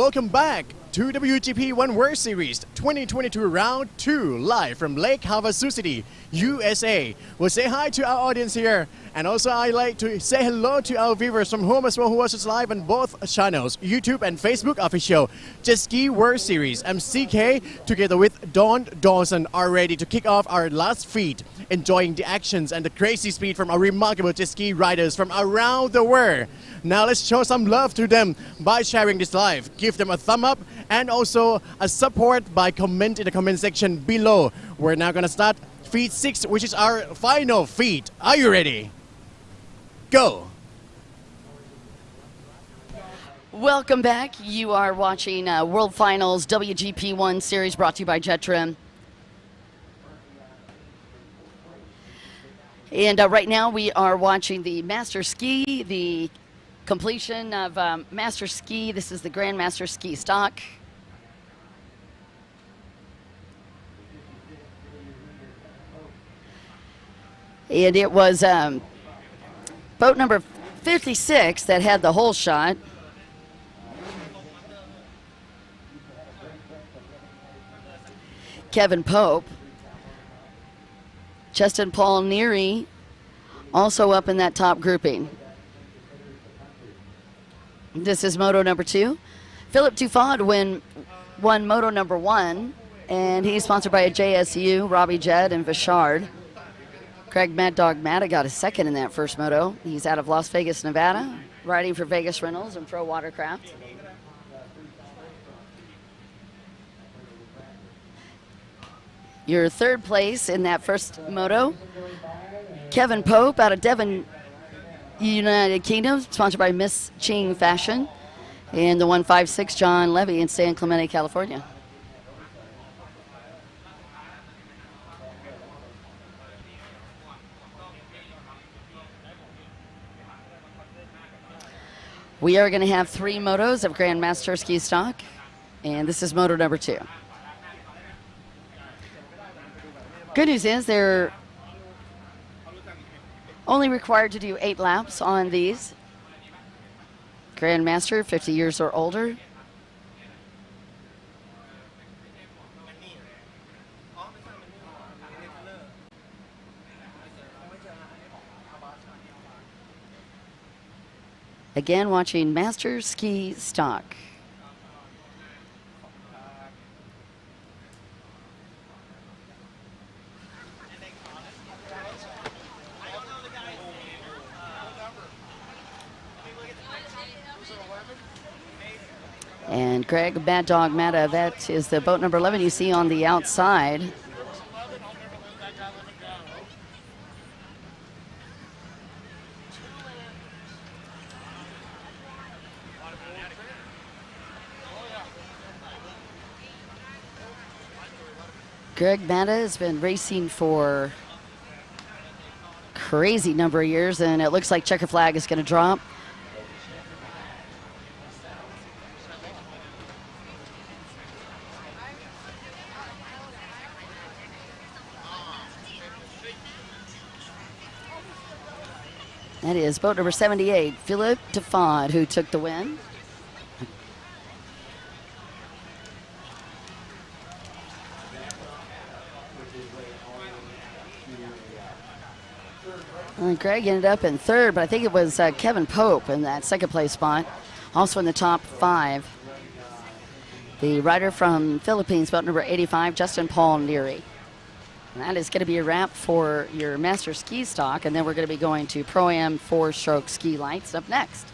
Welcome back to WGP One World Series 2022 Round 2 live from Lake Havasu Sioux City, USA. We'll say hi to our audience here, and also I'd like to say hello to our viewers from home as well who watch us live on both channels, YouTube and Facebook official. Jet Ski World Series. I'm CK together with Don Dawson are ready to kick off our last feat, enjoying the actions and the crazy speed from our remarkable jet ski riders from around the world. Now let's show some love to them by sharing this live. Give them a thumb up and also a support by comment in the comment section below. We're now gonna start feat 6, which is our final feat. Are you ready? Go! Welcome back. You are watching World Finals WGP 1 Series brought to you by Jet Trim. And right now we are watching the Master Ski, the completion of Master Ski. This is the Grandmaster Ski stock. And it was boat number 56 that had the whole shot. Kevin Pope. Justin Paul Neary also up in that top grouping. This is Moto number 2. Philip Tufod won Moto number 1, and he's sponsored by a JSU, Robbie Jett, and Vishard. Craig Mad Dog Matta got a second in that first Moto. He's out of Las Vegas, Nevada, riding for Vegas Rentals and Pro Watercraft. Your third place in that first Moto, Kevin Pope out of Devon, United Kingdom, sponsored by Miss Ching Fashion, and the 156 John Levy in San Clemente, California. We are going to have 3 motos of Grandmaster Ski Stock, and this is Moto number 2. Good news is they're only required to do 8 laps on these. Grandmaster, 50 years or older. Again, watching Master Ski Stock. And Greg Bad Dog Matta, that is the boat number 11 you see on the outside. Greg Matta has been racing for a crazy number of years, and it looks like checker flag is going to drop. That is boat number 78, Philip Tufod, who took the win. And Greg ended up in third, but I think it was Kevin Pope in that second place spot. Also in the top 5. The rider from Philippines, boat number 85, Justin Paul Neary. And that is going to be a wrap for your Master Ski Stock, and then we're going to be going to Pro-Am 4-stroke ski lights up next.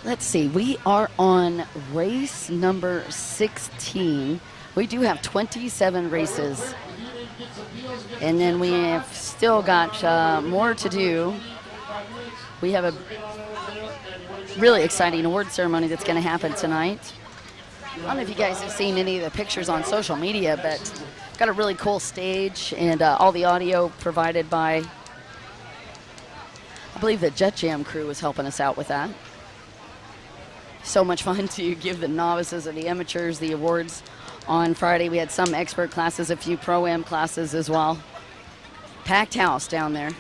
Let's see, we are on race number 16. We do have 27 races, and then we have still got more to do. We have a really exciting award ceremony that's going to happen tonight. I don't know if you guys have seen any of the pictures on social media, but got a really cool stage, and all the audio provided by, I believe the Jet Jam crew was helping us out with that. So much fun to give the novices and the amateurs the awards on Friday. We had some expert classes, a few Pro-Am classes as well. Packed house down there.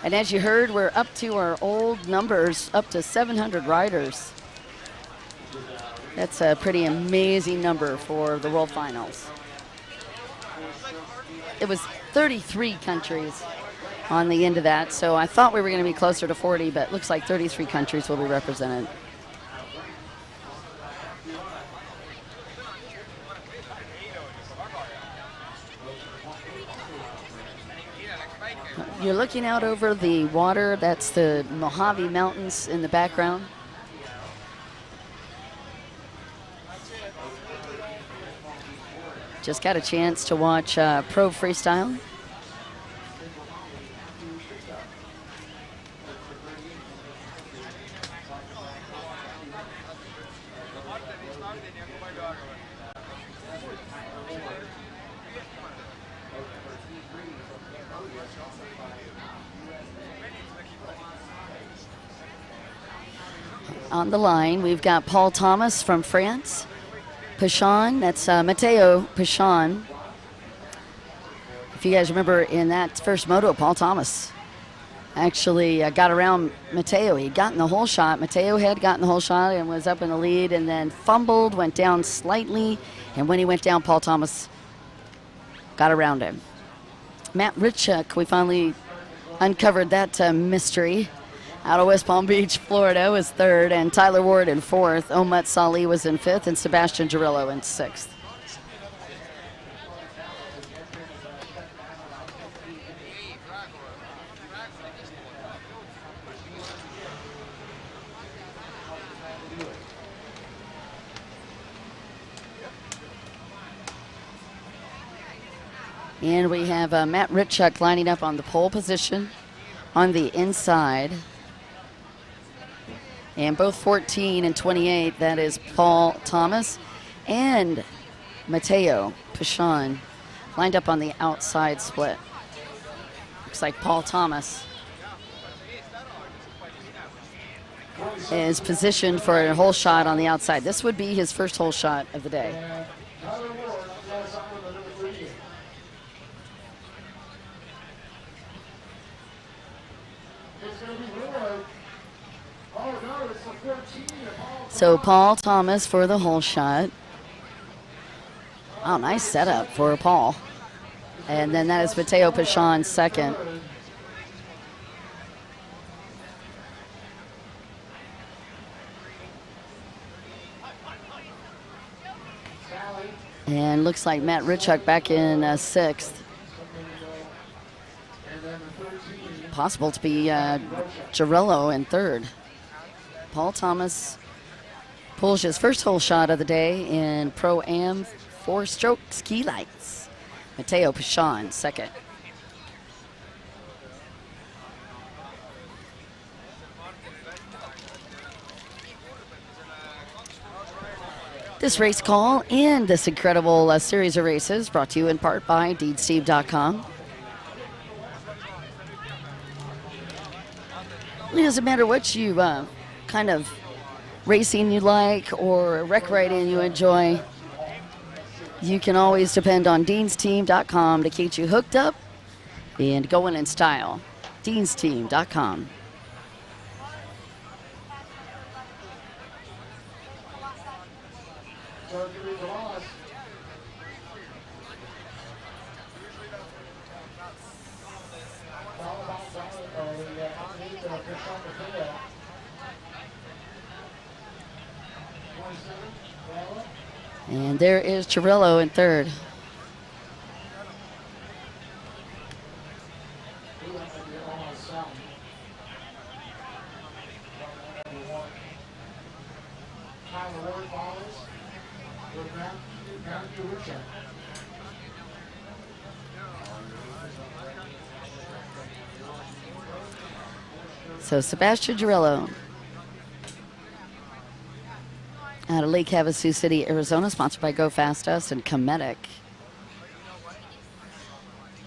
And as you heard, we're up to our old numbers, up to 700 riders. That's a pretty amazing number for the World Finals. It was 33 countries on the end of that, so I thought we were going to be closer to 40, but looks like 33 countries will be represented. You're looking out over the water. That's the Mojave Mountains in the background. Just got a chance to watch Pro Freestyle. On the line, we've got Paul Thomas from France. Pichon, that's Matteo Pichon. If you guys remember in that first moto, Paul Thomas actually got around Matteo. He'd gotten the whole shot. Matteo had gotten the whole shot and was up in the lead, and then fumbled, went down slightly, and when he went down, Paul Thomas got around him. Matt Ritchuk, we finally uncovered that mystery. Out of West Palm Beach, Florida, was third, and Tyler Ward in fourth. Omut Salih was in fifth, and Sebastian Girillo in sixth. And we have Matt Ritchuk lining up on the pole position on the inside. And both 14 and 28, that is Paul Thomas and Matteo Pichon, lined up on the outside split. Looks like Paul Thomas is positioned for a hole shot on the outside. This would be his first hole shot of the day. So Paul Thomas for the hole shot. Oh, nice setup for Paul. And then that is Matteo Pichon second. And looks like Matt Ritchuk back in sixth. Possible to be Girillo in third. Paul Thomas pulls his first hole shot of the day in Pro-Am 4-stroke ski lights. Matteo Pichon second. This race call and this incredible series of races brought to you in part by DeanSteve.com. It doesn't matter what you kind of racing you like or rec riding you enjoy, you can always depend on DeanSteam.com to keep you hooked up and going in style. DeanSteam.com. And there is Girillo in third. So Sebastian Girillo out of Lake Havasu City, Arizona, sponsored by Go Fast Us and Cometic.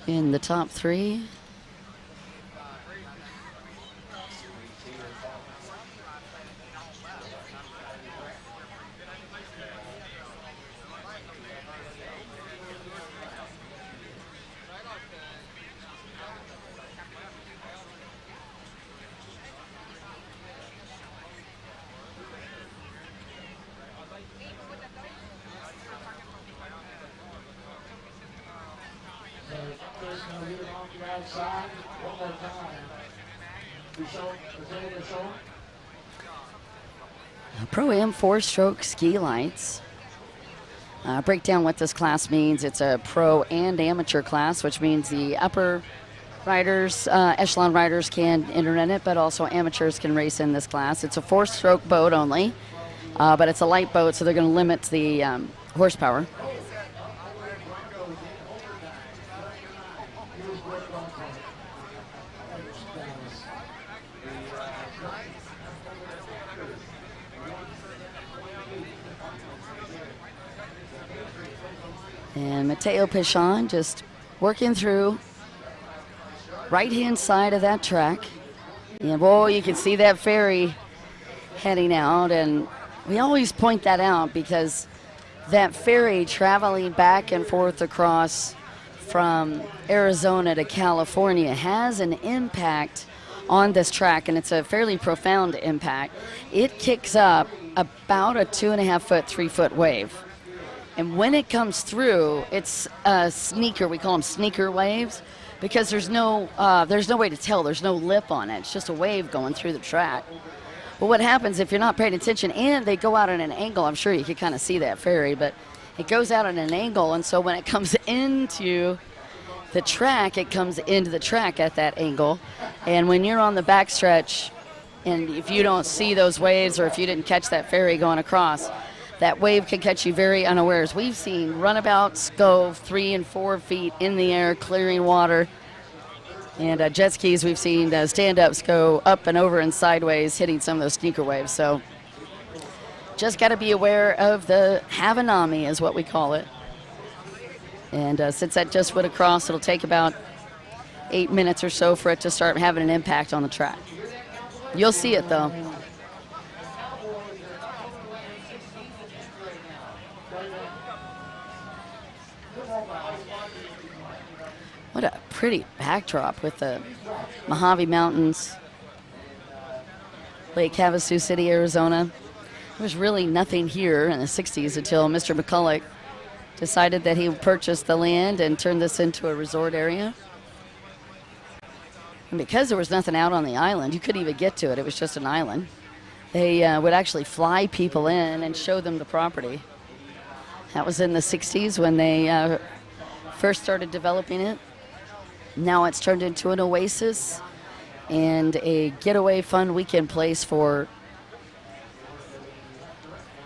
In the top three. Pro-Am 4-stroke ski lights. Break down what this class means. It's a pro and amateur class, which means the upper riders, echelon riders can enter in it, but also amateurs can race in this class. It's a 4-stroke boat only, but it's a light boat, so they're going to limit the horsepower. And Mateo Pichon just working through right-hand side of that track. And boy, you can see that ferry heading out. And we always point that out because that ferry traveling back and forth across from Arizona to California has an impact on this track, and it's a fairly profound impact. It kicks up about a 2.5-foot, 3-foot wave. And when it comes through, it's a sneaker. We call them sneaker waves because there's no way to tell. There's no lip on it. It's just a wave going through the track. But what happens if you're not paying attention, and they go out at an angle, I'm sure you can kind of see that ferry, but it goes out at an angle, and so when it comes into the track, it comes into the track at that angle. And when you're on the backstretch, and if you don't see those waves or if you didn't catch that ferry going across, that wave can catch you very unawares. We've seen runabouts go 3 and 4 feet in the air, clearing water. And jet skis, we've seen stand-ups go up and over and sideways, hitting some of those sneaker waves. So just got to be aware of the Havanami is what we call it. And since that just went across, it'll take about 8 minutes or so for it to start having an impact on the track. You'll see it, though. What a pretty backdrop with the Mojave Mountains, Lake Havasu City, Arizona. There was really nothing here in the 60s until Mr. McCulloch decided that he would purchase the land and turn this into a resort area. And because there was nothing out on the island, you couldn't even get to it. It was just an island. They would actually fly people in and show them the property. That was in the 60s when they first started developing it. Now it's turned into an oasis and a getaway fun weekend place for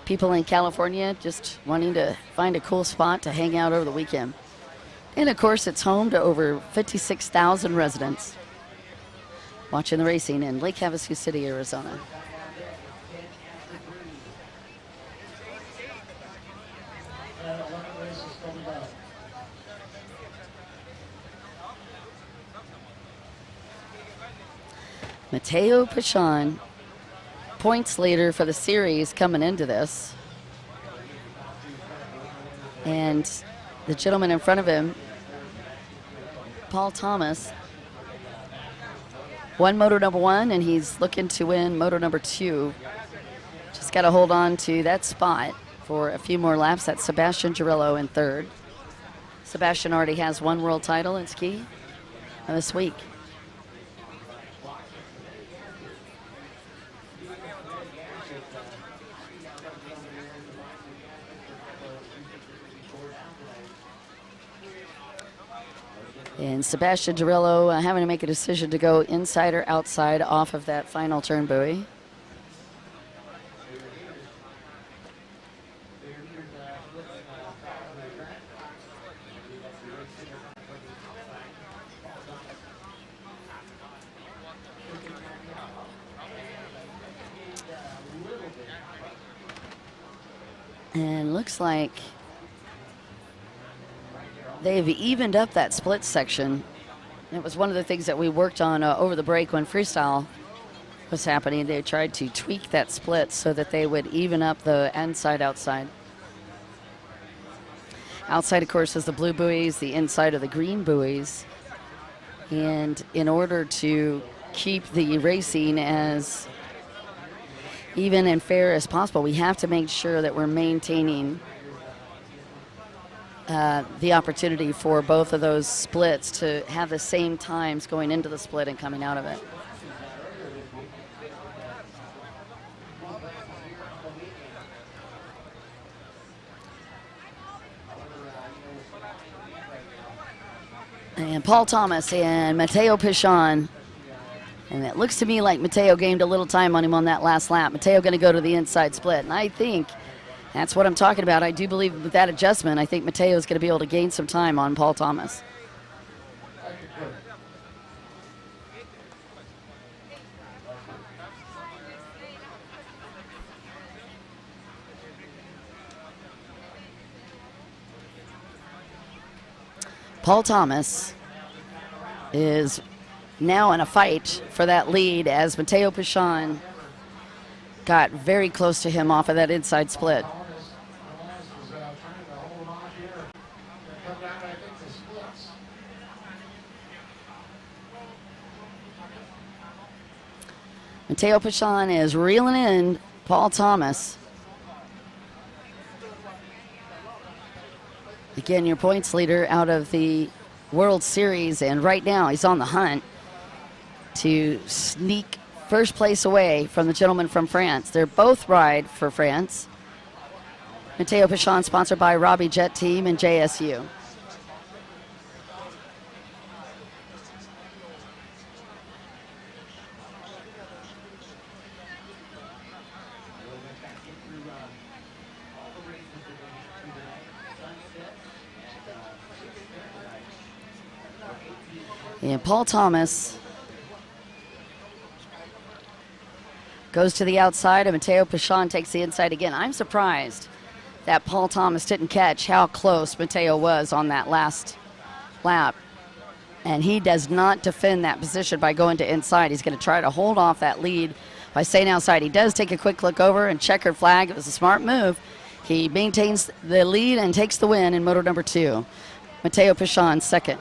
people in California just wanting to find a cool spot to hang out over the weekend. And of course, it's home to over 56,000 residents watching the racing in Lake Havasu City, Arizona. Mateo Pichon, points leader for the series coming into this. And the gentleman in front of him, Paul Thomas, won Moto number 1, and he's looking to win Moto number 2. Just got to hold on to that spot for a few more laps. That's Sebastian Girillo in 3rd. Sebastian already has 1 world title in ski this week. And Sebastian Girillo having to make a decision to go inside or outside off of that final turn buoy. And looks like they've evened up that split section. It was one of the things that we worked on over the break when freestyle was happening. They tried to tweak that split so that they would even up the inside outside. Outside, of course, is the blue buoys, the inside of the green buoys. And in order to keep the racing as even and fair as possible, we have to make sure that we're maintaining the opportunity for both of those splits to have the same times going into the split and coming out of it. And Paul Thomas and Matteo Pichon. And it looks to me like Matteo gained a little time on him on that last lap. Matteo going to go to the inside split. And I think that's what I'm talking about. I do believe with that adjustment, I think Matteo is going to be able to gain some time on Paul Thomas. Paul Thomas is now in a fight for that lead as Matteo Pichon got very close to him off of that inside split. Matteo Pichon is reeling in Paul Thomas. Again, your points leader out of the World Series, and right now he's on the hunt to sneak first place away from the gentleman from France. They're both ride for France. Matteo Pichon, sponsored by Robbie Jet Team and JSU. And Paul Thomas goes to the outside, and Matteo Pichon takes the inside again. I'm surprised that Paul Thomas didn't catch how close Matteo was on that last lap. And he does not defend that position by going to inside. He's going to try to hold off that lead by staying outside. He does take a quick look over and checkered flag. It was a smart move. He maintains the lead and takes the win in moto number 2. Matteo Pichon second.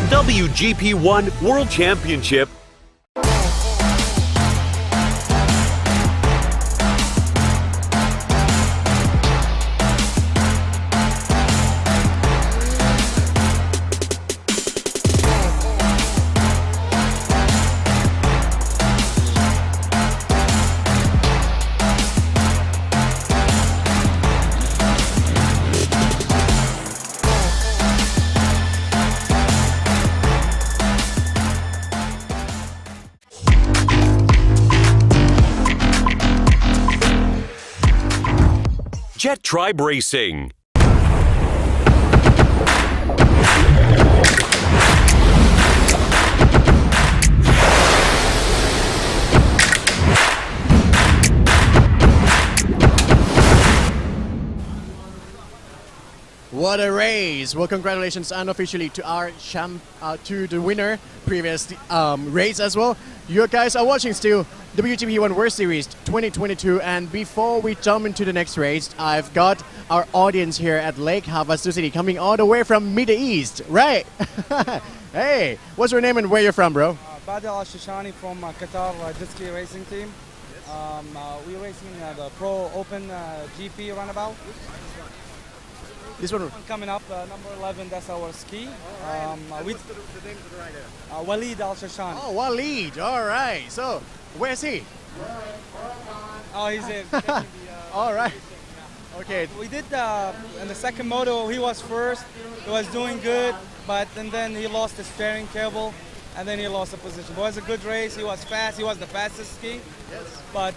WGP 1 World Championship. Jet Tribe Racing. What a race! Well, congratulations unofficially to our to the winner previous race as well. You guys are watching still WGP 1 World Series 2022, and before we jump into the next race, I've got our audience here at Lake Havasu coming all the way from Middle East, right? Hey, what's your name and where you're from, bro? Badal Al-Shishani from Qatar jet ski racing team. We're racing the Pro Open GP Runabout. This one coming up, number 11, that's our ski. what's the name of the rider? Walid Al-Shishani. Oh, Walid, all right. So, where's he? Oh, he's in. All right. Okay. We did in the second moto, he was first. He was doing good, and then he lost the steering cable, and then he lost the position. But it was a good race. He was fast. He was the fastest ski. Yes. But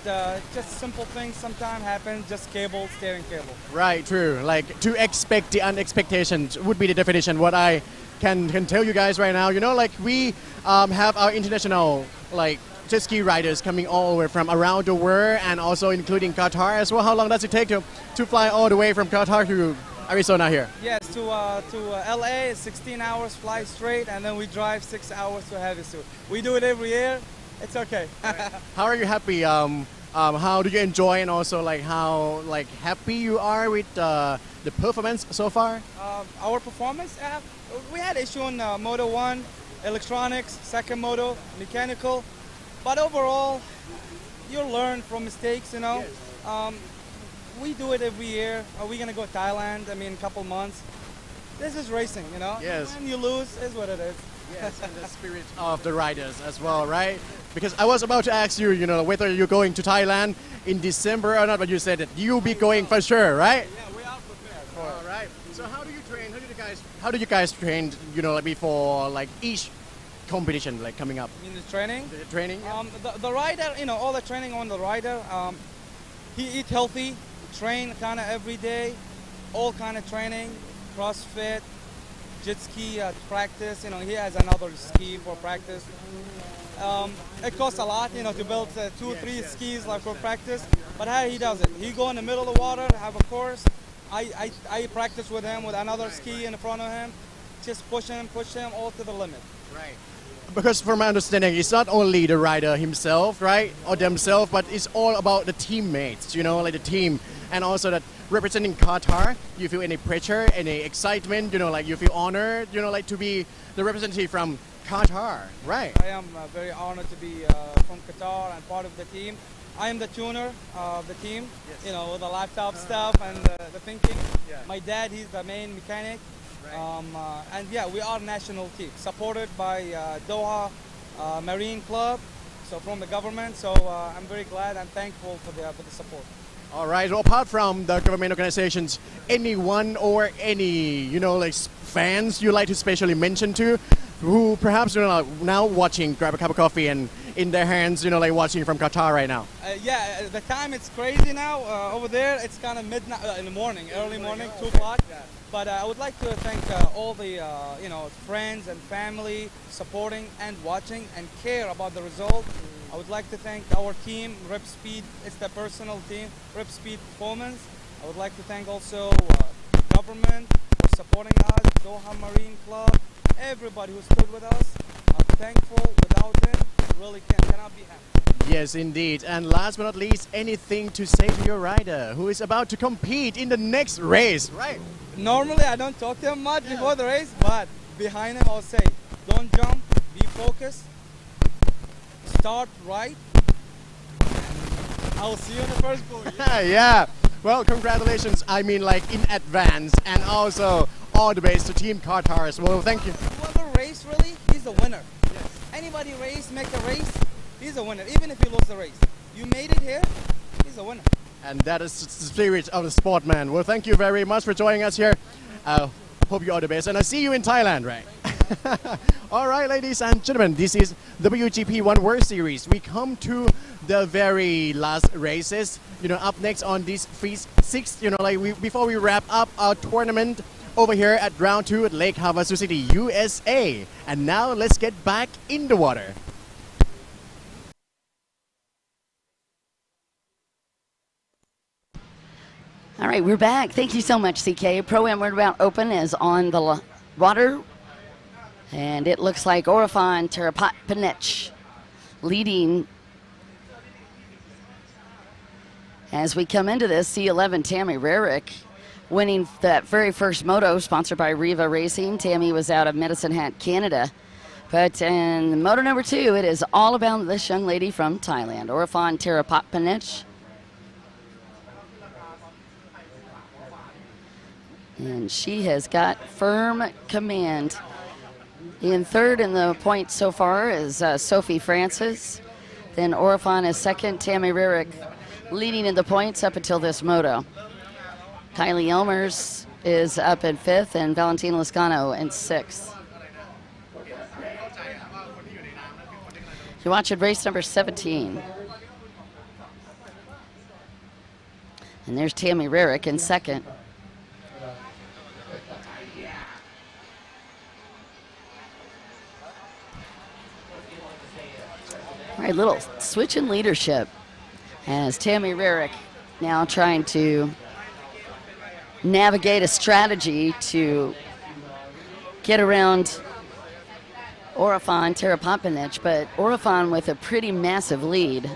just simple things sometimes happen. Just cable, steering cable. Right, true. Like, to expect the unexpectations would be the definition. What I can tell you guys right now, you know, like we have our international, like, jet ski riders coming all the way from around the world, and also including Qatar as well. How long does it take to fly all the way from Qatar to Arizona here? Yes, to LA, 16 hours fly straight, and then we drive 6 hours to Havasu. We do it every year. It's okay. How are you happy? How do you enjoy, and also like how like happy you are with the performance so far? Our performance, we had issue on Moto 1, electronics, second Moto, mechanical. But overall, you learn from mistakes, you know. Yes. We do it every year. Are we going to go to Thailand? I mean, a couple months. This is racing, you know. Yes. When you lose, is what it is. Yes, and the spirit of the riders as well, right? Because I was about to ask you, you know, whether you're going to Thailand in December or not, but you said that you'll be going for sure, right? Yeah, we are prepared for All right. So how do you train? How do you guys train? You know, like before like each competition like coming up? You mean the training? The training? Yeah. The rider, you know, all the training on the rider, he eat healthy, train kind of every day, all kind of training, CrossFit, jet ski practice, you know, he has another ski for practice. It costs a lot, you know, to build 2 or 3 skis like for practice, but how he does it, he go in the middle of the water, have a course, I practice with him with another ski in front of him, just push him all to the limit. Right. Because from my understanding, it's not only the rider himself, right, or themselves, but it's all about the teammates, you know, like the team. And also that representing Qatar, you feel any pressure, any excitement, you know, like you feel honored, you know, like to be the representative from Qatar, right? I am very honored to be from Qatar and part of the team. I am the tuner of the team, Yes. you know, with the laptop stuff and the thinking. Yeah. My dad, he's the main mechanic. Right. And yeah, we are national team, supported by Doha Marine Club, so from the government. So I'm very glad and thankful for the support. All right. Well, apart from the government organizations, anyone or any, you know, like fans you like to specially mention to, who perhaps, you know, now watching, grab a cup of coffee and in their hands, you know, like watching from Qatar right now? Yeah, the time it's crazy now. Over there, it's kind of midnight in the morning, early morning, 2 o'clock. Yeah. But I would like to thank all the you know, friends and family supporting and watching and care about the result. I would like to thank our team, Rip Speed. It's the personal team, Rip Speed Performance. I would like to thank also government for supporting us, Doha Marine Club, everybody who stood with us. I'm thankful. Without them, really cannot be happy. Yes, indeed. And last but not least, anything to say to your rider who is about to compete in the next race, right? Normally, I don't talk to him much before the race, but behind him, I'll say, don't jump, be focused, start right. I'll see you in the first goal. Yeah. Well, congratulations. I mean, like in advance, and also all the best to Team Qatar as well. Thank you. Whoever race, really, he's a winner. Yes. Anybody make a race, he's a winner, even if he loses the race. You made it here, he's a winner. And that is the spirit of the sport, man. Well, thank you very much for joining us here. Hope you all the best, and I'll see you in Thailand, right? All right, ladies and gentlemen, this is WGP 1 World Series. We come to the very last races. You know, up next on this Feast 6, you know, like before we wrap up our tournament over here at Round 2 at Lake Havasu City, USA. And now let's get back in the water. All right, we're back. Thank you so much, CK. Pro-Am Runabout Open is on the water. And it looks like Orifan Terapatpanech leading. As we come into this, C11, Tammy Rarick winning that very first moto, sponsored by Riva Racing. Tammy was out of Medicine Hat, Canada. But in moto number 2, it is all about this young lady from Thailand, Orifan Terapatpanech. And she has got firm command. In third in the points so far is Sophie Francis. Then Orifan is second, Tammy Rarick leading in the points up until this moto. Kylie Elmers is up in 5th and Valentina Lascano in 6th. You're watching race number 17. And there's Tammy Rarick in 2nd. All right, little switch in leadership as Tammy Rarick now trying to navigate a strategy to get around Orifan Terapatpanech, but Orifan with a pretty massive lead.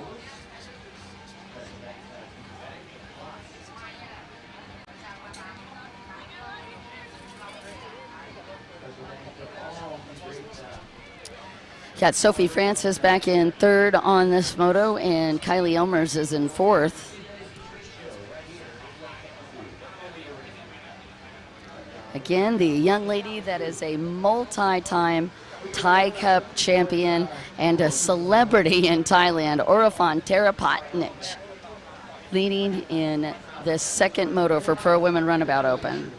Got Sophie Francis back in 3rd on this moto, and Kylie Elmers is in 4th. Again, the young lady that is a multi-time Thai Cup champion and a celebrity in Thailand, Orifan Terapatpanech, leading in the 2nd moto for Pro Women Runabout Open.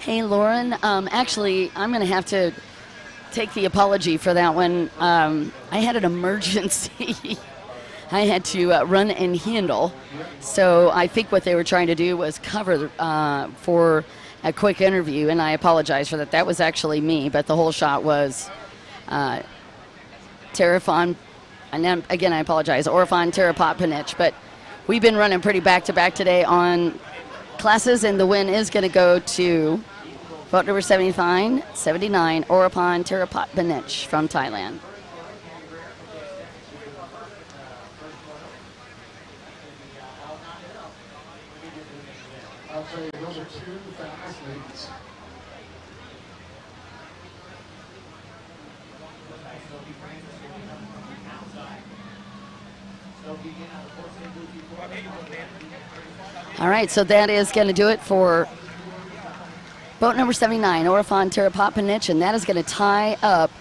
Hey, Lauren. Actually, I'm going to have to take the apology for that one. I had an emergency. I had to run and handle. So I think what they were trying to do was cover for a quick interview, and I apologize for that. That was actually me, but the whole shot was Orifan, and then, again, I apologize, Orifan Terapatpanech. But we've been running pretty back-to-back today on classes, and the win is going to go to vote number 79, Orifan Terapatpanech from Thailand. I'll tell you, those are 2 fast ladies. All right, so that is going to do it for boat number 79, Orifan Terapatpanech, and that is going to tie up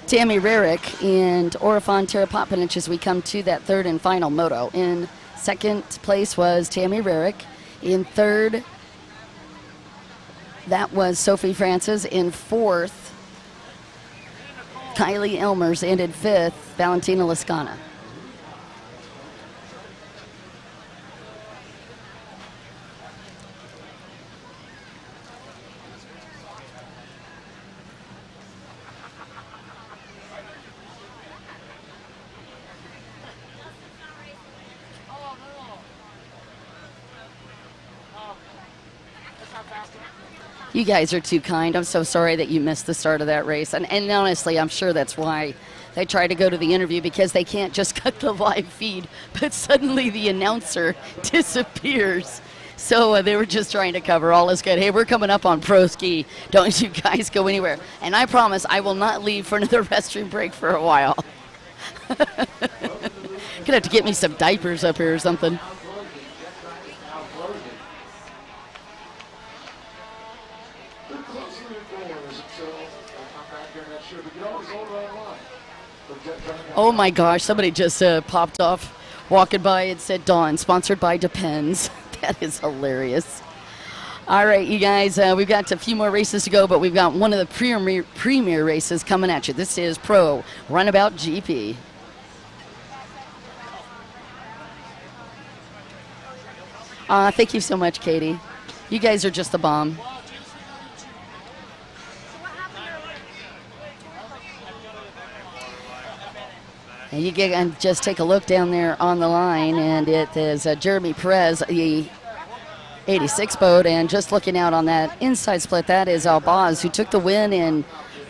Tammy Rarick and Orifan Terapatpanech as we come to that 3rd and final moto. In 2nd place was Tammy Rarick. In 3rd, that was Sophie Francis. In 4th, Kylie Elmers, and in 5th, Valentina Lascana. You guys are too kind. I'm so sorry that you missed the start of that race. And honestly, I'm sure that's why they try to go to the interview, because they can't just cut the live feed, but suddenly the announcer disappears. So they were just trying to cover. All is good. Hey, we're coming up on Pro Ski. Don't you guys go anywhere. And I promise I will not leave for another restroom break for a while. Gonna have to get me some diapers up here or something. Oh my gosh, somebody just popped off walking by and said Dawn, sponsored by Depends. That is hilarious. All right, you guys, we've got a few more races to go, but we've got one of the premier races coming at you. This is Pro Runabout GP. Thank you so much, Katie. You guys are just the bomb. And you can just take a look down there on the line, and it is Jeremy Perez, the 86 boat, and just looking out on that inside split, that is Albaz, who took the win in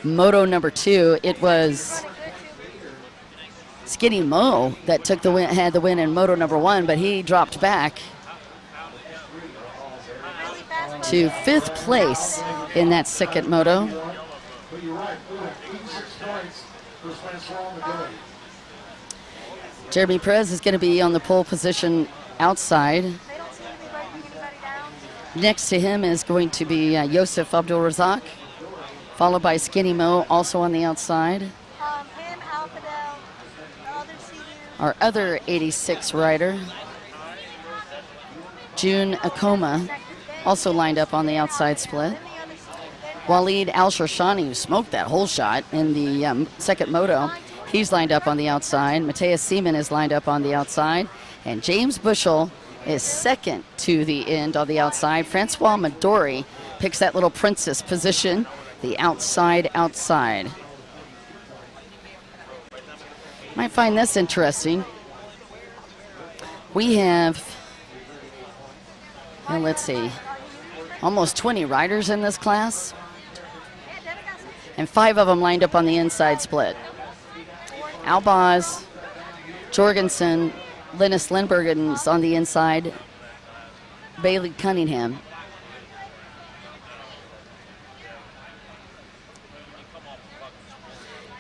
Moto number 2. It was Skinny Mo that took the win, had the win in Moto number 1, but he dropped back to 5th place in that second Moto. Jeremy Perez is going to be on the pole position outside. Next to him is going to be Yosef Abdul-Razak, followed by Skinny Mo, also on the outside. Our other 86 rider, June Akoma, also lined up on the outside split. Waleed Al-Sharshani, who smoked that whole shot in the second Moto, he's lined up on the outside. Matthias Seaman is lined up on the outside. And James Bushell is second to the end on the outside. Francois Midori picks that little princess position, the outside. Might find this interesting. We have, well, let's see, almost 20 riders in this class, and 5 of them lined up on the inside split. Albaz, Jorgensen, Linus Lindbergen's on the inside, Bailey Cunningham.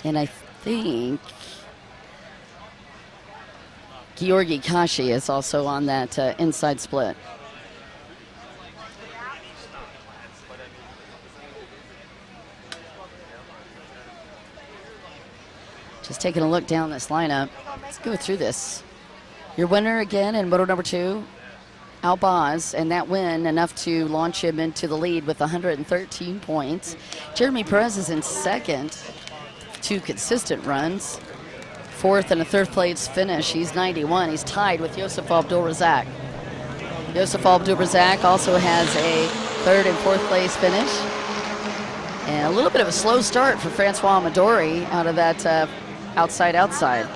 And I think Georgi Kashi is also on that inside split. Just taking a look down this lineup. Let's go through this. Your winner again in Moto number 2, Albaz, and that win enough to launch him into the lead with 113 points. Jeremy Perez is in second, 2 consistent runs. 4th and a 3rd place finish. He's 91. He's tied with Yosef Abdul-Razak. Yosef Abdul-Razak also has a 3rd and 4th place finish. And a little bit of a slow start for Francois Midori out of that outside.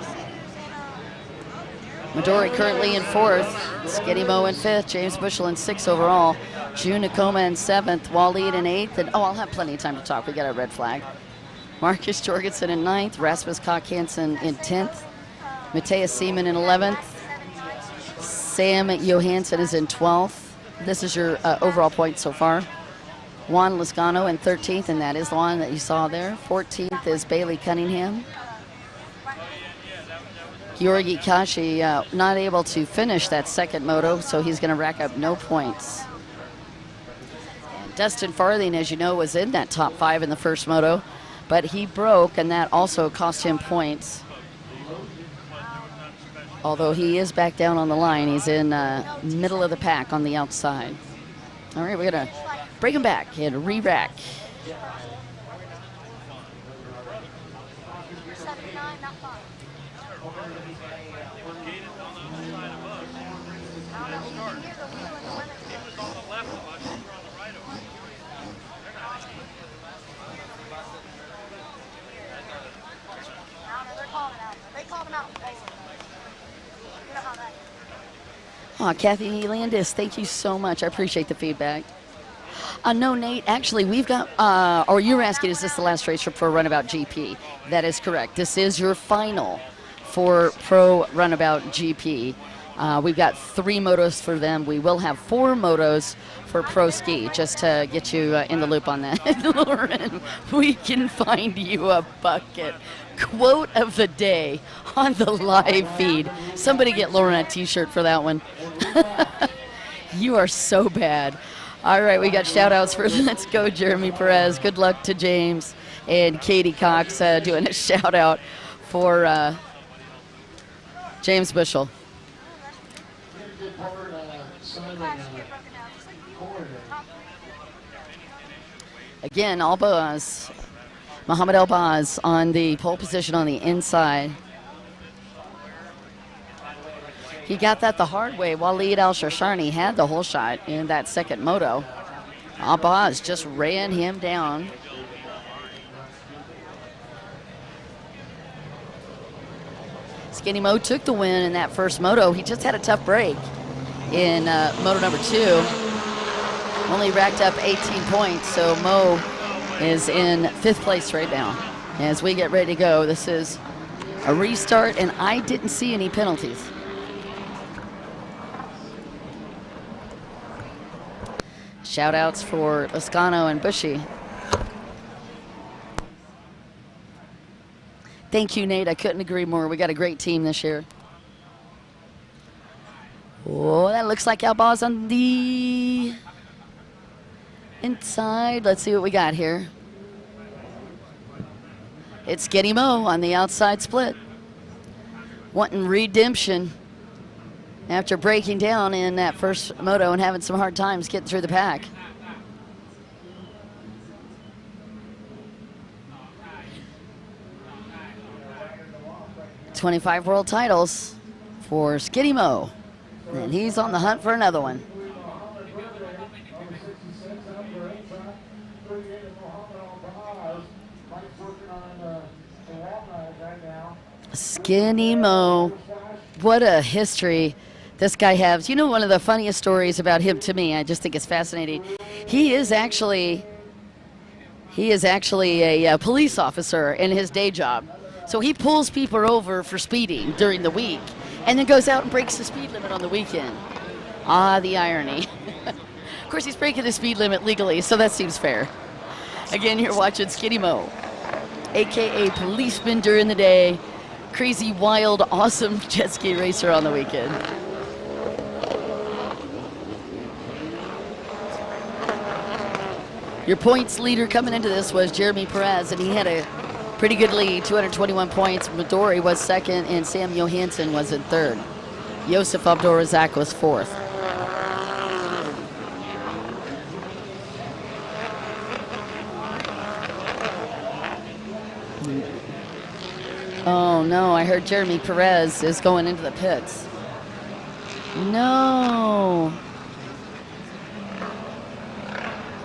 Midori currently in 4th, Skinny Mo in 5th, James Bushell in 6th overall, June Nakoma in 7th, Waleed in 8th, and I'll have plenty of time to talk. We got a red flag. Marcus Jorgensen in 9th, Rasmus Koch Hansen in 10th, Matthias Seaman in 11th, Sam Johansson is in 12th. This is your overall points so far. Juan Lizcano in 13th, and that is the one that you saw there. 14th is Bailey Cunningham. Georgi Kashi not able to finish that second Moto, so he's going to rack up no points. And Dustin Farthing, as you know, was in that top 5 in the first Moto, but he broke, and that also cost him points. Although he is back down on the line, he's in middle of the pack on the outside. All right, we're going to break him back and re-rack. Oh, Kathy Landis, thank you so much. I appreciate the feedback. No, Nate, actually, we've got, or you're asking, is this the last race for Runabout GP? That is correct. This is your final for Pro Runabout GP. We've got 3 motos for them. We will have 4 motos for Pro Ski, just to get you in the loop on that. Lauren, we can find you a bucket. Quote of the day on the live feed. Somebody get Lauren a t-shirt for that one. You are so bad. All right, we got shout-outs for Let's Go Jeremy Perez. Good luck to James. And Katie Cox doing a shout-out for James Bushell. Simon Corner. Again, Albaz, Mohamed Albaz on the pole position on the inside. He got that the hard way. Waleed Al-Shashani had the whole shot in that second moto. Albaz just ran him down. Skinny Mo took the win in that first moto. He just had a tough break in moto number 2. Only racked up 18 points, so Mo is in 5th place right now. As we get ready to go, this is a restart, and I didn't see any penalties. Shout outs for Lascano and Bushy. Thank you, Nate. I couldn't agree more. We got a great team this year. Oh, that looks like Albaz on the inside. Let's see what we got here. It's Skinny Mo on the outside split. Wanting redemption after breaking down in that first moto and having some hard times getting through the pack. $25 world titles for Skinny Mo, and he's on the hunt for another one. Skinny Mo, what a history this guy has. You know, one of the funniest stories about him to me, I just think it's fascinating. He is actually a police officer in his day job. So he pulls people over for speeding during the week and then goes out and breaks the speed limit on the weekend. Ah, the irony. Of course, he's breaking the speed limit legally, so that seems fair. Again, you're watching Skinny Mo, AKA policeman during the day, crazy, wild, awesome jet ski racer on the weekend. Your points leader coming into this was Jeremy Perez, and he had a pretty good lead, 221 points. Midori was second, and Sam Johansson was in third. Yosef Abdulrazak was fourth. Oh no, I heard Jeremy Perez is going into the pits. No.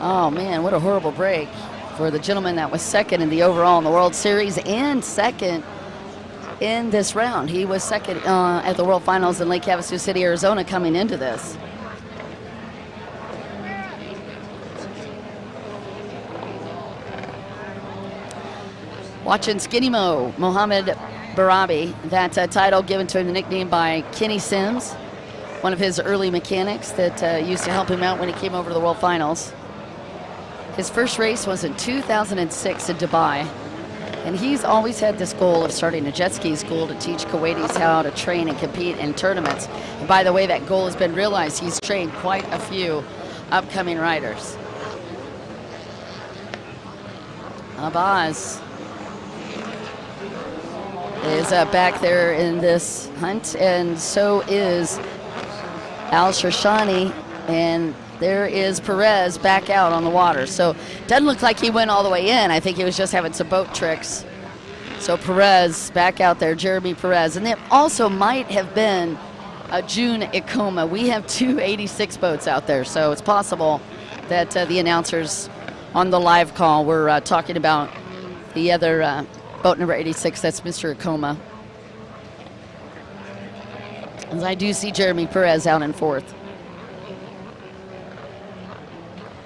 Oh man, what a horrible break for the gentleman that was second in the overall in the World Series and second in this round. He was second at the World Finals in Lake Havasu City, Arizona, coming into this. Watching Skinny Mo, Mohamed Barabi, that title given to him, the nickname by Kenny Sims, one of his early mechanics that used to help him out when he came over to the World Finals. His first race was in 2006 in Dubai, and he's always had this goal of starting a jet ski school to teach Kuwaitis how to train and compete in tournaments. And by the way, that goal has been realized. He's trained quite a few upcoming riders. Abaz is back there in this hunt, and so is Al-Shashani, and there is Perez back out on the water. So doesn't look like he went all the way in. I think he was just having some boat tricks. So Perez back out there, Jeremy Perez. And there also might have been a June Ikoma. We have 2 86 boats out there, so it's possible that the announcers on the live call were talking about the other boat number 86, that's Mr. Ikoma. As I do see Jeremy Perez out in fourth.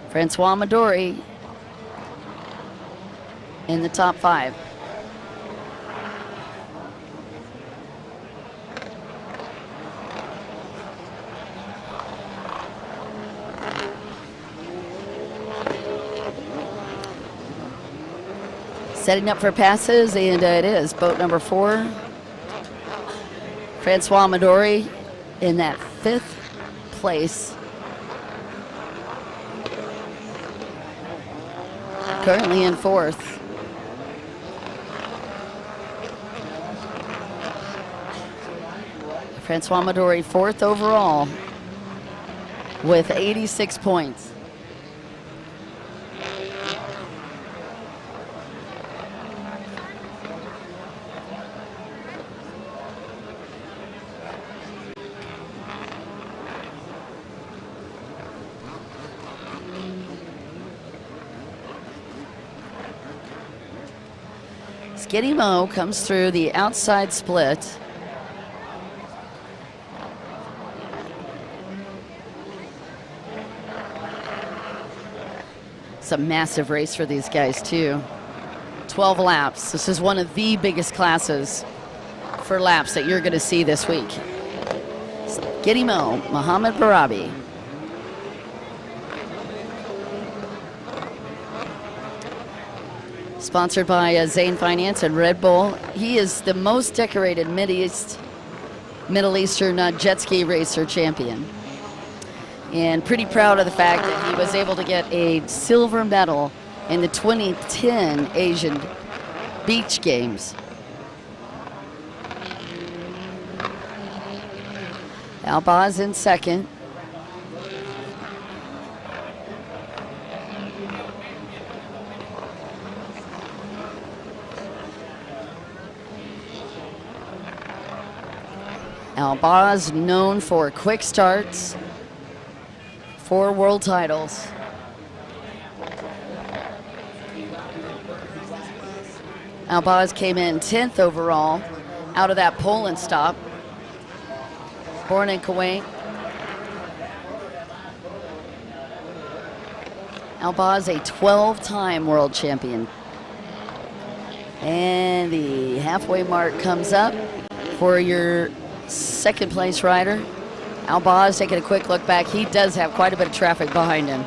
Francois Midori in the top 5. Setting up for passes, and it is boat number 4. Francois Midori in that 5th place. Currently in 4th. Francois Midori 4th overall. with 86 points. Skinny Mo comes through the outside split. It's a massive race for these guys too. 12 laps. This is one of the biggest classes for laps that you're going to see this week. Skinny Mo, Mohamed Barabi. Sponsored by Zane Finance and Red Bull. He is the most decorated Middle Eastern jet ski racer champion. And pretty proud of the fact that he was able to get a silver medal in the 2010 Asian Beach Games. Albaz in second. Albaz known for quick starts, 4 world titles. Albaz came in 10th overall out of that Poland stop. Born in Kuwait. Albaz, a 12-time world champion. And the halfway mark comes up for your second place rider. Albaz taking a quick look back. He does have quite a bit of traffic behind him.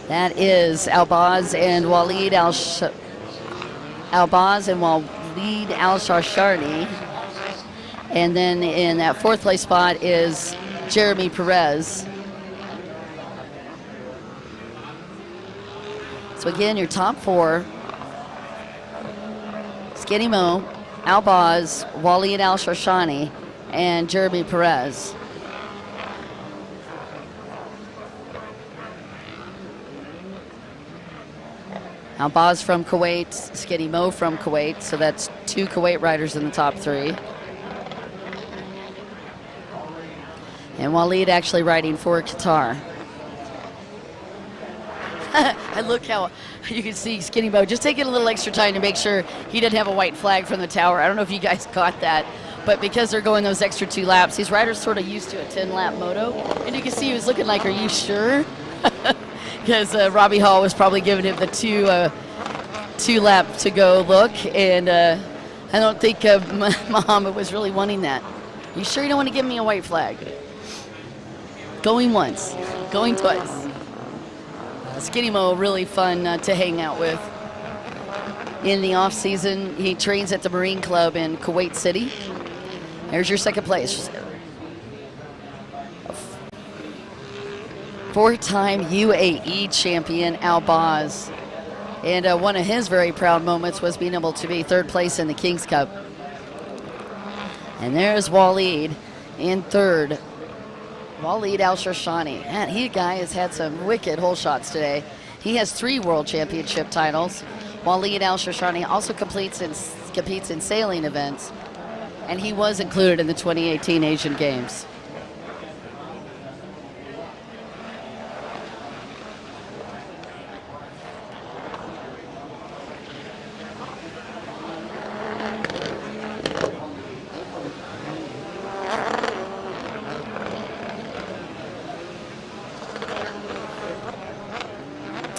That is Albaz and Walid Al-Shasharni. And then in that 4th place spot is Jeremy Perez. So again, your top 4: Skinny Mo, Albaz, Walid Al-Shashani, and Jeremy Perez. Albaz from Kuwait, Skinny Mo from Kuwait, so that's 2 Kuwait riders in the top 3. And Walid actually riding for Qatar. And look how you can see Skinny Mo just taking a little extra time to make sure he didn't have a white flag from the tower. I don't know if you guys caught that, but because they're going those extra 2 laps, these riders sort of used to a 10-lap moto. And you can see he was looking like, are you sure? Because Robbie Hall was probably giving him the 2-lap to go look. And I don't think Muhammad was really wanting that. You sure you don't want to give me a white flag? Going once, going twice. Skinny Mo, really fun to hang out with. In the off season, he trains at the Marine Club in Kuwait City. There's your second place. 4-time UAE champion Albaz. And one of his very proud moments was being able to be 3rd place in the King's Cup. And there's Walid in 3rd. Walid Al-Shashani. Man, he guy has had some wicked hole shots today. He has 3 world championship titles. Walid Al-Shashani also competes in sailing events, and he was included in the 2018 Asian Games.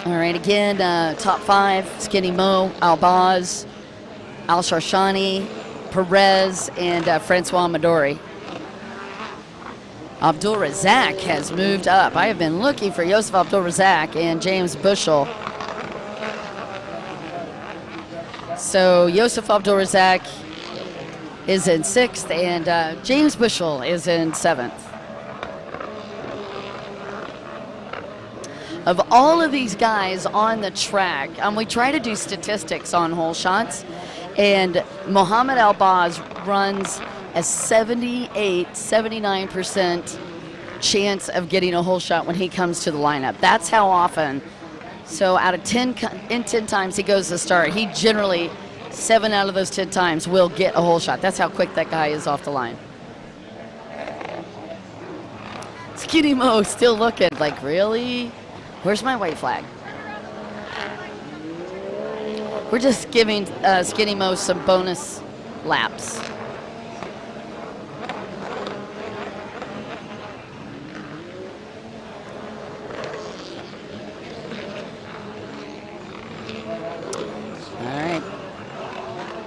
All right, again, top 5, Skinny Mo, Albaz, Al-Shashani, Perez, and Francois Midori. Abdul Razak has moved up. I have been looking for Yosef Abdul Razak and James Bushell. So Yosef Abdul Razak is in 6th, and James Bushell is in 7th. of all of these guys on the track, we try to do statistics on hole shots, and Mohamed Al-Baz runs a 79% chance of getting a hole shot when he comes to the lineup. That's how often. So out of 10 times he goes to start, he generally, 7 out of those 10 times, will get a hole shot. That's how quick that guy is off the line. Skinny Mo still looking like, really? Where's my white flag? We're just giving Skinny Mo some bonus laps.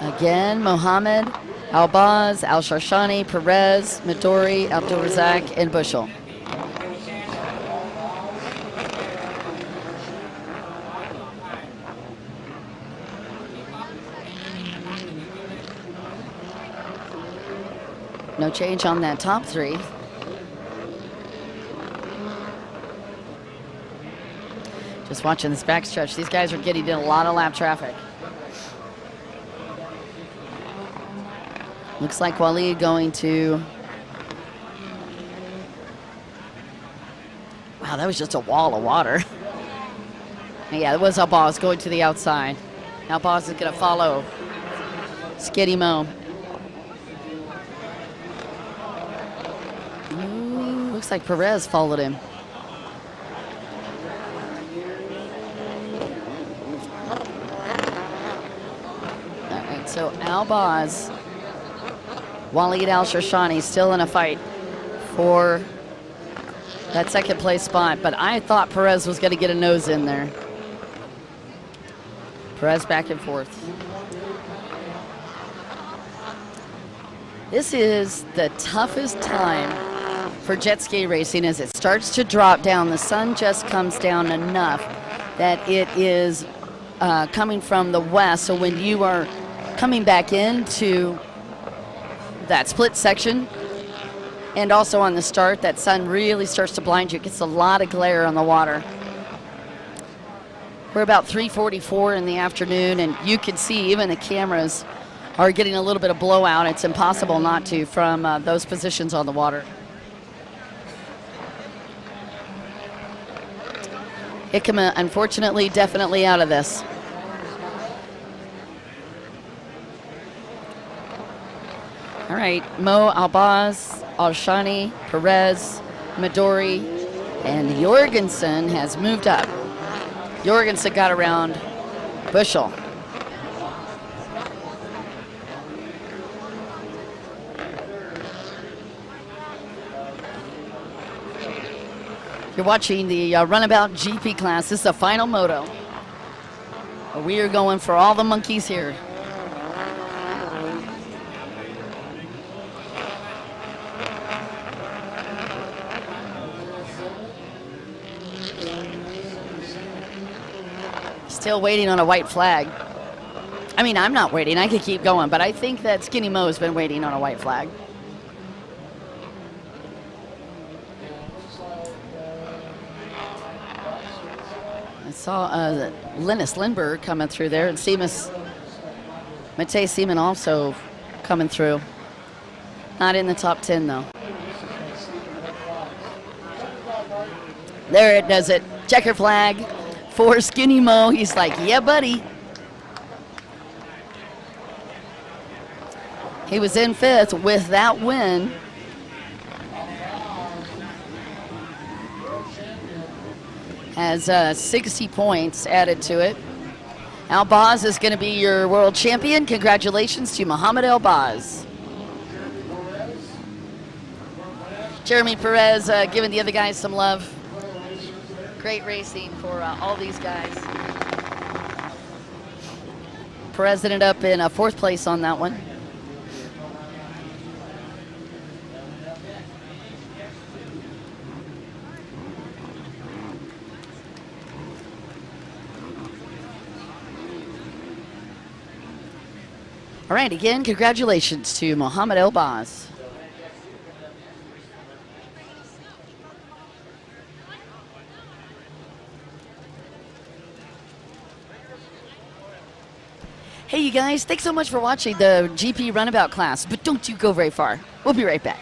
Again, Mohamed, Al-Baz, Al-Sharshani, Perez, Midori, Abdul-Razak, and Bushel. No change on that top three. Just watching this backstretch. These guys are getting in a lot of lap traffic. Looks like Waleed going to... Wow, that was just a wall of water. Yeah, it was Al-Baz going to the outside. Al-Baz is going to follow Skinny Mo. Ooh, looks like Perez followed him. All right, so Al-Baz, Waleed Al-Sharshani still in a fight for that second place spot, but I thought Perez was going to get a nose in there. Perez back and forth. This is the toughest time for jet ski racing as it starts to drop down. The sun just comes down enough that it is coming from the west, so when you are coming back into that split section and also on the start, that sun really starts to blind you. It gets a lot of glare on the water. We're about 3:44 in the afternoon, and you can see even the cameras are getting a little bit of blowout. It's impossible not to from those positions on the water. Ikema, unfortunately, definitely out of this. All right, Mo, Al-Baz, Al-Shani, Perez, Midori, and Jorgensen has moved up. Jorgensen got around Bushel. You're watching the Runabout GP class. This is the final moto. We are going for all the monkeys here. Still waiting on a white flag. I mean, I'm not waiting. I could keep going, but I think that Skinny Mo's been waiting on a white flag. I saw Linus Lindbergh coming through there, and Matej Seaman also coming through. Not in the top 10, though. There it does it. Checker flag for Skinny Mo. He's like, yeah, buddy. He was in 5th with that win. Has 60 points added to it. Al-Baz is going to be your world champion. Congratulations to Mohamed Al-Baz. Jeremy Perez giving the other guys some love. Great racing for all these guys. Perez ended up in 4th place on that one. All right, again, congratulations to Mohamed Al-Baz. Hey, you guys, thanks so much for watching the GP Runabout class, but don't you go very far. We'll be right back.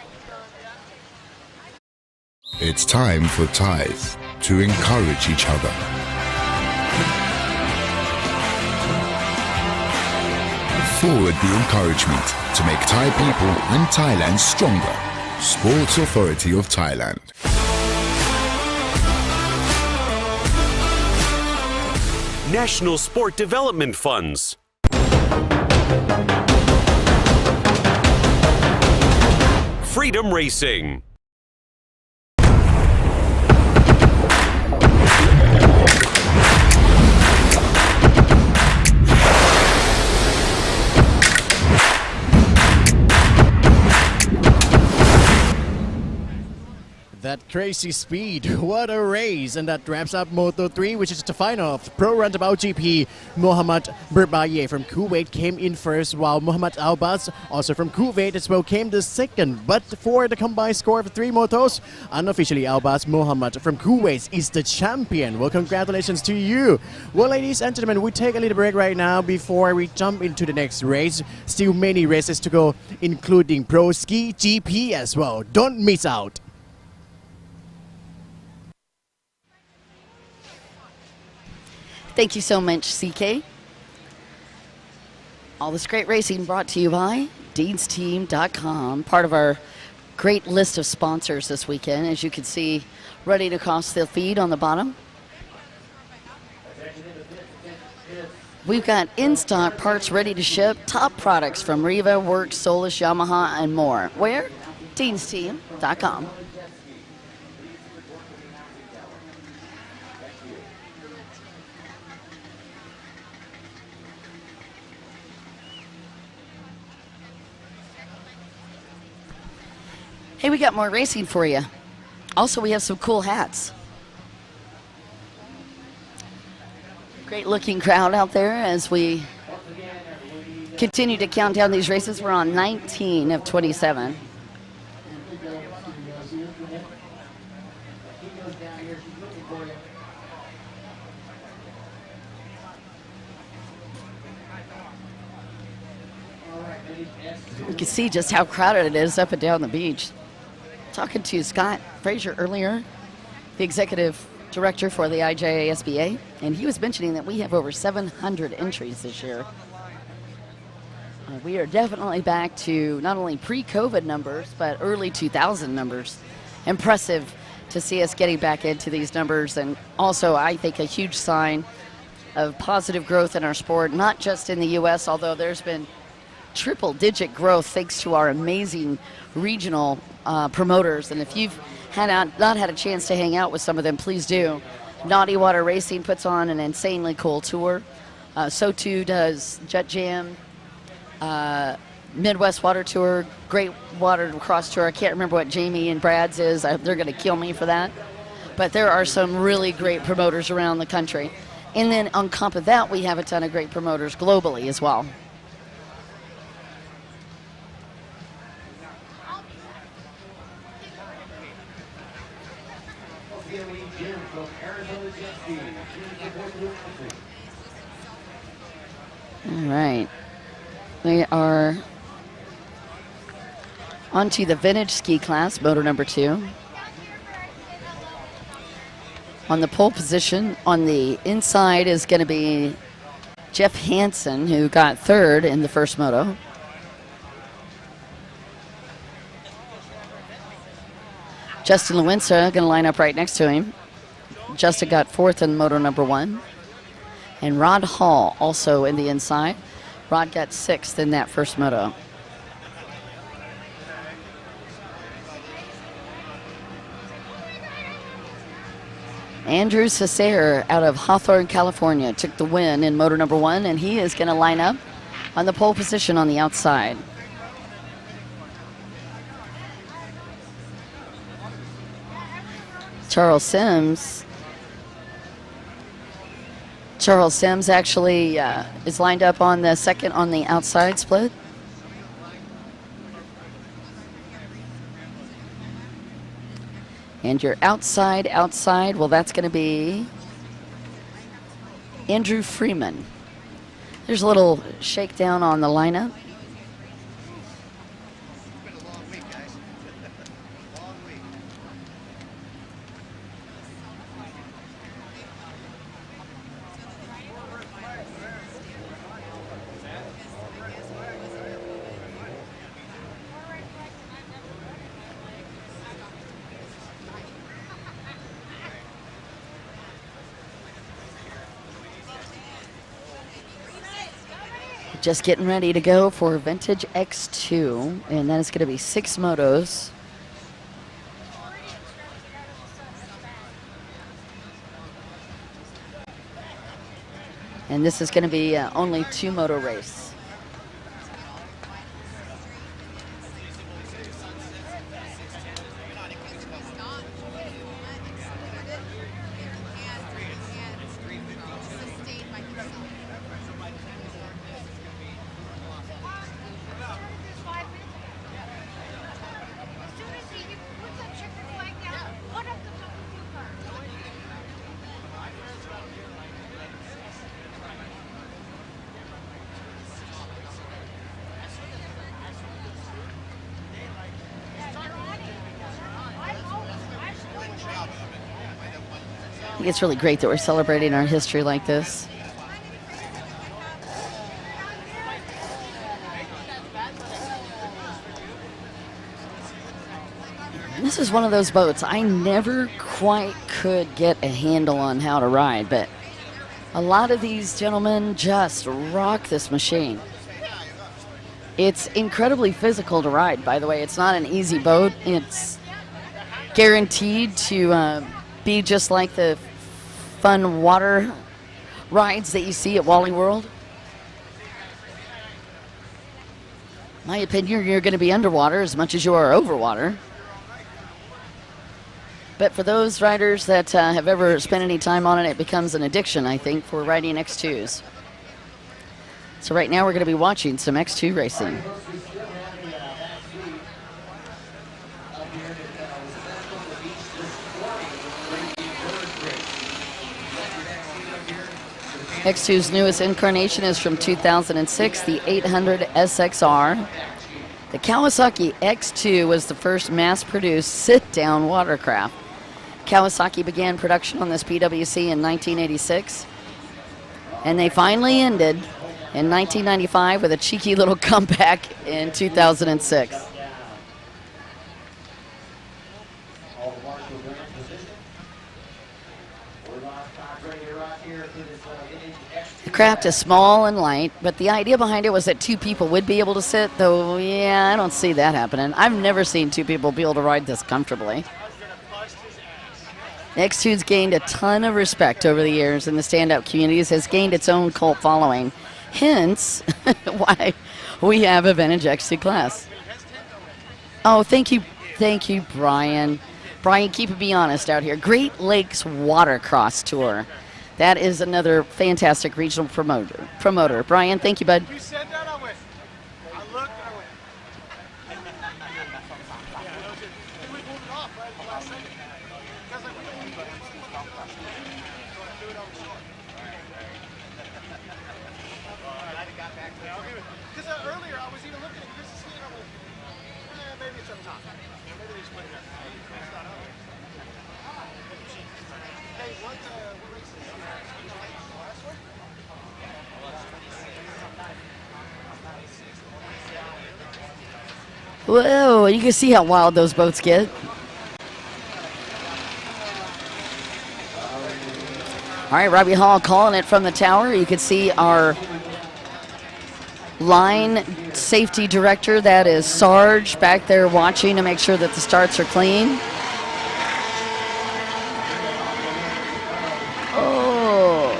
It's time for ties to encourage each other. Forward the encouragement to make Thai people and Thailand stronger. Sports Authority of Thailand. National Sport Development Funds. Freedom Racing. That crazy speed, what a race! And that wraps up Moto 3, which is the final of Pro Roundabout GP. Mohammad Burbaye from Kuwait came in first, while Mohammad Albas, also from Kuwait as well, came the second. But for the combined score of 3 motos, unofficially Albas Mohammad from Kuwait is the champion. Well, congratulations to you. Well, ladies and gentlemen, we take a little break right now before we jump into the next race. Still many races to go, including Pro Ski GP as well. Don't miss out. Thank you so much, CK. All this great racing brought to you by DeansTeam.com, part of our great list of sponsors this weekend, as you can see running across the feed on the bottom. We've got in-stock parts ready to ship, top products from Riva, Works, Solus, Yamaha, and more. Where? DeansTeam.com. Hey, we got more racing for you. Also, we have some cool hats. Great looking crowd out there as we continue to count down these races. We're on 19 of 27. You can see just how crowded it is up and down the beach. Talking to Scott Frazier earlier, the executive director for the IJASBA, and he was mentioning that we have over 700 entries this year. We are definitely back to not only pre-COVID numbers, but early 2000 numbers. Impressive to see us getting back into these numbers, and also I think a huge sign of positive growth in our sport, not just in the U.S., although there's been triple-digit growth thanks to our amazing regional promoters. And if you've not had a chance to hang out with some of them, please do. Naughty Water Racing puts on an insanely cool tour. So too does Jet Jam, Midwest Water Tour, Great Water Cross Tour. I can't remember what Jamie and Brad's is. They're going to kill me for that. But there are some really great promoters around the country. And then on top of that, we have a ton of great promoters globally as well. All right, we are onto the vintage ski class, moto number 2. On the pole position on the inside is going to be Jeff Hansen, who got 3rd in the first moto. Justin Lewensa going to line up right next to him. Justin got 4th in moto number 1. And Rod Hall also in the inside. Rod got 6th in that first moto. Andrew Cesare out of Hawthorne, California took the win in moto number 1, and he is going to line up on the pole position on the outside. Charles Sims actually is lined up on the second on the outside split. And your outside, well, that's going to be Andrew Freeman. There's a little shakedown on the lineup. Just getting ready to go for Vintage X2, and that is going to be 6 motos. And this is going to be only 2 moto race. I think it's really great that we're celebrating our history like this. This is one of those boats I never quite could get a handle on how to ride, but a lot of these gentlemen just rock this machine. It's incredibly physical to ride, by the way. It's not an easy boat. It's guaranteed to be just like the fun water rides that you see at Wally World. In my opinion, you're going to be underwater as much as you are over water. But for those riders that have ever spent any time on it, it becomes an addiction, I think, for riding X2s. So right now we're going to be watching some X2 racing. X2's newest incarnation is from 2006, the 800 SXR. The Kawasaki X2 was the first mass-produced sit-down watercraft. Kawasaki began production on this PWC in 1986, and they finally ended in 1995 with a cheeky little comeback in 2006. The craft is small and light, but the idea behind it was that 2 people would be able to sit, though, yeah, I don't see that happening. I've never seen 2 people be able to ride this comfortably. X2's gained a ton of respect over the years in the stand-up communities, has gained its own cult following. Hence, why we have a Vintage X2 class. Oh, thank you, Brian. Brian, keep me honest out here. Great Lakes Watercross Tour. That is another fantastic regional promoter. Brian, thank you, bud. You said that, I went. I looked and I went. We moved it off right at the last second. Because like we don't need it. Do it on the short. Because earlier I was even looking at Chris's skin. I'm like, maybe it's up top. Maybe they just put it up. Hey, what race is it? Last one? Whoa, you can see how wild those boats get. All right, Robbie Hall calling it from the tower. You can see our line safety director, that is Sarge, back there watching to make sure that the starts are clean. Oh,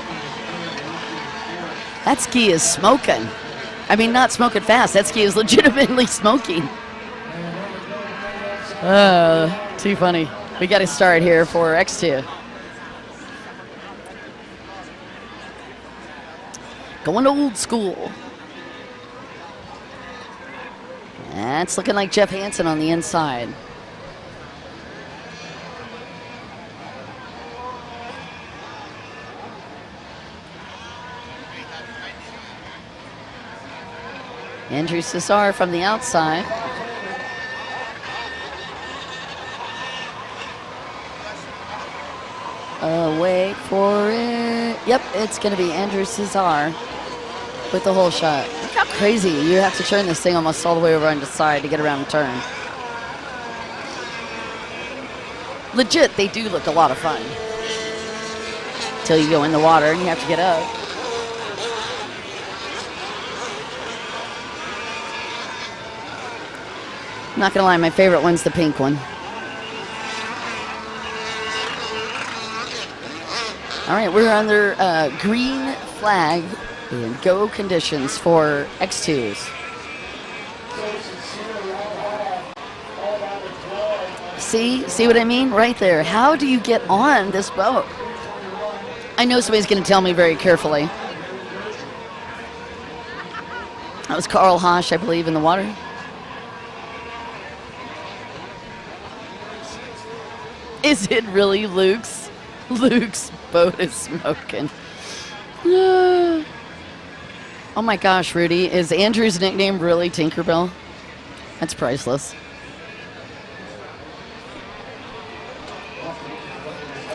that ski is smoking. I mean, not smoking fast. That ski is legitimately smoking. Too funny. We got to start here for X2. Going old school. That's looking like Jeff Hansen on the inside. Andrew Cesar from the outside. Wait for it. Yep, it's going to be Andrew Cesar with the hole shot. Look how crazy. You have to turn this thing almost all the way over on the side to get around the turn. Legit, they do look a lot of fun. Until you go in the water and you have to get up. I'm not gonna lie, my favorite one's the pink one. All right, we're under green flag and go conditions for X2s. See what I mean? Right there. How do you get on this boat? I know somebody's gonna tell me very carefully. That was Carl Hosch, I believe, in the water. Is it really Luke's? Luke's boat is smoking. Oh my gosh, Rudy. Is Andrew's nickname really Tinkerbell? That's priceless.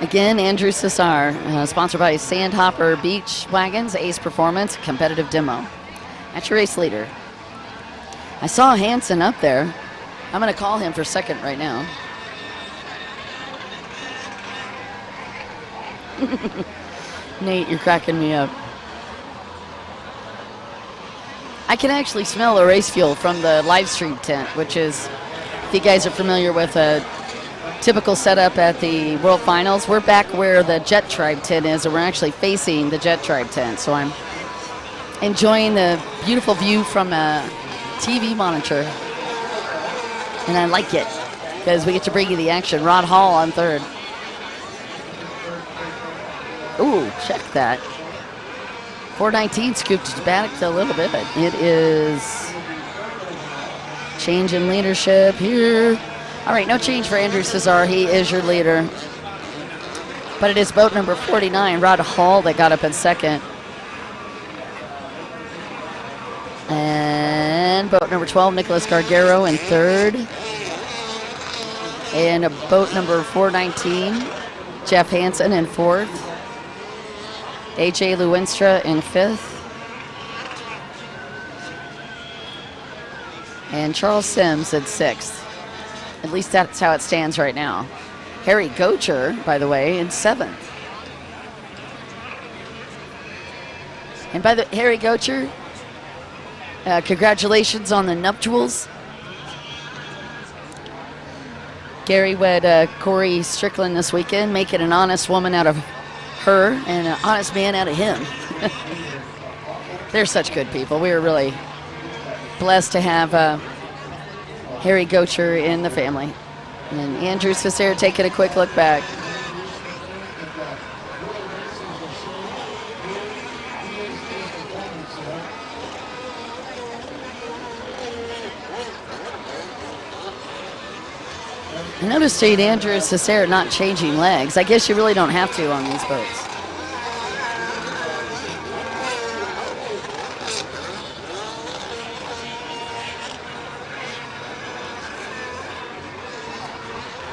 Again, Andrew Cesar, sponsored by Sandhopper Beach Wagons, Ace Performance, competitive demo. That's your race leader. I saw Hansen up there. I'm going to call him for second right now. Nate, you're cracking me up. I can actually smell the race fuel from the live stream tent, which is, if you guys are familiar with a typical setup at the World Finals, we're back where the Jet Tribe tent is, and we're actually facing the Jet Tribe tent. So I'm enjoying the beautiful view from a TV monitor. And I like it, because we get to bring you the action. Rod Hall on third. Ooh, check that. 419 scooped back a little bit. It is change in leadership here. All right, no change for Andrew Cesar. He is your leader. But it is boat number 49, Rod Hall, that got up in second. And boat number 12, Nicholas Gargaro in third. And a boat number 419, Jeff Hansen in fourth. AJ Lewinstra in fifth. And Charles Sims in sixth. At least that's how it stands right now. Harry Gocher, by the way, in seventh. And by the Harry Gocher, congratulations on the nuptials. Gary wed Corey Strickland this weekend, making an honest woman out of her and an honest man out of him. They're such good people. We are really blessed to have Harry Gocher in the family. And then Andrew Cesar taking a quick look back. I noticed Andrew Cesar not changing legs. I guess you really don't have to on these boats.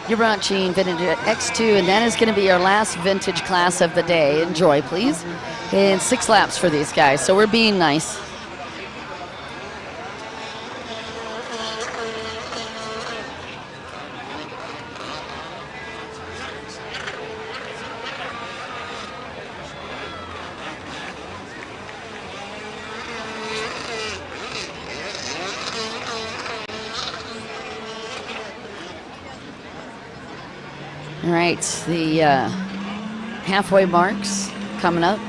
You're watching Vintage X2, and that is going to be our last vintage class of the day. Enjoy, please. And 6 laps for these guys, so we're being nice. All right, the halfway marks coming up.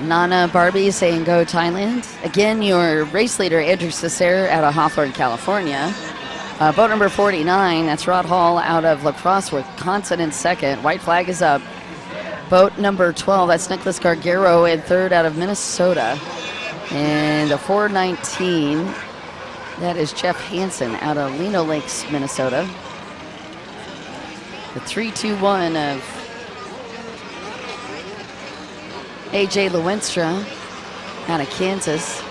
Nana Barbie saying go Thailand. Again, your race leader, Andrew Cesar out of Hawthorne, California. Boat number 49, that's Rod Hall out of La Crosse, Wisconsin in second. White flag is up. Boat number 12, that's Nicholas Gargaro in third out of Minnesota. And the 419, that is Jeff Hansen out of Lino Lakes, Minnesota. The 321 of AJ Lewenstra out of Kansas.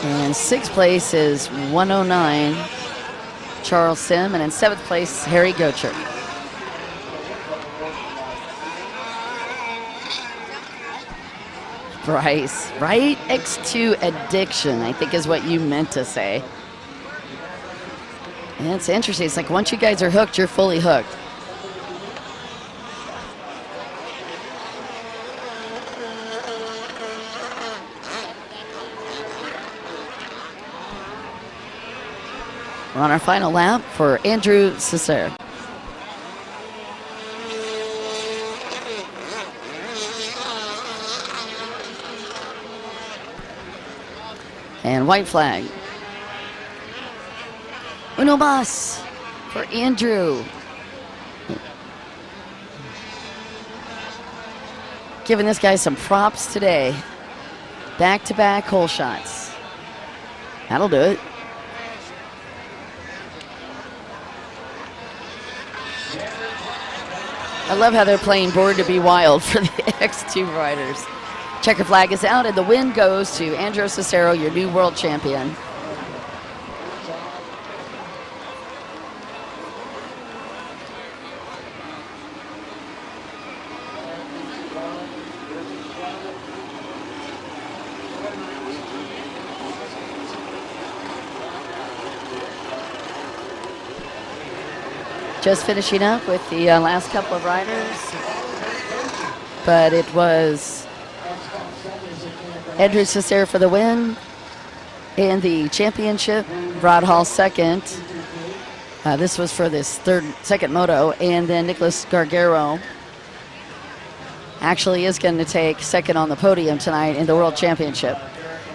And sixth place is 109, Charles Sim, and in seventh place, Harry Gocher. Bryce, right? X2 addiction, I think is what you meant to say. And it's interesting. It's like once you guys are hooked, you're fully hooked. We're on our final lap for Andrew Cesare. And white flag. Uno mas for Andrew. Giving this guy some props today. Back-to-back hole shots. That'll do it. I love how they're playing Born to Be Wild for the X2 riders. Checker flag is out, and the win goes to Andrew Cesaro, your new world champion. Just finishing up with the last couple of riders, but it was Andrew Cesare for the win in the championship, Rod Hall second. This was for this second moto, and then Nicholas Gargaro actually is going to take second on the podium tonight in the World Championship.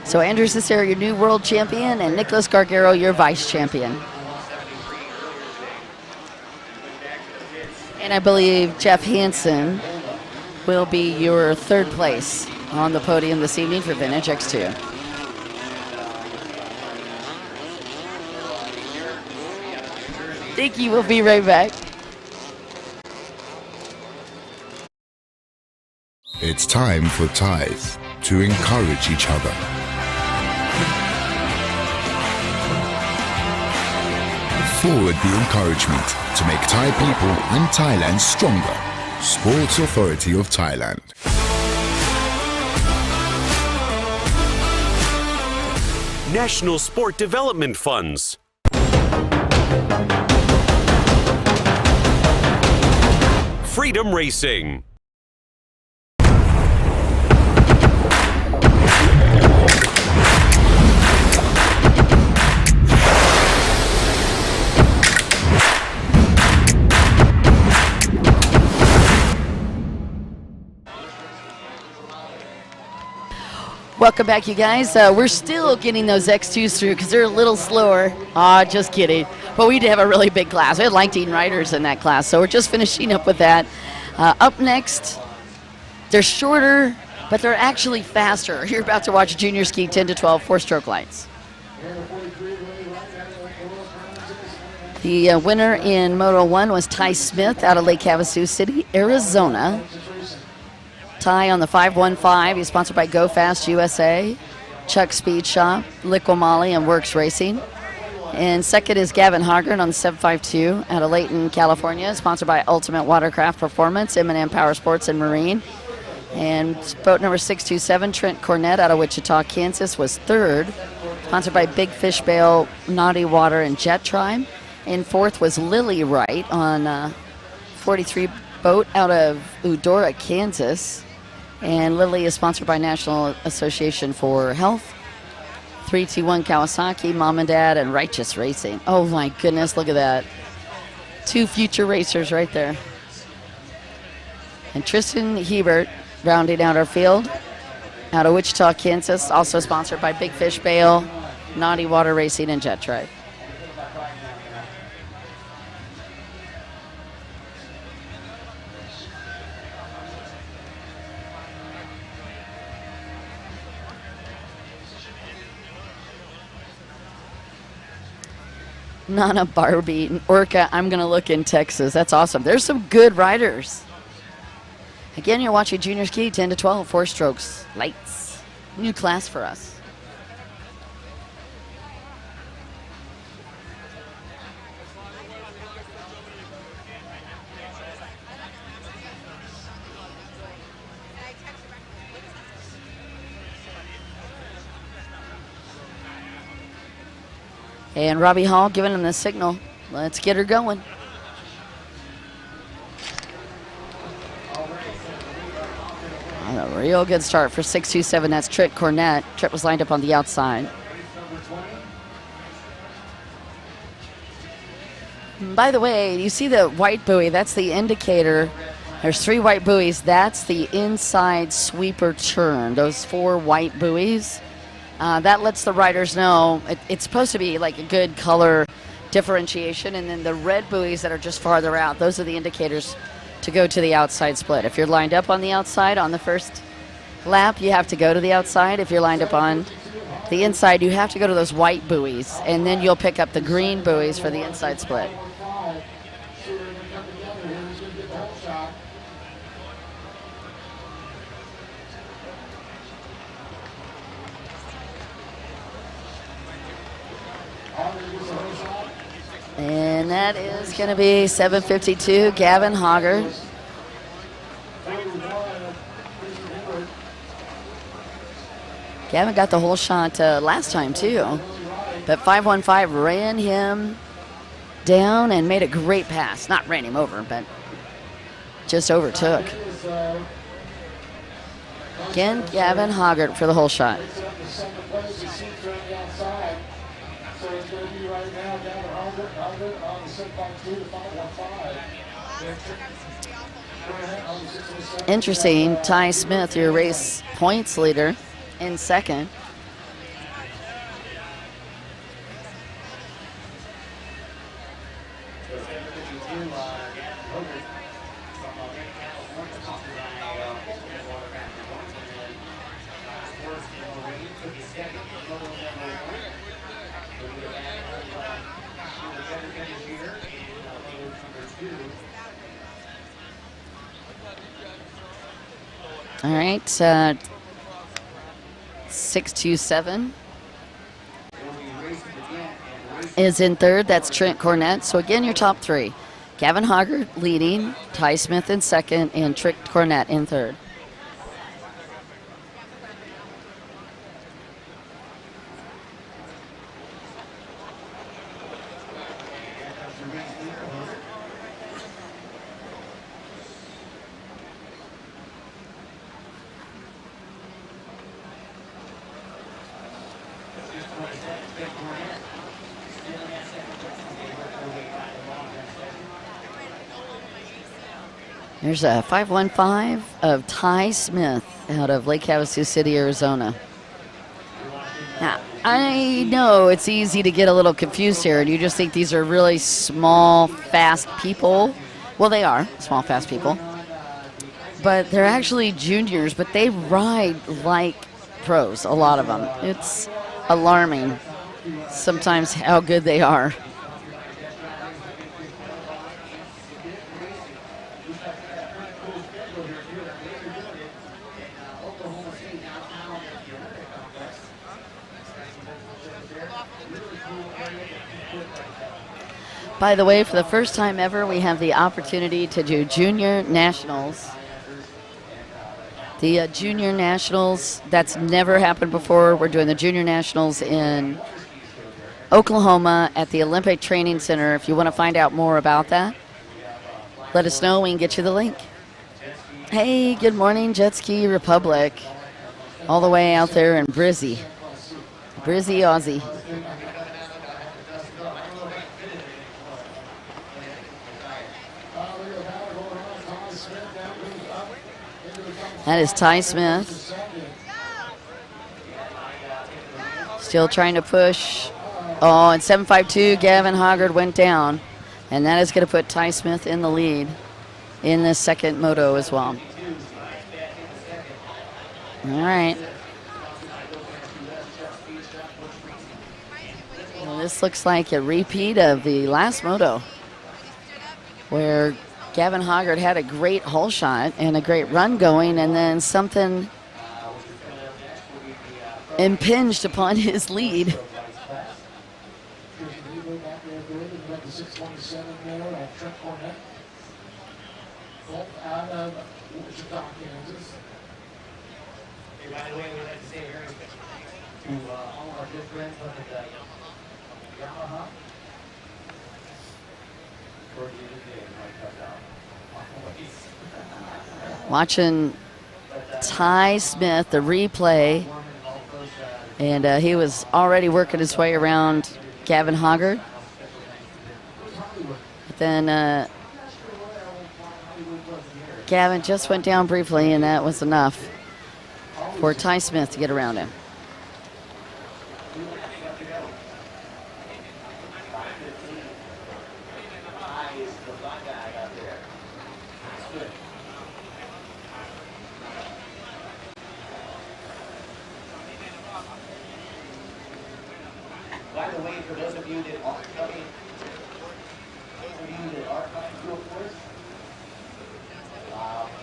So Andrew Cesare, your new world champion, and Nicholas Gargaro, your vice champion. And I believe Jeff Hansen will be your third place on the podium this evening for Vintage X2. Thank you. We'll be right back. It's time for ties to encourage each other. Forward the encouragement to make Thai people and Thailand stronger. Sports Authority of Thailand. National Sport Development Funds. Freedom Racing. Welcome back, you guys. We're still getting those X2s through because they're a little slower. Just kidding. But we did have a really big class. We had 19 riders in that class, so we're just finishing up with that. Up next, they're shorter, but they're actually faster. You're about to watch junior ski 10 to 12 four-stroke lights. The winner in Moto 1 was Ty Smith out of Lake Havasu City, Arizona. Ty on the 515. He's sponsored by Go Fast USA, Chuck Speed Shop, Liquimolly, and Works Racing. And second is Gavin Hoggard on the 752 out of Layton, California, sponsored by Ultimate Watercraft Performance, M&M Power Sports and Marine. And boat number 627, Trent Cornett out of Wichita, Kansas, was third, sponsored by Big Fish Bale, Naughty Water, and Jet Tribe. And fourth was Lily Wright on 43 boat out of Eudora, Kansas. And Lily is sponsored by National Association for Health, 321 Kawasaki, Mom and Dad, and Righteous Racing. Oh my goodness, look at that. Two future racers right there. And Tristan Hebert rounding out our field out of Wichita, Kansas, also sponsored by Big Fish Bale, Naughty Water Racing, and Jet Tribe. Nana Barbie and Orca, I'm going to look in Texas. That's awesome. There's some good riders. Again, you're watching Junior Ski 10 to 12, 4 strokes, lights. New class for us. And Robbie Hall giving him the signal. Let's get her going. A real good start for 627. That's Trent Cornett. Trent was lined up on the outside. By the way, you see the white buoy? That's the indicator. There's 3 white buoys. That's the inside sweeper turn. Those 4 white buoys. That lets the riders know it's supposed to be like a good color differentiation. And then the red buoys that are just farther out, those are the indicators to go to the outside split. If you're lined up on the outside on the first lap, you have to go to the outside. If you're lined up on the inside, you have to go to those white buoys, and then you'll pick up the green buoys for the inside split. And that is going to be 7:52, Gavin Hoggard. Gavin got the whole shot last time too, but 515 ran him down and made a great pass. Not ran him over, but just overtook. Again, Gavin Hoggard for the whole shot. Interesting, Ty Smith, your race points leader, in second. All right, 627 is in third. That's Trent Cornett. So again, your top 3. Gavin Hoggard leading, Ty Smith in second, and Trent Cornett in third. There's a 515 of Ty Smith out of Lake Havasu City, Arizona. Now, I know it's easy to get a little confused here, and you just think these are really small, fast people. Well, they are small, fast people. But they're actually juniors, but they ride like pros, a lot of them. It's alarming sometimes how good they are. By the way, for the first time ever, we have the opportunity to do junior nationals. The junior nationals, that's never happened before. We're doing the junior nationals in Oklahoma at the Olympic Training Center. If you want to find out more about that, let us know. We can get you the link. Hey, good morning, Jet Ski Republic. All the way out there in Brizzy. Brizzy, Aussie. That is Ty Smith. Still trying to push. Oh, and 752, Gavin Hoggard went down. And that is going to put Ty Smith in the lead in the second moto as well. All right. Well, this looks like a repeat of the last moto where Gavin Hoggard had a great hole shot and a great run going, and then something impinged upon his lead. Out of Wichita, Kansas. Hey, by the way, we'd like to say very to all our good friends up at Yamaha. Watching Ty Smith, the replay, and he was already working his way around Gavin Hoggard. But then Gavin just went down briefly, and that was enough for Ty Smith to get around him. By the way, for those of you that aren't coming, of course,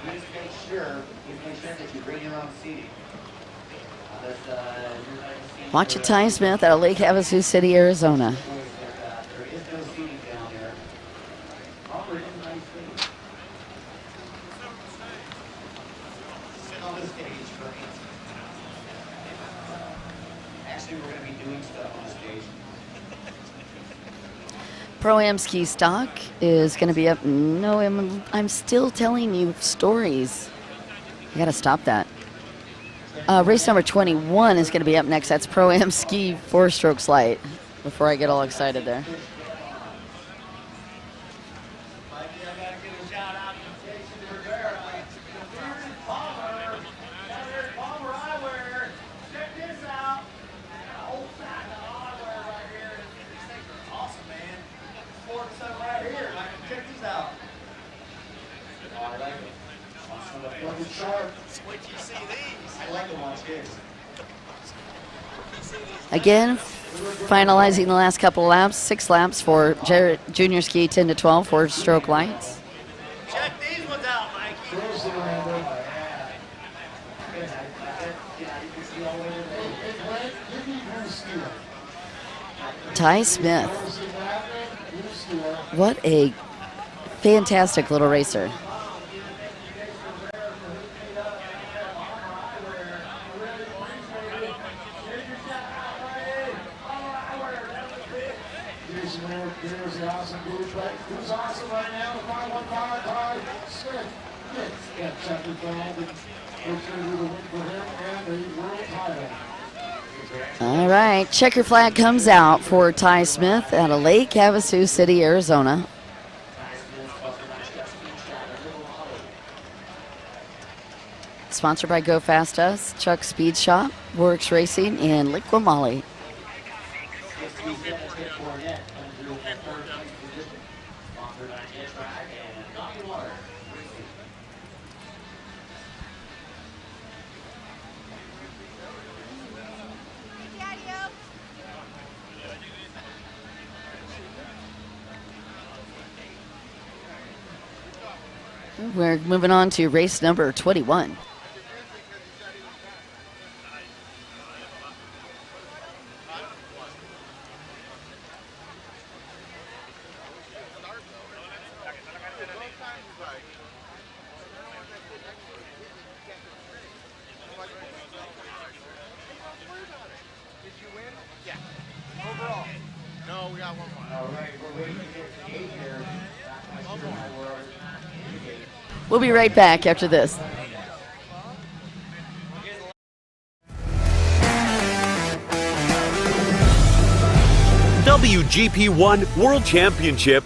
please make sure that you bring your own seating. Watch it, Ty Smith out of Lake Havasu City, Arizona. There is no seating down there. Offer is a nice thing. Sit on the stage for me. Actually, we're going to be doing stuff on the stage. Pro-Am ski stock is going to be up. No, I'm still telling you stories. I got to stop that. Race number 21 is going to be up next. That's Pro-Am ski 4-stroke light. Before I get all excited there. Again, finalizing the last couple of laps, 6 laps for junior ski 10 to 12 4-stroke lights. Check these ones out, Mikey. Ty Smith. What a fantastic little racer. Here's the awesome dude, but who's awesome right now? The 515 Ty Smith. Get chapter 12. It's going to be the win for him and the world title. All right, checker flag comes out for Ty Smith out of Lake Havasu City, Arizona. Sponsored by Go Fast Us, Chuck Speed Shop, Works Racing, and Liquimolly. We're moving on to race number 21. We'll be right back after this. WGP1 World Championship.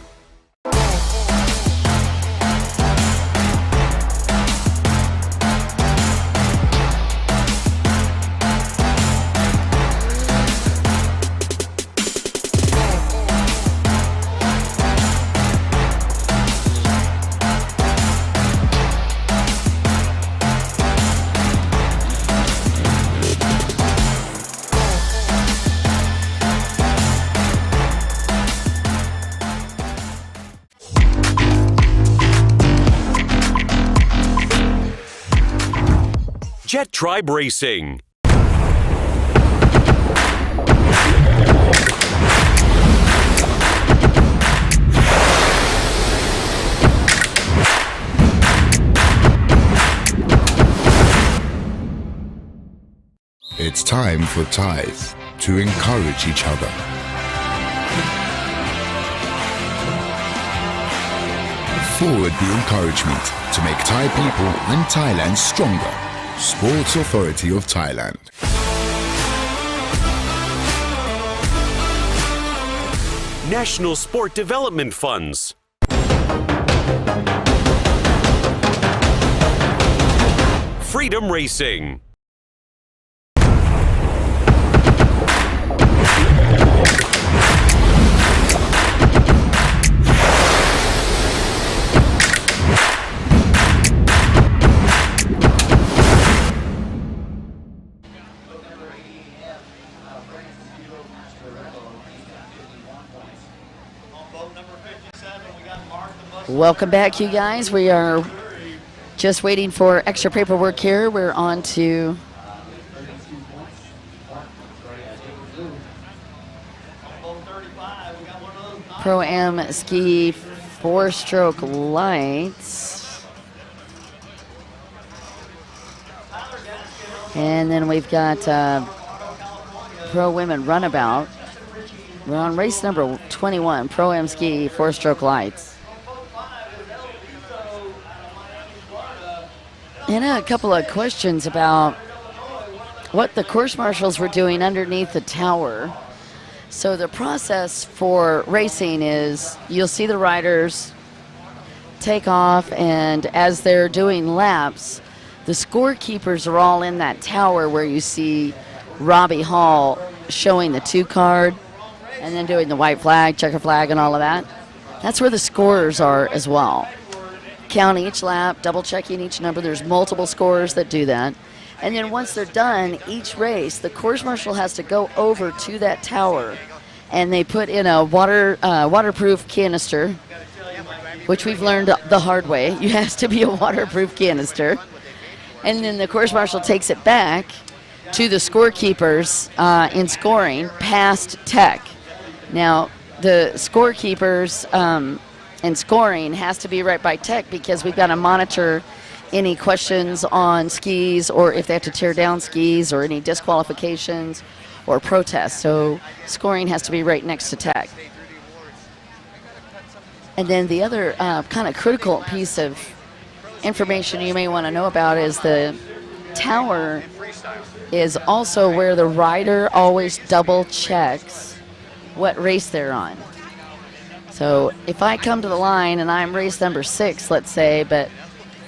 Jet Tribe Racing. It's time for ties to encourage each other. Forward the encouragement to make Thai people and Thailand stronger. Sports Authority of Thailand. National Sport Development Funds. Freedom Racing. Welcome back, you guys. We are just waiting for extra paperwork here. We're on to Pro-Am Ski 4-stroke lights. And then we've got Pro Women Runabout. We're on race number 21, Pro-Am Ski 4-stroke lights. And a couple of questions about what the course marshals were doing underneath the tower. So the process for racing is you'll see the riders take off, and as they're doing laps, the scorekeepers are all in that tower where you see Robbie Hall showing the 2 card and then doing the white flag, checker flag, and all of that. That's where the scorers are as well. Counting each lap, double checking each number. There's multiple scorers that do that. And then once they're done, each race, the course marshal has to go over to that tower, and they put in a waterproof canister, which we've learned the hard way. It has to be a waterproof canister. And then the course marshal takes it back to the scorekeepers in scoring past tech. Now, the scorekeepers and scoring has to be right by tech because we've got to monitor any questions on skis, or if they have to tear down skis, or any disqualifications or protests. So scoring has to be right next to tech. And then the other kind of critical piece of information you may want to know about is the tower is also where the rider always double checks what race they're on. So if I come to the line and I'm race number 6, let's say, but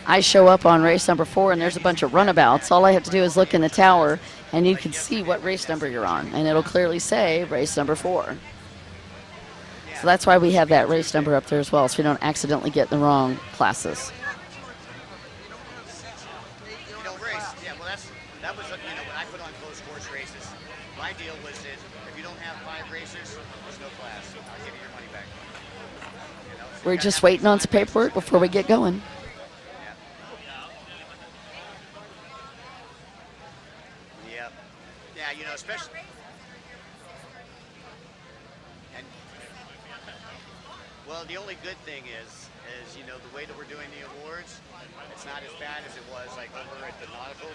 I show up on race number 4 and there's a bunch of runabouts, all I have to do is look in the tower and you can see what race number you're on, and it'll clearly say race number 4. So that's why we have that race number up there as well, so we don't accidentally get in the wrong classes. That was, when I put on closed course races, my deal was that if you don't have 5 races, there's no class. I'll give you your money back. So we're just waiting on some paperwork before we get going. Yeah, especially. And, well, the only good thing is, the way that we're doing the awards, it's not as bad as it was like over at the Nautical,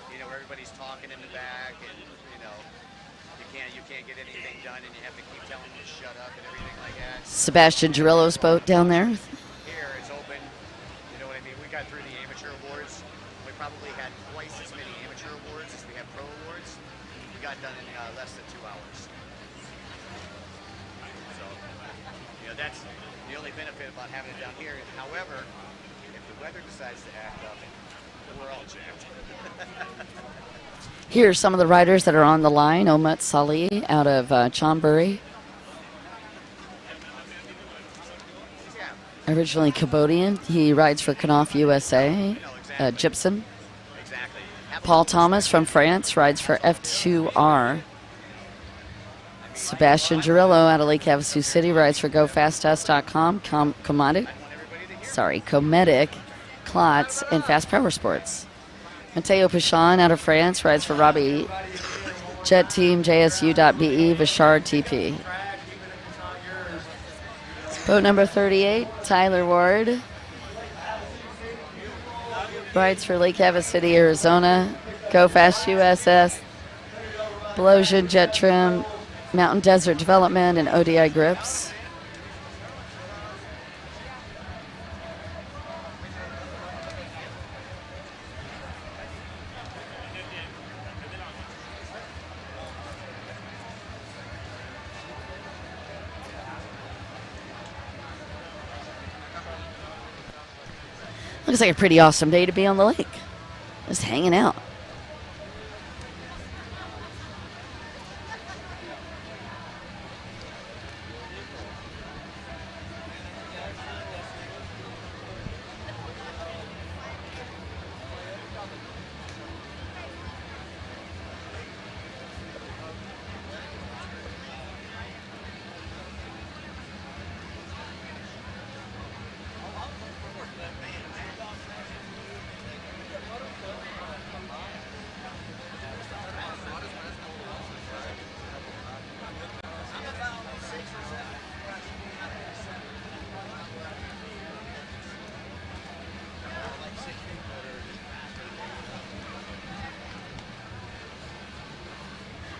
where everybody's talking in the back, and, you can't get anything done, and you have to keep telling them to shut up and everything like that. Sebastian Girillo's boat down there. Here, it's open. You know what I mean? We got through the amateur awards. We probably had twice as many amateur awards as we have pro awards. We got done in less than 2 hours. So, that's the only benefit about having it down here. However, if the weather decides to act up, we're all jammed. Here are some of the riders that are on the line. Omat Salih out of Chonburi. Originally Cambodian. He rides for Knopf USA. Gypsum. Paul Thomas from France rides for F2R. Sebastian Girillo out of Lake Havasu City rides for GoFastUs.com. Cometic, Klotz, and Fast Power Sports. Mateo Pichon out of France rides for Robbie. Jet Team, JSU.BE, Vachard TP. Boat number 38, Tyler Ward. Rides for Lake Havasu City, Arizona. Go Fast USS, Blosian Jet Trim, Mountain Desert Development, and ODI Grips. Looks like a pretty awesome day to be on the lake. Just hanging out.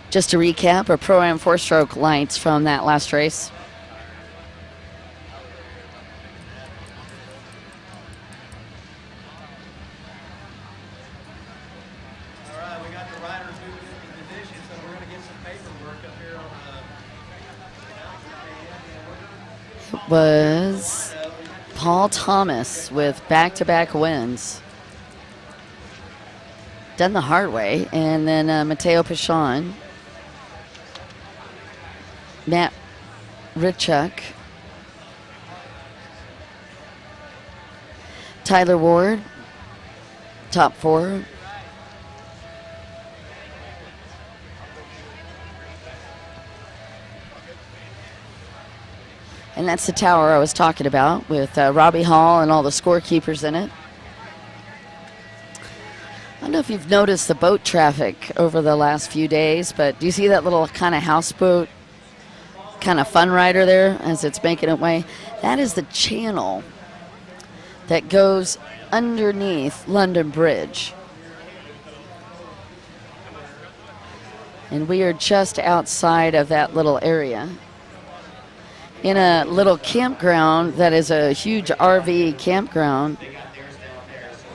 Just to recap, our Pro-Am 4-stroke lights from that last race. All right, we got the riders moving into position, so we're going to get some paperwork up here on It was Paul Thomas with back-to-back wins. Done the hard way. And then Mateo Pichon, Matt Richuk, Tyler Ward, top four. And that's the tower I was talking about with Robbie Hall and all the scorekeepers in it. I don't know if you've noticed the boat traffic over the last few days, but do you see that little kind of houseboat kind of fun rider there as it's making its way? That is the channel that goes underneath London Bridge. And we are just outside of that little area in a little campground that is a huge RV campground. They got theirs down there, so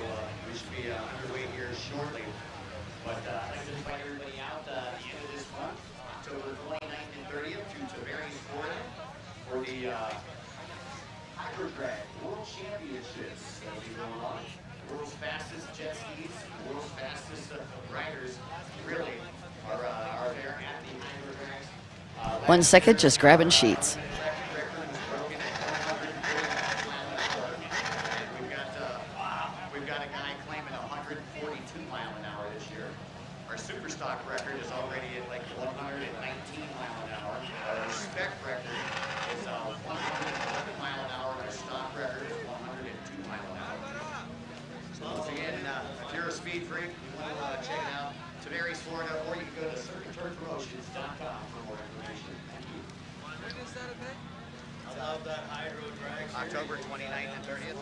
we should be underway here shortly. But I'd like to invite everybody out at the end of this month, October 29th and 30th, to Tavares, Florida, for the Hydro Drag World Championships that will be going on. World's fastest jet skis, world's fastest riders, really are there at the Hydro Drags. 1 second, just grabbing sheets. We've got a guy claiming 142 mile an hour this year. Our super stock record is already at like 119 mile an hour. Our spec record is 111 mile an hour. Our stock record is 102 mile an hour. So once again, if you're a speed freak, you want to check it out, Tavares, Florida, or you can go to circuitturfpromotions.com for more information. Thank you. When is that event? I love that Hydro Drag. October 29th and 30th.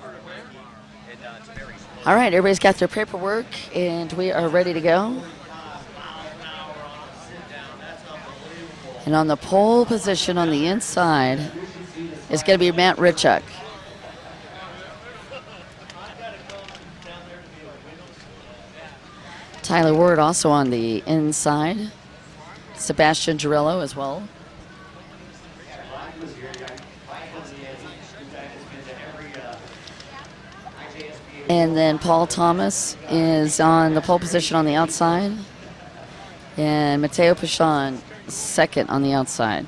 All right, everybody's got their paperwork, and we are ready to go. And on the pole position on the inside is going to be Matt Richuk. Tyler Ward also on the inside. Sebastian Girillo as well. And then Paul Thomas is on the pole position on the outside. And Mateo Pichon second on the outside.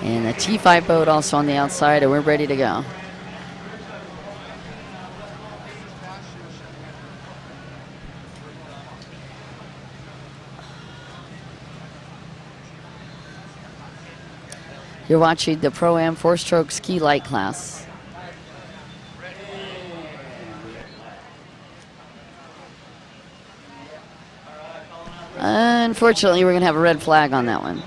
And the T5 boat also on the outside, and we're ready to go. You're watching the Pro-Am 4-stroke ski light class. Unfortunately, we're going to have a red flag on that one.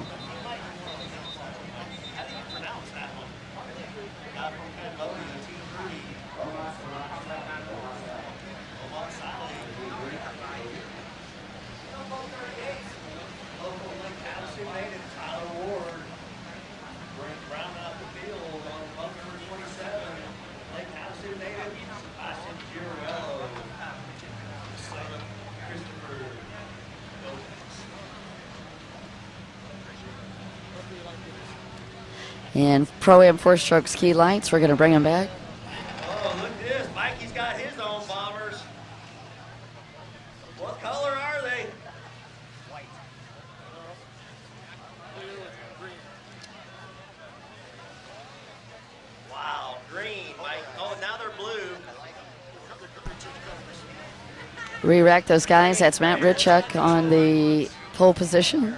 And Pro-Am 4-stroke ski lights, we're going to bring them back. Oh, look at this. Mikey's got his own bombers. What color are they? White. Wow, green, Mike. Oh, now they're blue. Re-rack those guys. That's Matt Ritchuk on the pole position.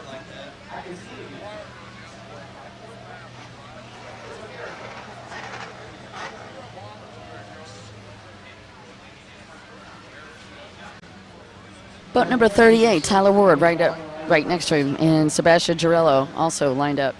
Boat number 38, Tyler Ward, right next to him, and Sebastian Girello also lined up.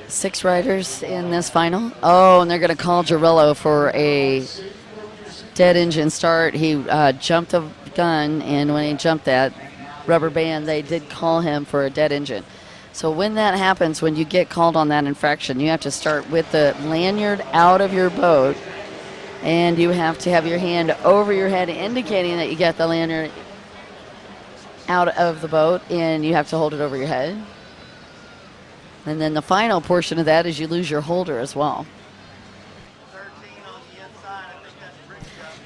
Six riders in this final. Oh, and they're going to call Girello for a dead engine start. He jumped the gun, and when he jumped that rubber band, they did call him for a dead engine. So when that happens, when you get called on that infraction, you have to start with the lanyard out of your boat, and you have to have your hand over your head indicating that you got the lanyard out of the boat, and you have to hold it over your head. And then the final portion of that is you lose your holder as well.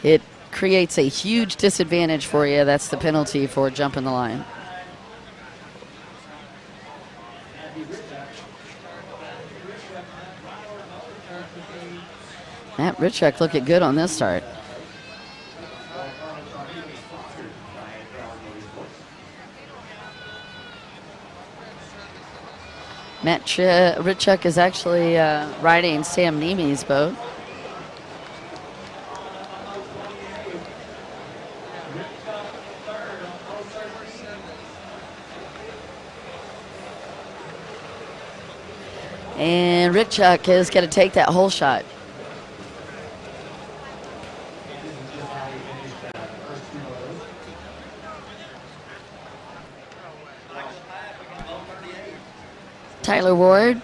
It creates a huge disadvantage for you. That's the penalty for jumping the line. Matt Ritchuk looking good on this start. Matt Ritchuk is actually riding Sam Niemi's boat. And Ritchuk is going to take that whole shot. Tyler Ward.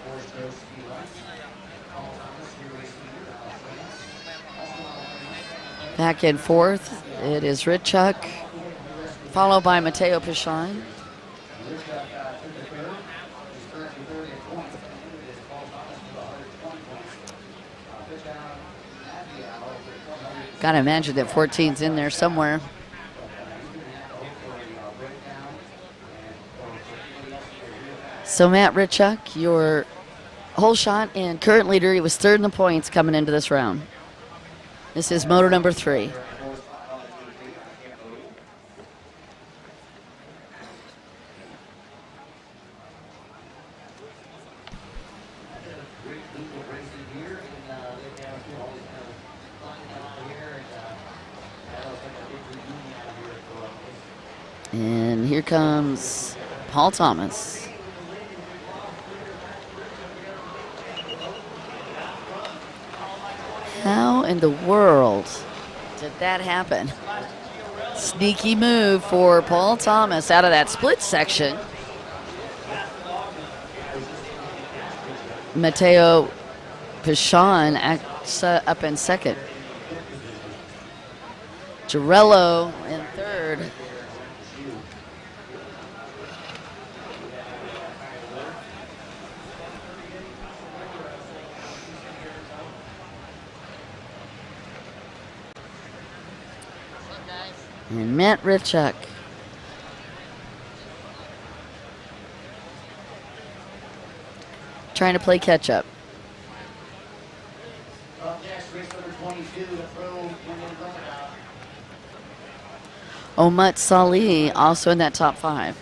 Back and forth. It is Ritchuk, followed by Matteo Pichon. Gotta imagine that 14's in there somewhere. So Matt Ritchuk, your whole shot and current leader, he was third in the points coming into this round. This is motor number 3. And here comes Paul Thomas. How in the world did that happen? Sneaky move for Paul Thomas out of that split section. Matteo Pichon up in second. Girello in third. And Matt Ritchuk. Trying to play catch up. Omat Salih also in that top 5.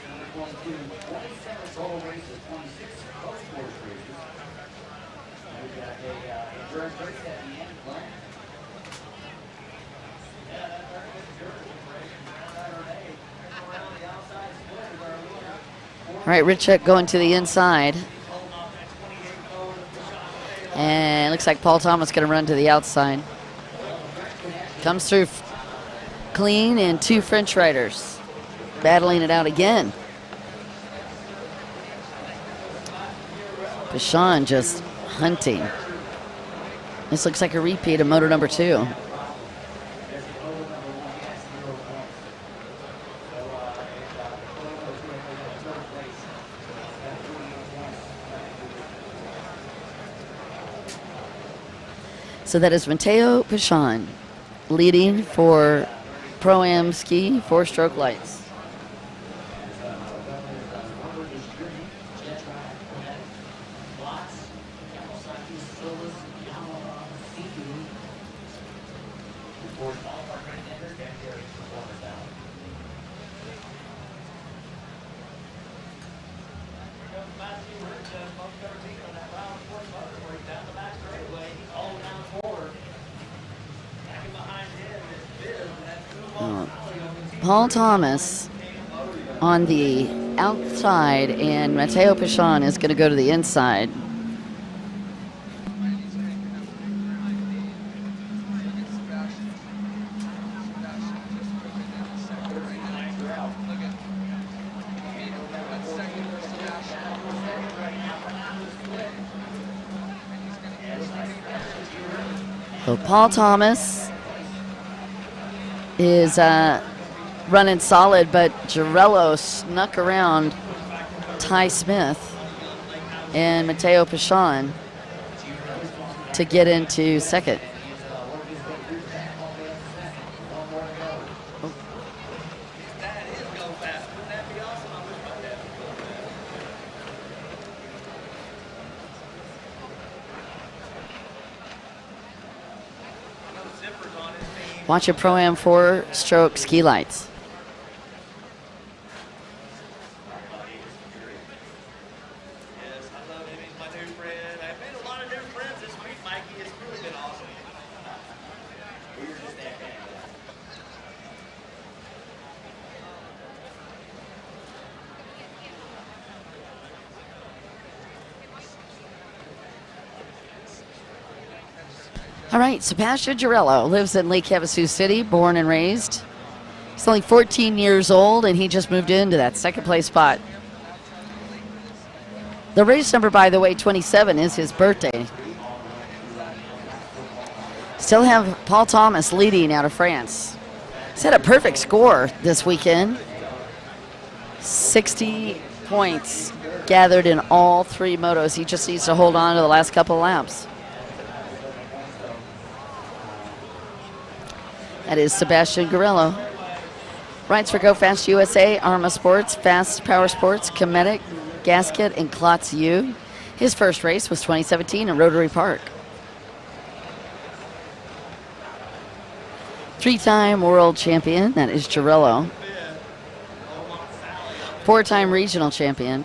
All right, Richek going to the inside. And it looks like Paul Thomas going to run to the outside. Comes through clean, and 2 French riders battling it out again. Bichon just hunting. This looks like a repeat of moto number 2. So that is Mateo Bichon leading for Pro-Am Ski 4-stroke lights. Paul Thomas on the outside, and Mateo Bichon is going to go to the inside. So Paul Thomas is running solid, but Girello snuck around Ty Smith and Mateo Bichon to get into second. Watch a Pro-Am 4-stroke ski lights. All right, Sebastian Girello lives in Lake Havasu City, born and raised. He's only 14 years old, and he just moved into that second place spot. The race number, by the way, 27, is his birthday. Still have Paul Thomas leading out of France. He's had a perfect score this weekend. 60 points gathered in all 3 motos. He just needs to hold on to the last couple of laps. That is Sebastian Girello. Rides for Go Fast USA, Arma Sports, Fast Power Sports, Cometic, Gasket, and Klotz U. His first race was 2017 in Rotary Park. 3-time world champion, that is Girello. 4-time regional champion.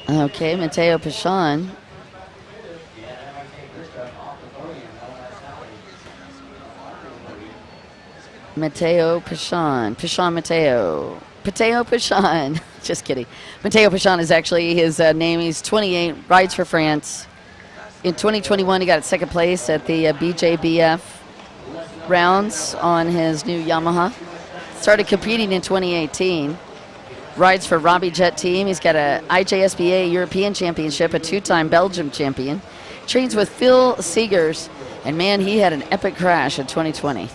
Okay, Mateo Bichon. Mateo Bichon. Mateo Bichon. Just kidding. Mateo Bichon is actually his name. He's 28, rides for France. In 2021, he got second place at the BJBF rounds on his new Yamaha. Started competing in 2018. Rides for Robbie Jet team. He's got a IJSBA European Championship, a 2-time Belgium champion. Trains with Phil Seegers, and man, he had an epic crash in 2020.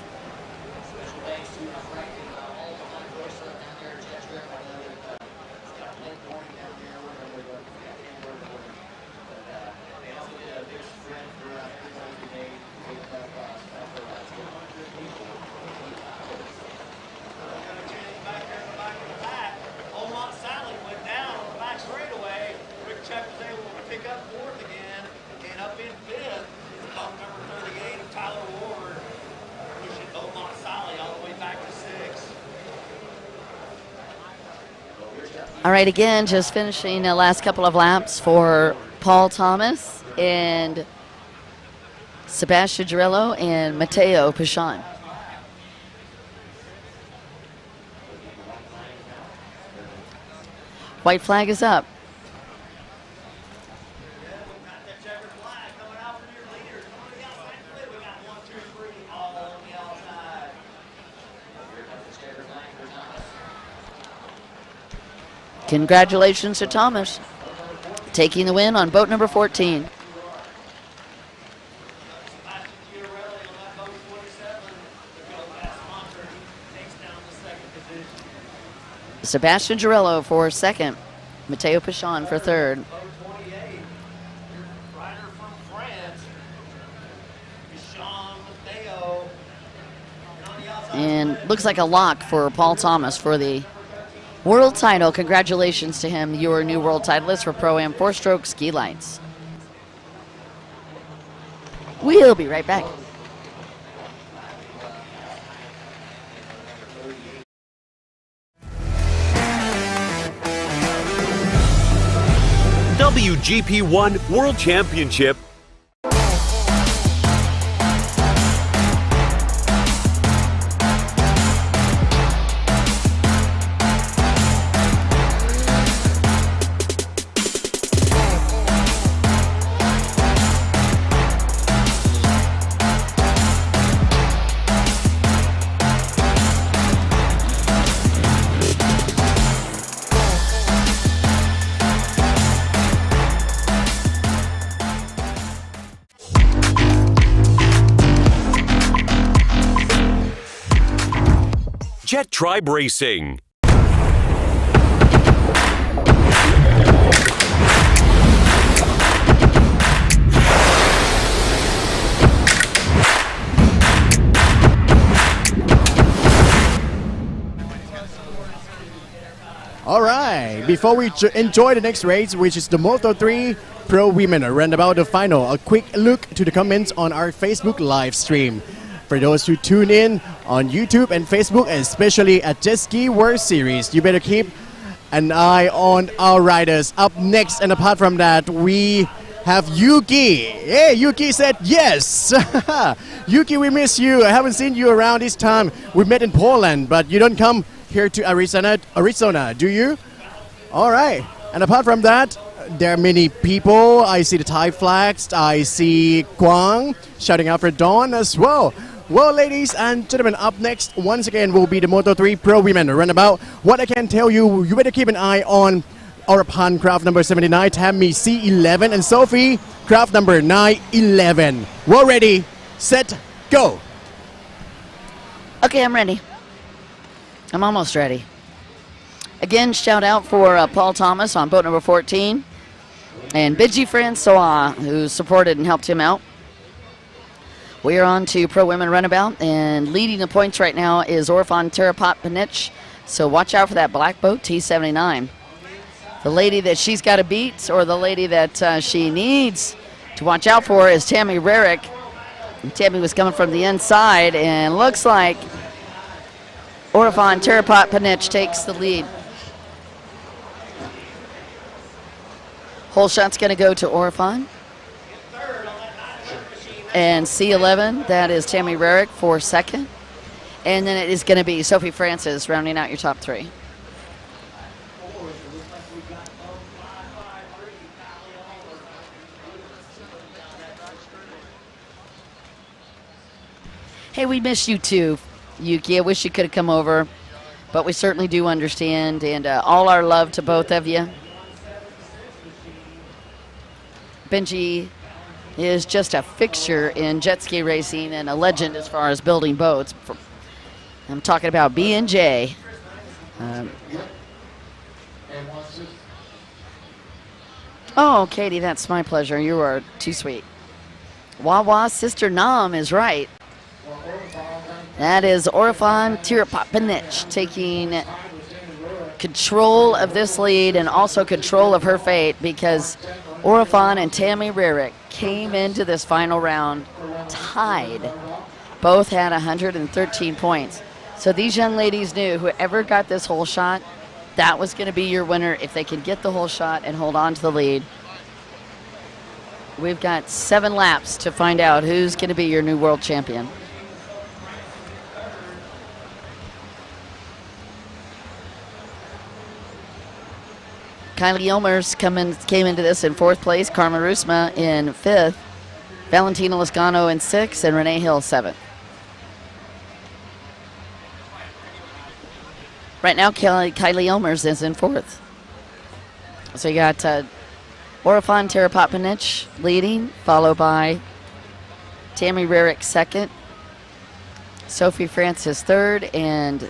All right, again, just finishing the last couple of laps for Paul Thomas and Sebastian Girillo and Matteo Pichon. White flag is up. Congratulations to Thomas, taking the win on boat number 14. Sebastian Girillo for second, Matteo Pichon for third. And looks like a lock for Paul Thomas for the world title. Congratulations to him, your new world titleist for Pro-Am 4-stroke ski lights. We'll be right back. WGP 1 World Championship. Jet Tribe Racing. All right, before we enjoy the next race, which is the Moto 3 Pro Women Roundabout, the final, a quick look to the comments on our Facebook live stream. For those who tune in on YouTube and Facebook, especially at Jet Ski World Series, you better keep an eye on our riders. Up next, and apart from that, we have Yuki. Hey, Yuki said yes. Yuki, we miss you. I haven't seen you around this time. We met in Poland, but you don't come here to Arizona, do you? All right. And apart from that, there are many people. I see the Thai flags. I see Guang shouting out for Dawn as well. Well, ladies and gentlemen, up next, once again, will be the Moto 3 Pro Women Runabout. What I can tell you, you better keep an eye on Orapan craft number 79, Tammy C11, and Sophie craft number 911. Well, ready, set, go. Okay, I'm ready. I'm almost ready. Again, shout out for Paul Thomas on boat number 14 and Bidji Francois, who supported and helped him out. We are on to Pro Women Runabout, and leading the points right now is Orfan Terapat-Panich, so watch out for that black boat, T79. The lady that she's got to beat, or the lady that she needs to watch out for, is Tammy Rarick. And Tammy was coming from the inside, and looks like Orfan Terapat-Panich takes the lead. Whole shot's going to go to Orfan. And C11, that is Tammy Rarick for second. And then it is going to be Sophie Francis rounding out your top three. Hey, we miss you too, Yuki. I wish you could have come over, but we certainly do understand, and all our love to both of you. Benji is just a fixture in jet ski racing and a legend as far as building boats. I'm talking about B&J. Oh, Katie, that's my pleasure. You are too sweet. Wawa Sister Nam is right. That is Orfan Terapat-Panich taking control of this lead and also control of her fate, because Orfan and Tammy Rarick came into this final round tied. Both had 113 points. So these young ladies knew whoever got this whole shot that was going to be your winner if they can get the whole shot and hold on to the lead. We've got 7 laps to find out who's going to be your new world champion. Kylie Elmers came into this in 4th place, Karma Rusma in 5th, Valentina Lascano in 6th, and Renee Hill 7th. Right now, Kylie Elmers is in 4th. So you got Orifan Terapotpanich leading, followed by Tammy Rarick 2nd, Sophie Francis 3rd, and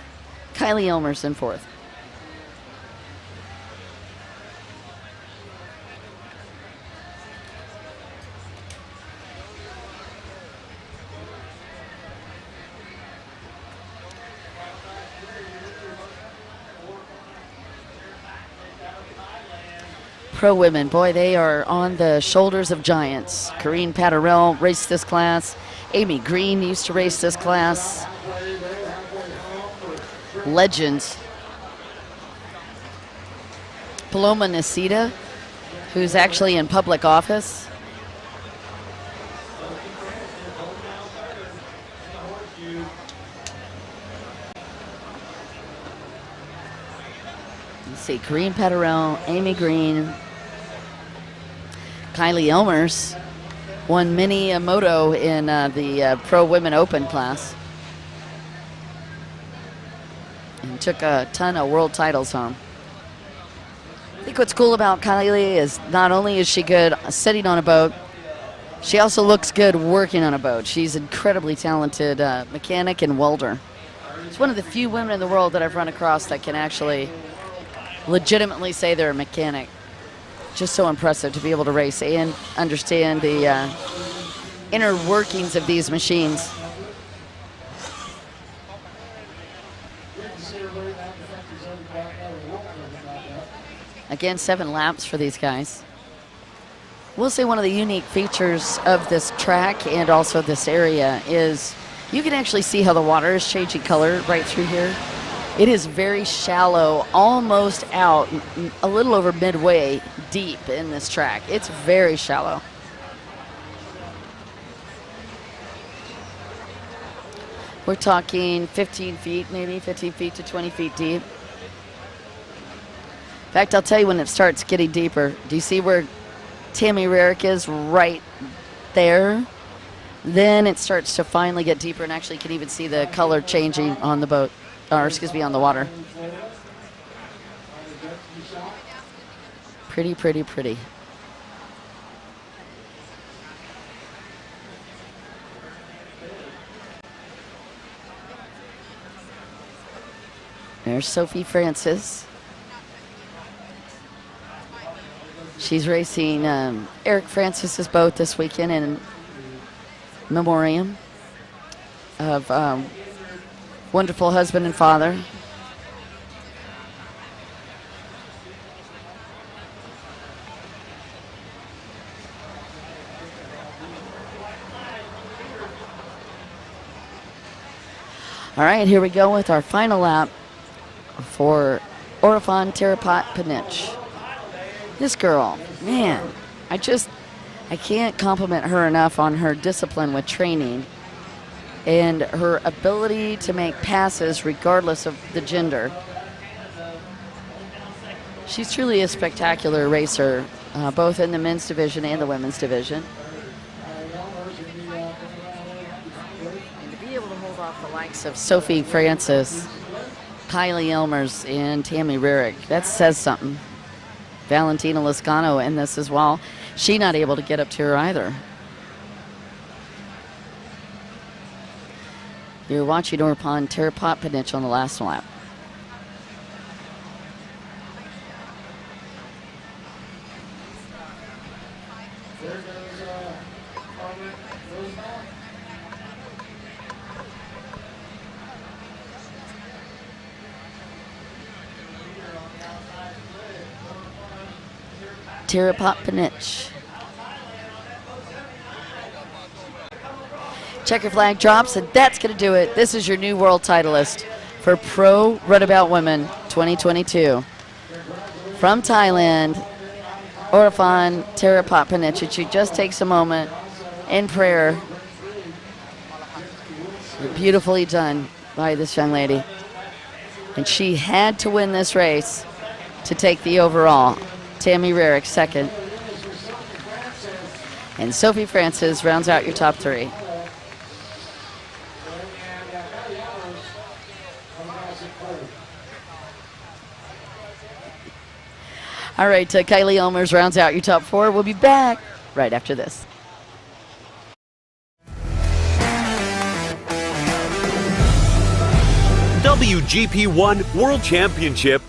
Kylie Elmers in 4th. Pro women, boy, they are on the shoulders of giants. Corrine Patterell raced this class. Amy Green used to race this class. Legends. Paloma Nacida, who's actually in public office. Let's see, Corrine Patterell, Amy Green, Kylie Elmers won mini Moto in the Pro Women Open class and took a ton of world titles home. I think what's cool about Kylie is not only is she good sitting on a boat, she also looks good working on a boat. She's an incredibly talented mechanic and welder. She's one of the few women in the world that I've run across that can actually legitimately say they're a mechanic. Just so impressive to be able to race and understand the inner workings of these machines. Again, 7 laps for these guys. We'll say one of the unique features of this track and also this area is you can actually see how the water is changing color right through here. It is very shallow, almost out, a little over midway deep in this track. It's very shallow. We're talking 15 feet, maybe 15 feet to 20 feet deep. In fact, I'll tell you when it starts getting deeper. Do you see where Tammy Rarick is right there? Then it starts to finally get deeper, and actually you can even see the color changing on the boat. Or excuse me, on the water. Pretty, pretty, pretty. There's Sophie Francis. She's racing Eric Francis's boat this weekend in memoriam of wonderful husband and father. All right, here we go with our final lap for Orifan Terapotpanich. This girl, man, I can't compliment her enough on her discipline with training and her ability to make passes regardless of the gender. She's truly a spectacular racer, both in the men's division and the women's division. And to be able to hold off the likes of Sophie Francis, Kylie Elmers, and Tammy Rarick, that says something. Valentina Lascano in this as well. She not able to get up to her either. You're watching Orifan Terapotpanich on the last lap. Terapotpanich. Checker flag drops, and that's going to do it. This is your new world titleist for Pro Runabout Women 2022. from Thailand, Oraphan Terapatpanich. She just takes a moment in prayer. Beautifully done by this young lady. And she had to win this race to take the overall. Tammy Rarick second. And Sophie Francis rounds out your top 3. All right, Kylie Elmers rounds out your top 4. We'll be back right after this. WGP1 World Championship.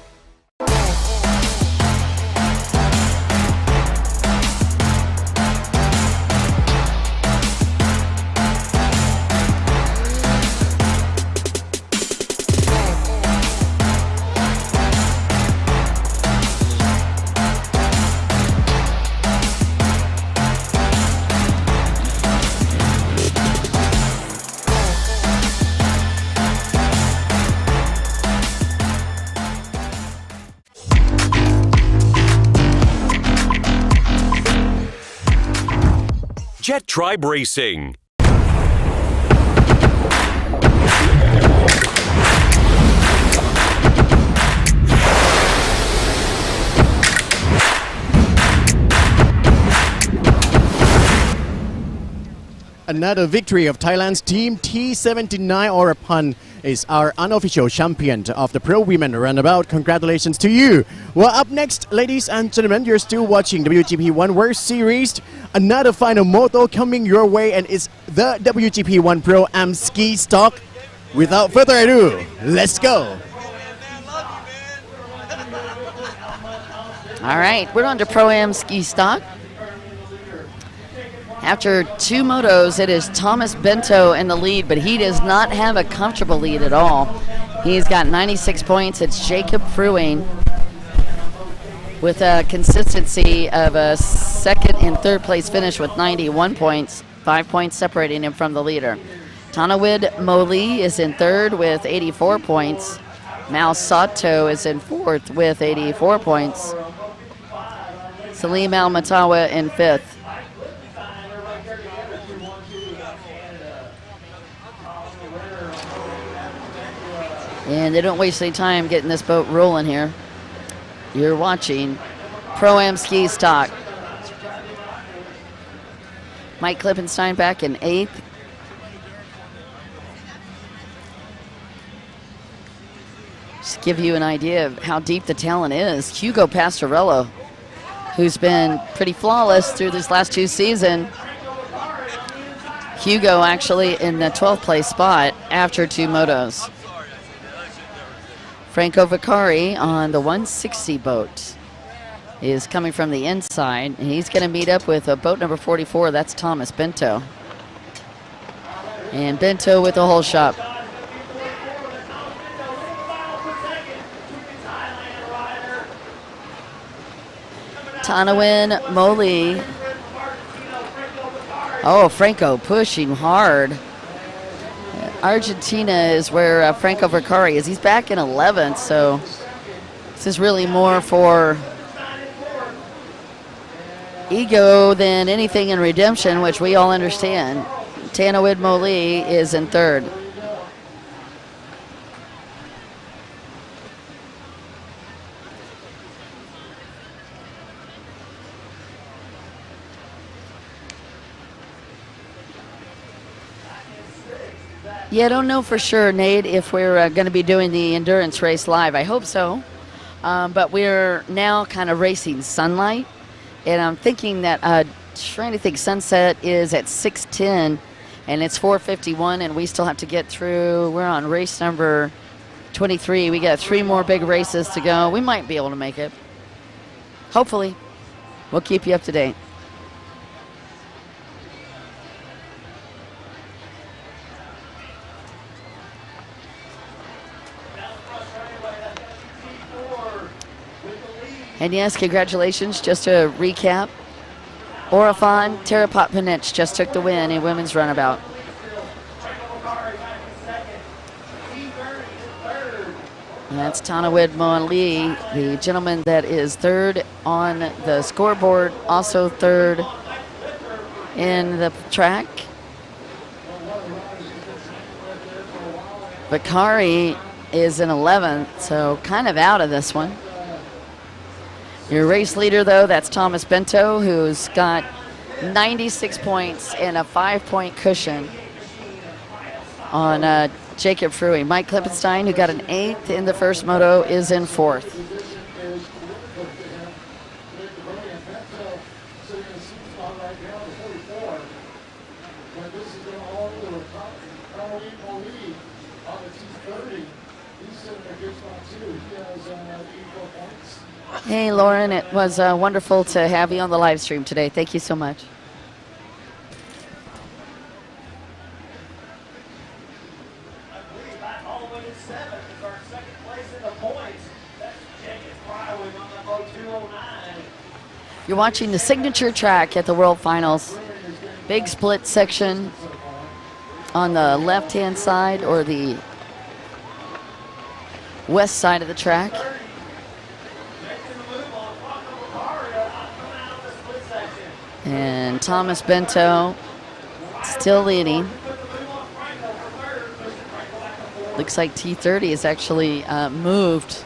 Jet Tribe Racing. Another victory of Thailand's team T79. Oraphan is our unofficial champion of the Pro Women Runabout. Congratulations to you. Well, up next, ladies and gentlemen, you're still watching WGP 1 World Series. Another final moto coming your way, and it's the WGP 1 Pro Am Ski Stock. Without further ado, let's go. All right, we're on to Pro-Am Ski Stock. After 2 motos, it is Thomas Bento in the lead, but he does not have a comfortable lead at all. He's got 96 points. It's Jacob Fruing with a consistency of a 2nd and 3rd place finish with 91 points, 5 points separating him from the leader. Tanawid Moli is in 3rd with 84 points. Mao Sato is in 4th with 84 points. Salim Al-Matawa in 5th. And they don't waste any time getting this boat rolling here. You're watching Pro-Am Ski Stock. Mike Klippenstein back in 8th. Just to give you an idea of how deep the talent is, Hugo Pastorello, who's been pretty flawless through these last 2 seasons. Hugo actually in the 12th place spot after 2 motos. Franco Vicari on the 160 boat is coming from the inside, and he's going to meet up with boat number 44. That's Thomas Bento. And Bento with the whole shop. Tanawin Moli. Oh, Franco pushing hard. Argentina is where Franco Vicari is. He's back in 11th, so this is really more for ego than anything in redemption, which we all understand. Tanawid Moli is in 3rd. Yeah, I don't know for sure, Nate, if we're going to be doing the endurance race live. I hope so. But we're now kind of racing sunlight. And I'm thinking that, trying to think, sunset is at 6:10, and it's 4:51, and we still have to get through. We're on race number 23. We got 3 more big races to go. We might be able to make it. Hopefully. We'll keep you up to date. And yes, congratulations, just to recap, Oraphan Terapatpanich just took the win in women's runabout. And that's Tanawid Moali, the gentleman that is third on the scoreboard, also third in the track. Bakari is in 11th, so kind of out of this one. Your race leader, though, that's Thomas Bento, who's got 96 points and a 5-point cushion on Jacob Fruey. Mike Klippenstein, who got an 8th in the first moto, is in 4th. Hey, Lauren, it was wonderful to have you on the live stream today. Thank you so much. You're watching the signature track at the World Finals. Big split section on the left-hand side or the west side of the track. And Thomas Bento still leading. Looks like T30 has actually moved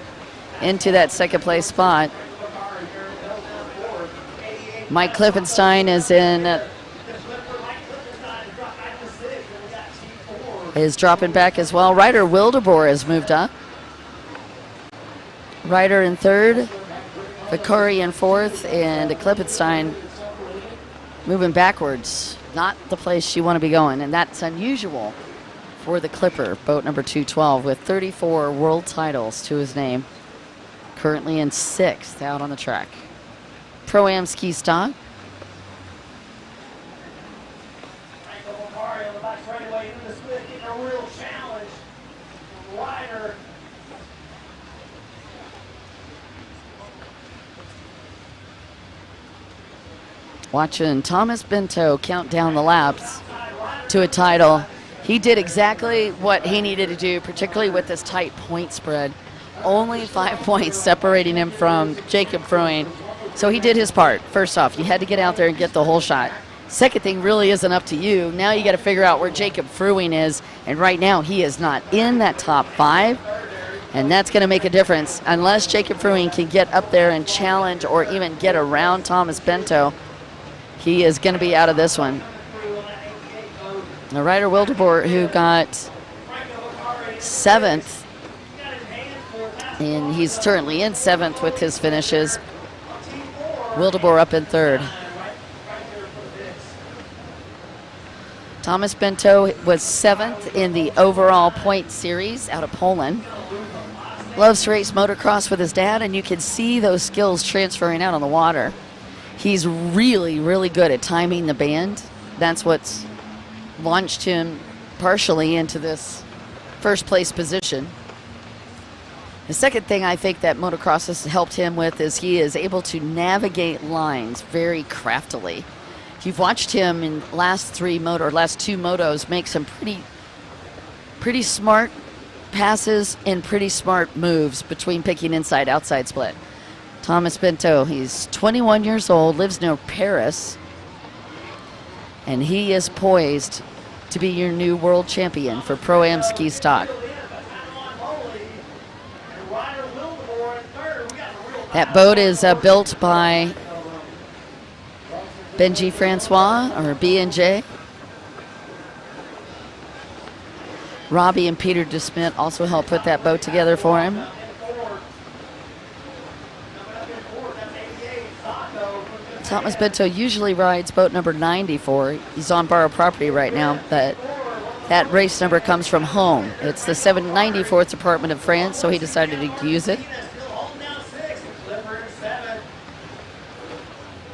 into that second place spot. Mike Klippenstein is dropping back as well. Ryder Wildeboer has moved up. Ryder in third, Bakari in fourth, and Klippenstein moving backwards. Not the place you want to be going, and that's unusual for the Clipper, boat number 212, with 34 world titles to his name. Currently in 6th out on the track. Pro-Am ski stock. Watching Thomas Bento count down the laps to a title. He did exactly what he needed to do, particularly with this tight point spread. Only 5 points separating him from Jacob Fruey. So he did his part. First off, you had to get out there and get the whole shot. Second thing really isn't up to you. Now you got to figure out where Jacob Fruey is, and right now he is not in that top 5, and that's going to make a difference. Unless Jacob Fruey can get up there and challenge or even get around Thomas Bento, he is going to be out of this one. The Ryder Wildeboer, who got 7th, and he's currently in 7th with his finishes. Wildeboer up in 3rd. Thomas Bento was 7th in the overall point series out of Poland. Loves to race motocross with his dad, and you can see those skills transferring out on the water. He's really, really good at timing the band. That's what's launched him partially into this first place position. The second thing I think that motocross has helped him with is he is able to navigate lines very craftily. You've watched him in last two motos make some pretty smart passes and pretty smart moves between picking inside outside split. Thomas Bento, he's 21 years old, lives near Paris, and he is poised to be your new world champion for Pro-Am ski stock. That boat is built by Benji Francois, or B&J. Robbie and Peter DeSmit also helped put that boat together for him. Thomas Bento usually rides boat number 94. He's on borrowed property right now, but that race number comes from home. It's the 794th Department of France, so he decided to use it.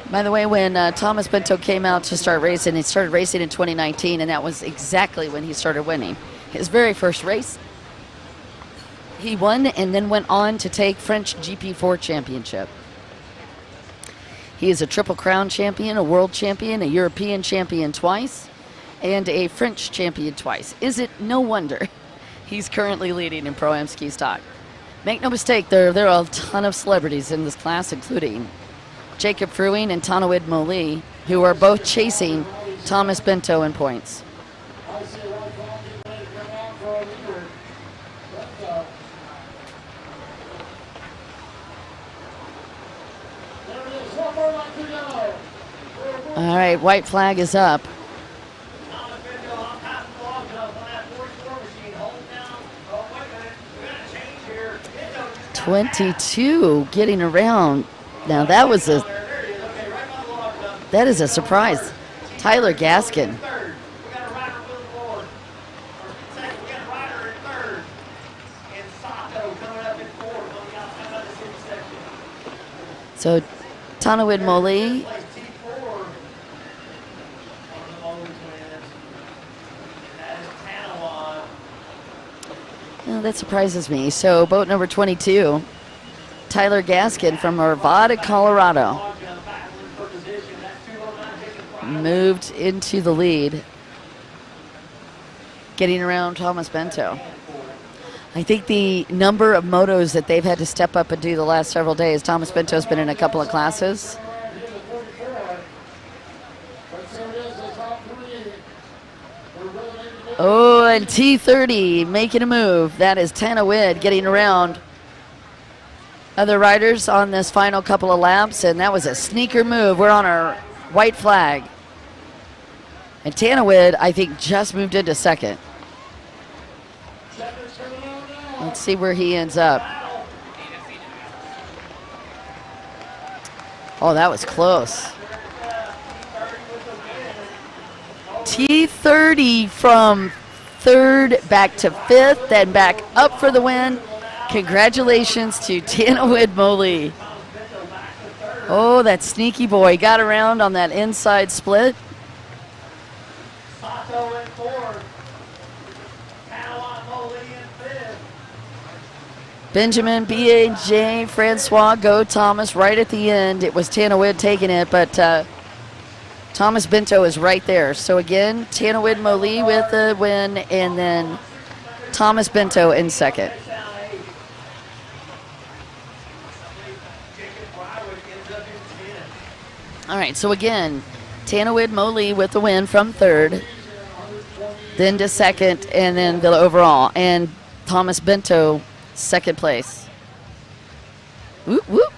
By the way, when Thomas Bento came out to start racing, he started racing in 2019, and that was exactly when he started winning. His very first race, he won and then went on to take French GP4 championship. He is a Triple Crown champion, a world champion, a European champion twice, and a French champion twice. Is it no wonder he's currently leading in Pro-Am ski stock? Make no mistake, there are a ton of celebrities in this class, including Jacob Fruing and Tanawid Moli, who are both chasing Thomas Bento in points. I see a white flag getting ready to come on for a leader. There it is, one more lap to go. All right, white flag is up. 22 getting around. Now that is a surprise. Tyler Gaskin. So Tanawid Moli. Oh, that surprises me. So boat number 22, Tyler Gaskin from Arvada, Colorado, moved into the lead, getting around Thomas Bento. I think the number of motos that they've had to step up and do the last several days, Thomas Bento's been in a couple of classes. Oh, and T30 making a move. That is Tanawid getting around other riders on this final couple of laps, and that was a sneaker move. We're on our white flag. And Tanawid, I think, just moved into second. Let's see where he ends up. Oh, that was close. T30 from third back to fifth, then back up for the win. Congratulations to Tanawid Moli. Oh, that sneaky boy got around on that inside split. Benjamin, B.A.J., Francois, Go Thomas right at the end. It was Tanawid taking it, but Thomas Bento is right there. So again, Tanawid Moli with the win, and then Thomas Bento in second. All right, so again, Tanawid Moli with the win from third, then to second, and then the overall. And Thomas Bento, second place. Whoop, whoop.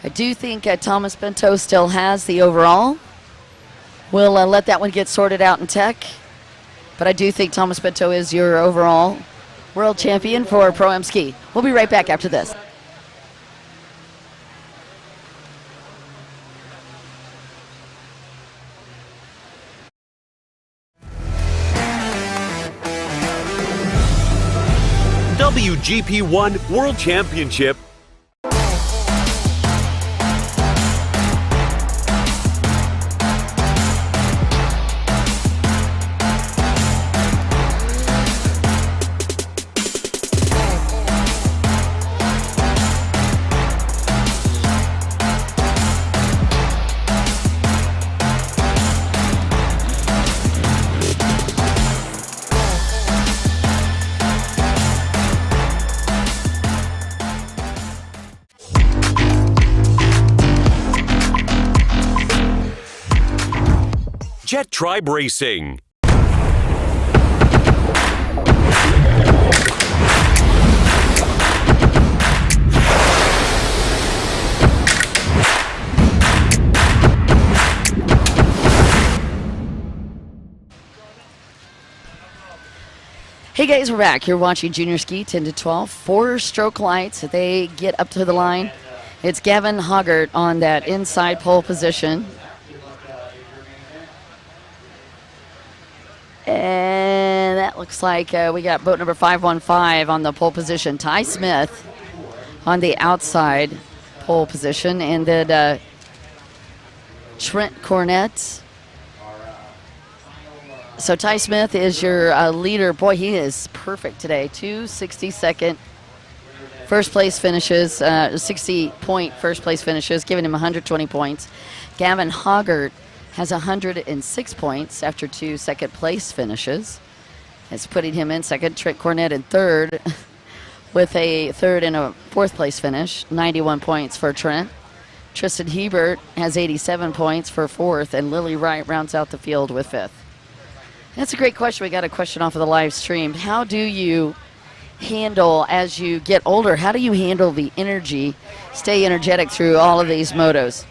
I do think Thomas Bento still has the overall. We'll let that one get sorted out in tech. But I do think Thomas Bento is your overall world champion for Pro-Am Ski. We'll be right back after this. WGP1 World Championship. Jet Tribe Racing. Hey guys, we're back. You're watching Junior Ski 10 to 12. 4-stroke lights. They get up to the line. It's Gavin Hoggart on that inside pole position. And that looks like we got boat number 515 on the pole position. Ty Smith on the outside pole position. And then Trent Cornett So Ty Smith is your leader. Boy, he is perfect today. 2:62 first place finishes, 60-point first place finishes, giving him 120 points. Gavin Hoggart has 106 points after 2 second place finishes. It's putting him in second. Trent Cornett in third with a third and a fourth place finish. 91 points for Trent. Tristan Hebert has 87 points for fourth, and Lily Wright rounds out the field with fifth. That's a great question. We got a question off of the live stream. How do you handle, as you get older, how do you handle the energy, stay energetic through all of these motos?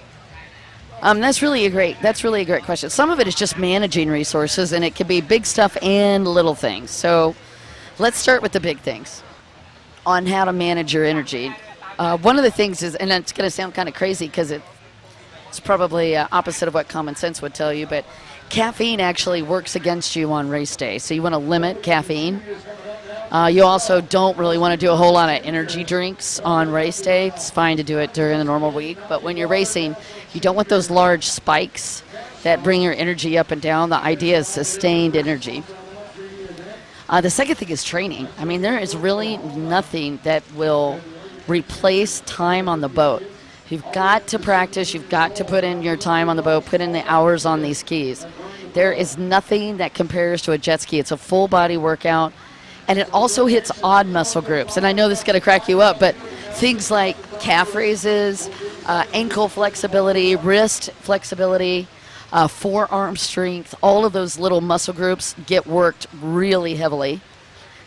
That's really a great question. Some of it is just managing resources, and it can be big stuff and little things. So let's start with the big things on how to manage your energy. One of the things is, and it's going to sound kind of crazy because it's probably opposite of what common sense would tell you, but caffeine actually works against you on race day. So you want to limit caffeine. You also don't really want to do a whole lot of energy drinks on race day. It's fine to do it during the normal week, but when you're racing, you don't want those large spikes that bring your energy up and down. The idea is sustained energy. The second thing is training. I mean, there is really nothing that will replace time on the boat. You've got to practice. You've got to put in your time on the boat, put in the hours on these skis. There is nothing that compares to a jet ski. It's a full body workout, and it also hits odd muscle groups. And I know this is going to crack you up, but things like calf raises, ankle flexibility, wrist flexibility, forearm strength, all of those little muscle groups get worked really heavily.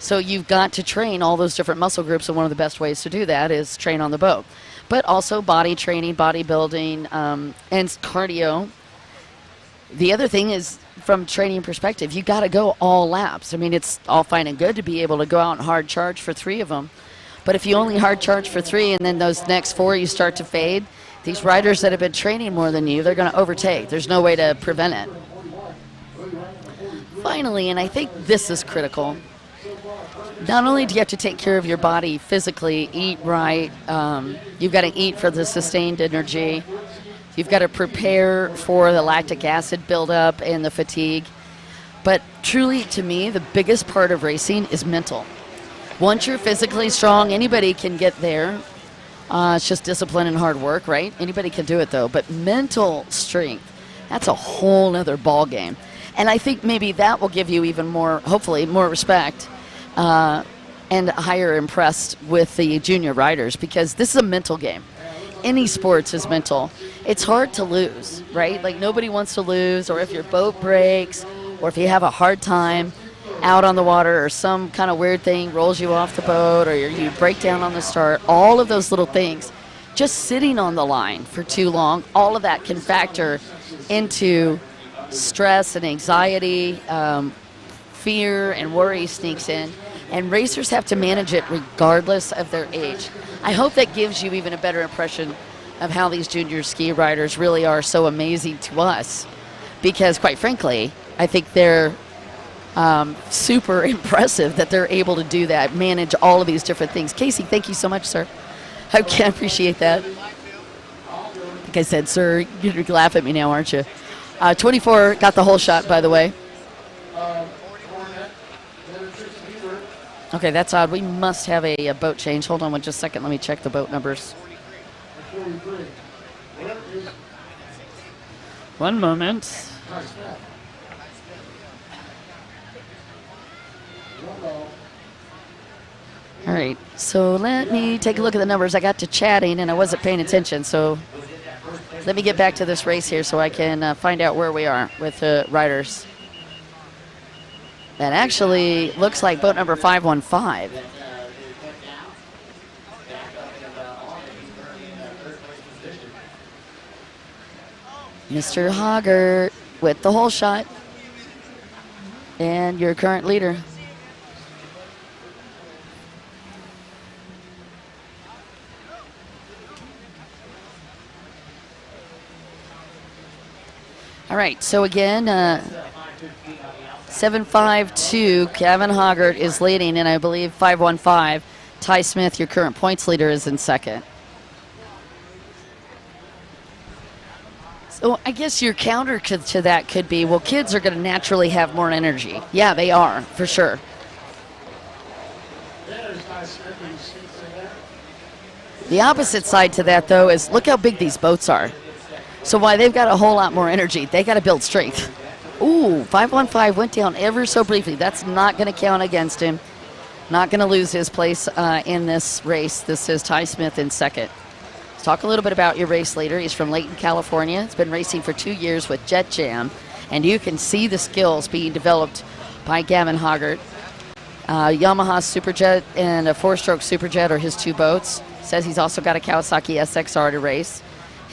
So you've got to train all those different muscle groups, and one of the best ways to do that is train on the boat. But also body training, bodybuilding, and cardio. The other thing is, from training perspective, you got to go all laps. I mean, it's all fine and good to be able to go out and hard charge for 3 of them. But if you only hard charge for 3 and then those next 4 you start to fade, these riders that have been training more than you, they're going to overtake. There's no way to prevent it. Finally, and I think this is critical, not only do you have to take care of your body physically, eat right, you've got to eat for the sustained energy, you've got to prepare for the lactic acid buildup and the fatigue, but truly, to me, the biggest part of racing is mental. Once you're physically strong, anybody can get there. It's just discipline and hard work, right? Anybody can do it, though. But mental strength, that's a whole nother ball game. And I think maybe that will give you even more, hopefully, more respect and higher impressed with the junior riders, because this is a mental game. Any sports is mental. It's hard to lose, right? Like, nobody wants to lose, or if your boat breaks, or if you have a hard time out on the water, or some kind of weird thing rolls you off the boat, or you break down on the start, all of those little things, just sitting on the line for too long, all of that can factor into stress and anxiety, fear and worry sneaks in, and racers have to manage it regardless of their age. I hope that gives you even a better impression of how these junior ski riders really are so amazing to us, because quite frankly, I think they're super impressive that they're able to do that, manage all of these different things. Casey, thank you so much, sir. I can appreciate that. Like I said, sir, you're going to laugh at me now, aren't you? 24 got the whole shot, by the way. Okay, that's odd. We must have a boat change. Hold on just a second. Let me check the boat numbers. One moment. All right, so let me take a look at the numbers. I got to chatting and I wasn't paying attention, so let me get back to this race here so I can find out where we are with the riders. That actually looks like boat number 515. Mr. Hoggart with the whole shot and your current leader. All right, so again, 752, Kevin Hoggart is leading, and I believe 515, Ty Smith, your current points leader, is in second. So I guess your counter to that could be, well, kids are going to naturally have more energy. Yeah, they are, for sure. The opposite side to that, though, is look how big these boats are. So while they've got a whole lot more energy, they got to build strength. Ooh, 515 went down ever so briefly. That's not going to count against him. Not going to lose his place in this race. This is Ty Smith in second. Let's talk a little bit about your race leader. He's from Layton, California. He's been racing for 2 years with Jet Jam, and you can see the skills being developed by Gavin Hoggart. Yamaha Superjet and a 4-stroke Superjet are his 2 boats. Says he's also got a Kawasaki SXR to race.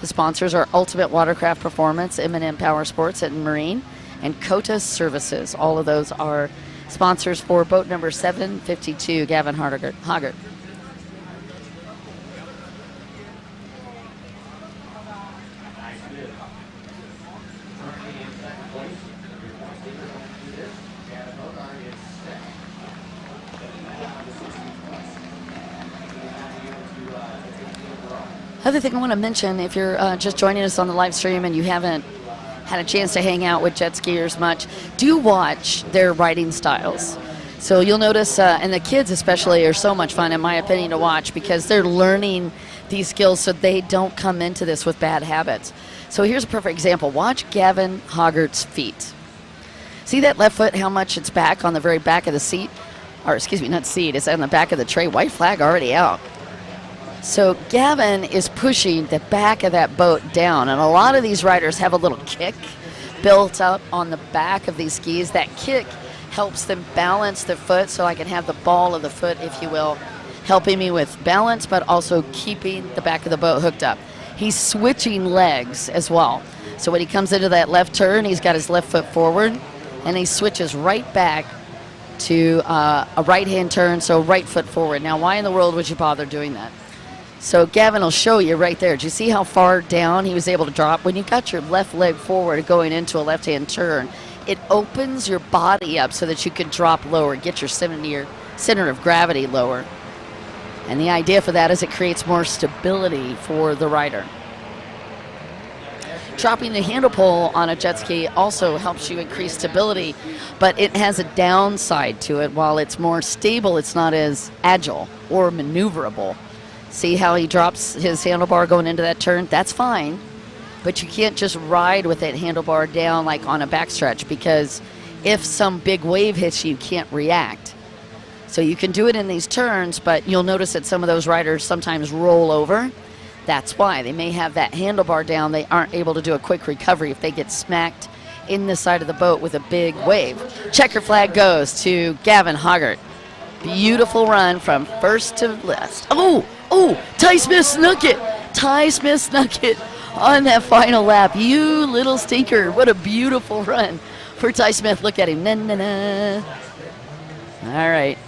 His sponsors are Ultimate Watercraft Performance, M&M Power Sports and Marine, and Kota Services. All of those are sponsors for boat number 752, Gavin Hoggart. Other thing I want to mention, if you're just joining us on the live stream and you haven't had a chance to hang out with jet skiers much, do watch their riding styles. So you'll notice, and the kids especially are so much fun, in my opinion, to watch because they're learning these skills so they don't come into this with bad habits. So here's a perfect example. Watch Gavin Hoggart's feet. See that left foot, how much it's back on the very back of the seat? Or excuse me, not seat, it's on the back of the tray. White flag already out. So Gavin is pushing the back of that boat down, and a lot of these riders have a little kick built up on the back of these skis. That kick helps them balance their foot, so I can have the ball of the foot, if you will, helping me with balance, but also keeping the back of the boat hooked up. He's switching legs as well. So when he comes into that left turn, he's got his left foot forward, and he switches right back to a right-hand turn, so right foot forward. Now, why in the world would you bother doing that? So Gavin will show you right there. Do you see how far down he was able to drop? When you got your left leg forward going into a left-hand turn, it opens your body up so that you can drop lower, get your center of gravity lower. And the idea for that is it creates more stability for the rider. Dropping the handle pole on a jet ski also helps you increase stability, but it has a downside to it. While it's more stable, it's not as agile or maneuverable. See how he drops his handlebar going into that turn? That's fine, but you can't just ride with that handlebar down like on a backstretch, because if some big wave hits you, you can't react. So you can do it in these turns, but you'll notice that some of those riders sometimes roll over. That's why they may have that handlebar down. They aren't able to do a quick recovery if they get smacked in the side of the boat with a big wave. Checker flag goes to Gavin Hoggart. Beautiful run from first to last. Oh, Ty Smith snuck it. Ty Smith snuck it on that final lap. You little stinker. What a beautiful run for Ty Smith. Look at him. Na-na-na. All right.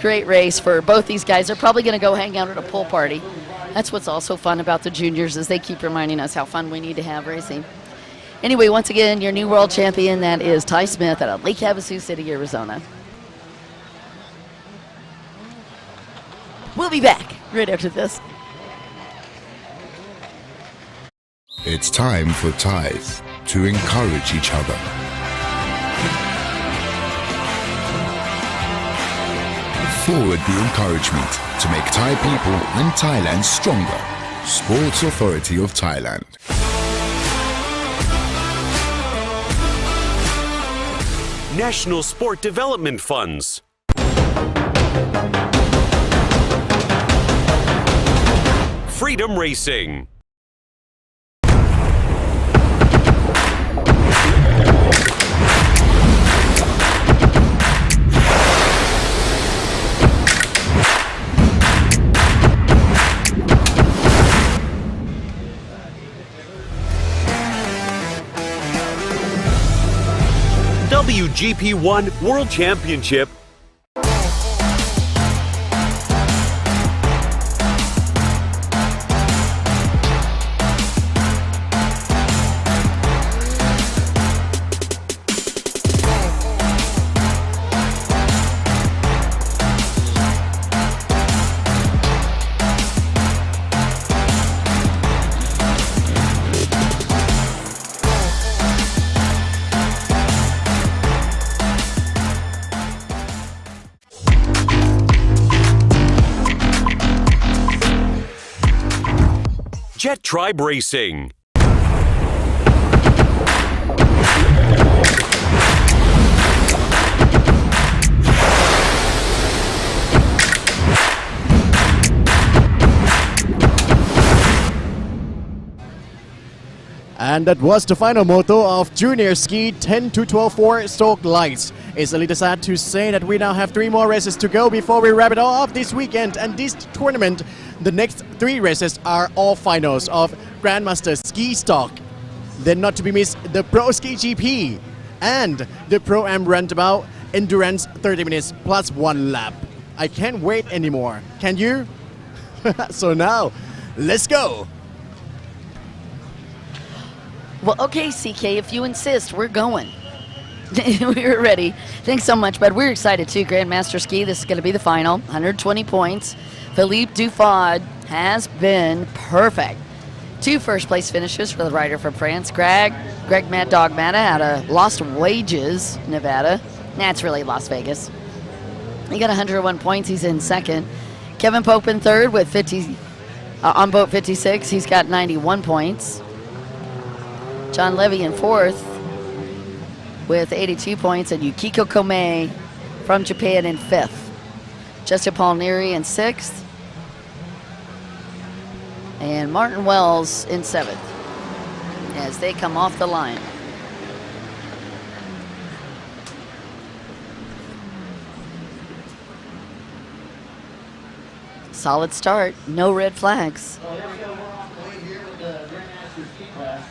Great race for both these guys. They're probably going to go hang out at a pool party. That's what's also fun about the juniors, is they keep reminding us how fun we need to have racing. Anyway, once again, your new world champion, that is Ty Smith out of Lake Havasu City, Arizona. We'll be back right after this. It's time for ties to encourage each other. Forward the encouragement to make Thai people and Thailand stronger. Sports Authority of Thailand. National Sport Development Funds. Freedom Racing. WGP 1 World Championship. Jet Tribe Racing. And that was the final moto of Junior Ski 10 to 12 for Stoke Lights. It's a little sad to say that we now have 3 more races to go before we wrap it all up this weekend. And this tournament, the next 3 races are all finals of Grandmaster Ski Stock. Then not to be missed, the Pro Ski GP and the Pro-Am Roundabout Endurance 30 minutes plus 1 lap. I can't wait anymore. Can you? So now, let's go. Well, okay, CK, if you insist, we're going. We're ready. Thanks so much, bud. We're excited too. Grandmaster Ski, this is going to be the final. 120 points. Philippe Dufaude has been perfect. 2 first-place finishes for the rider from France. Greg Mad Dog Matta out of Lost Wages, Nevada. That's really Las Vegas. He got 101 points. He's in second. Kevin Pope in third with 50 on boat 56. He's got 91 points. John Levy in fourth with 82 points, and Yukiko Komei from Japan in fifth. Justin Palmieri in sixth, and Martin Wells in seventh as they come off the line. Solid start, no red flags. Well, here we go. We're on the lead here with the Grandmaster Ski class.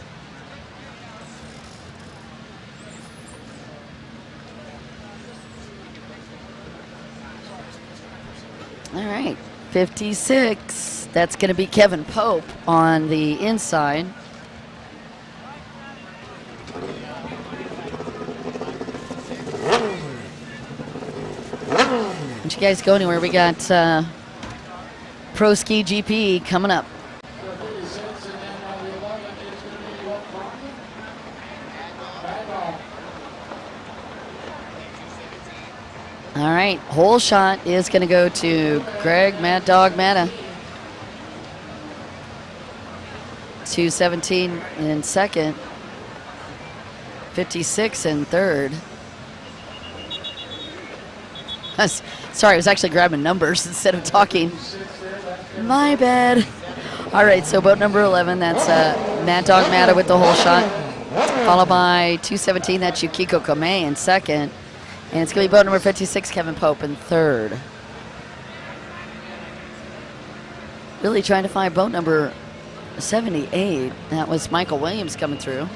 All right, 56. That's going to be Kevin Pope on the inside. Don't you guys go anywhere. We got Pro Ski GP coming up. All right, hole shot is going to go to Greg Mad Dog Matta. 217 in second. 56 in third. Sorry, I was actually grabbing numbers instead of talking. My bad. All right, so boat number 11, that's Mad Dog Matta with the hole shot. Followed by 217, that's Yukiko Komei in second. And it's going to be boat number 56, Kevin Pope in third. Really trying to find boat number 78. That was Michael Williams coming through.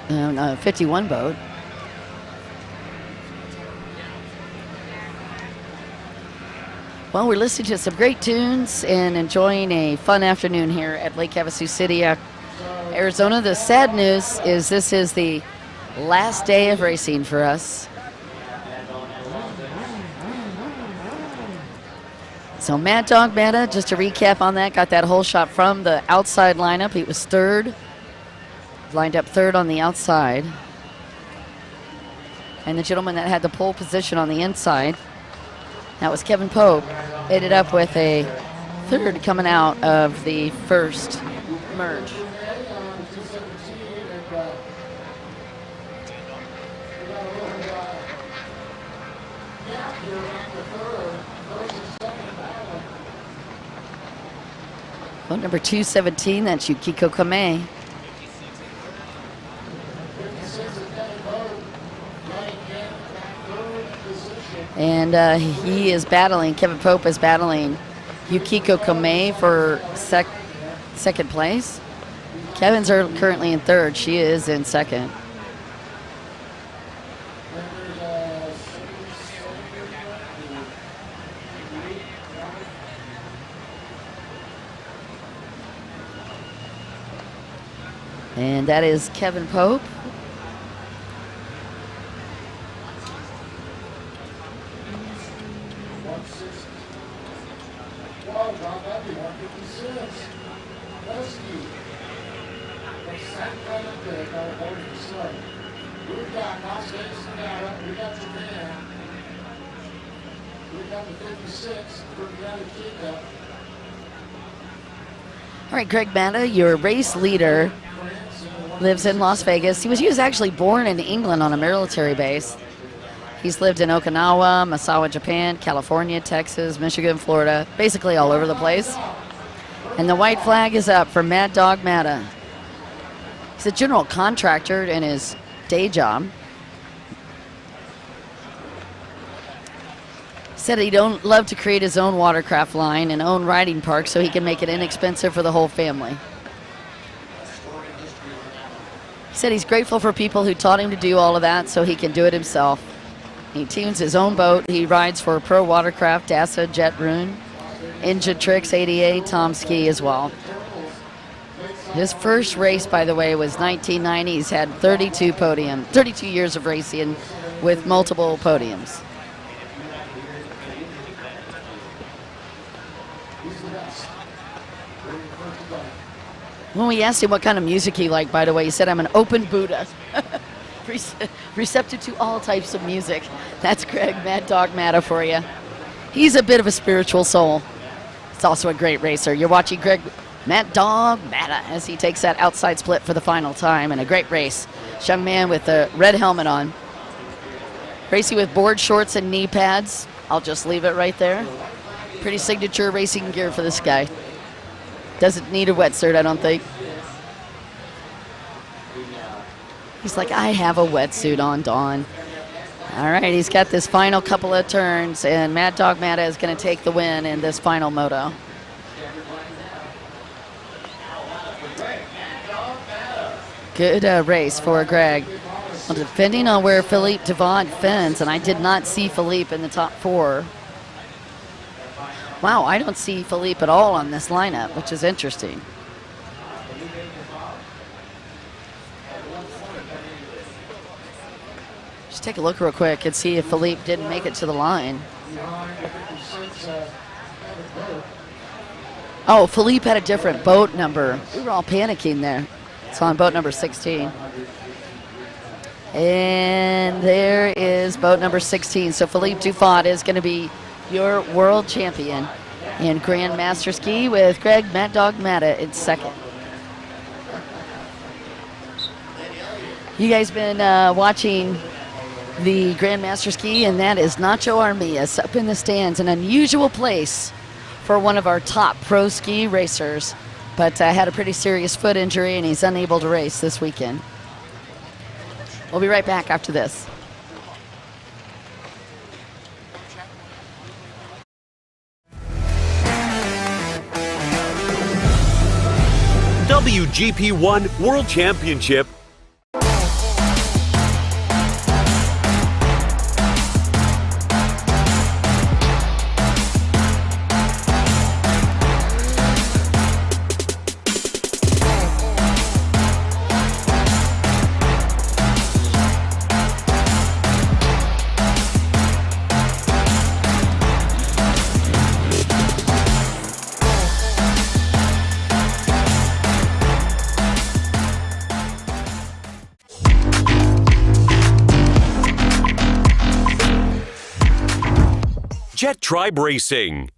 51 boat. Well, we're listening to some great tunes and enjoying a fun afternoon here at Lake Havasu City, Arizona. The sad news is this is the last day of racing for us. So Mad Dog Matta, just to recap on that, got that hole shot from the outside lineup. He was third, lined up third on the outside. And the gentleman that had the pole position on the inside, that was Kevin Pope, ended up with a third coming out of the first merge. Boat number 217, that's Yukiko Komei. And he is battling, Kevin Pope is battling Yukiko Komei for second place. Kevin's are currently in third. She is in second. And that is Kevin Pope. We've got Las Vegas, Nevada. We got Japan. We got the 56 from the United Kingdom. All right, Greg Matta, your race leader, lives in Las Vegas. He was actually born in England on a military base. He's lived in Okinawa, Misawa, Japan, California, Texas, Michigan, Florida, basically all over the place. And the white flag is up for Mad Dog Matta. He's a general contractor in his day job. Said he'd love to create his own watercraft line and own riding park so he can make it inexpensive for the whole family. He said he's grateful for people who taught him to do all of that so he can do it himself. He tunes his own boat. He rides for Pro Watercraft, DASA, Jet Rune, Engine Tricks, ADA, Tom Ski as well. His first race, by the way, was 1990. He's had 32 years of racing with multiple podiums. When we asked him what kind of music he liked, by the way, he said, "I'm an open Buddha." Receptive to all types of music. That's Greg Mad Dog Matta for you. He's a bit of a spiritual soul. He's also a great racer. You're watching Greg Mad Dog Matta as he takes that outside split for the final time in a great race. Young man with a red helmet on. Racing with board shorts and knee pads. I'll just leave it right there. Pretty signature racing gear for this guy. Doesn't need a wetsuit, I don't think. He's like, I have a wetsuit on, Dawn. All right, he's got this final couple of turns, and Mad Dog Matta is going to take the win in this final moto. Good race for Greg. Well, depending on where Philippe Devant fins, and I did not see Philippe in the top 4. Wow, I don't see Philippe at all on this lineup, which is interesting. Just take a look real quick and see if Philippe didn't make it to the line. Oh, Philippe had a different boat number. We were all panicking there. It's on boat number 16. And there is boat number 16. So Philippe Dufont is going to be your world champion in Grandmaster Ski with Greg Mad Dog Matta in second. You guys been watching the Grandmaster Ski, and that is Nacho Armias up in the stands, an unusual place for one of our top pro ski racers, but had a pretty serious foot injury and he's unable to race this weekend. We'll be right back after this. WGP1 World Championship. Jet Tribe Racing.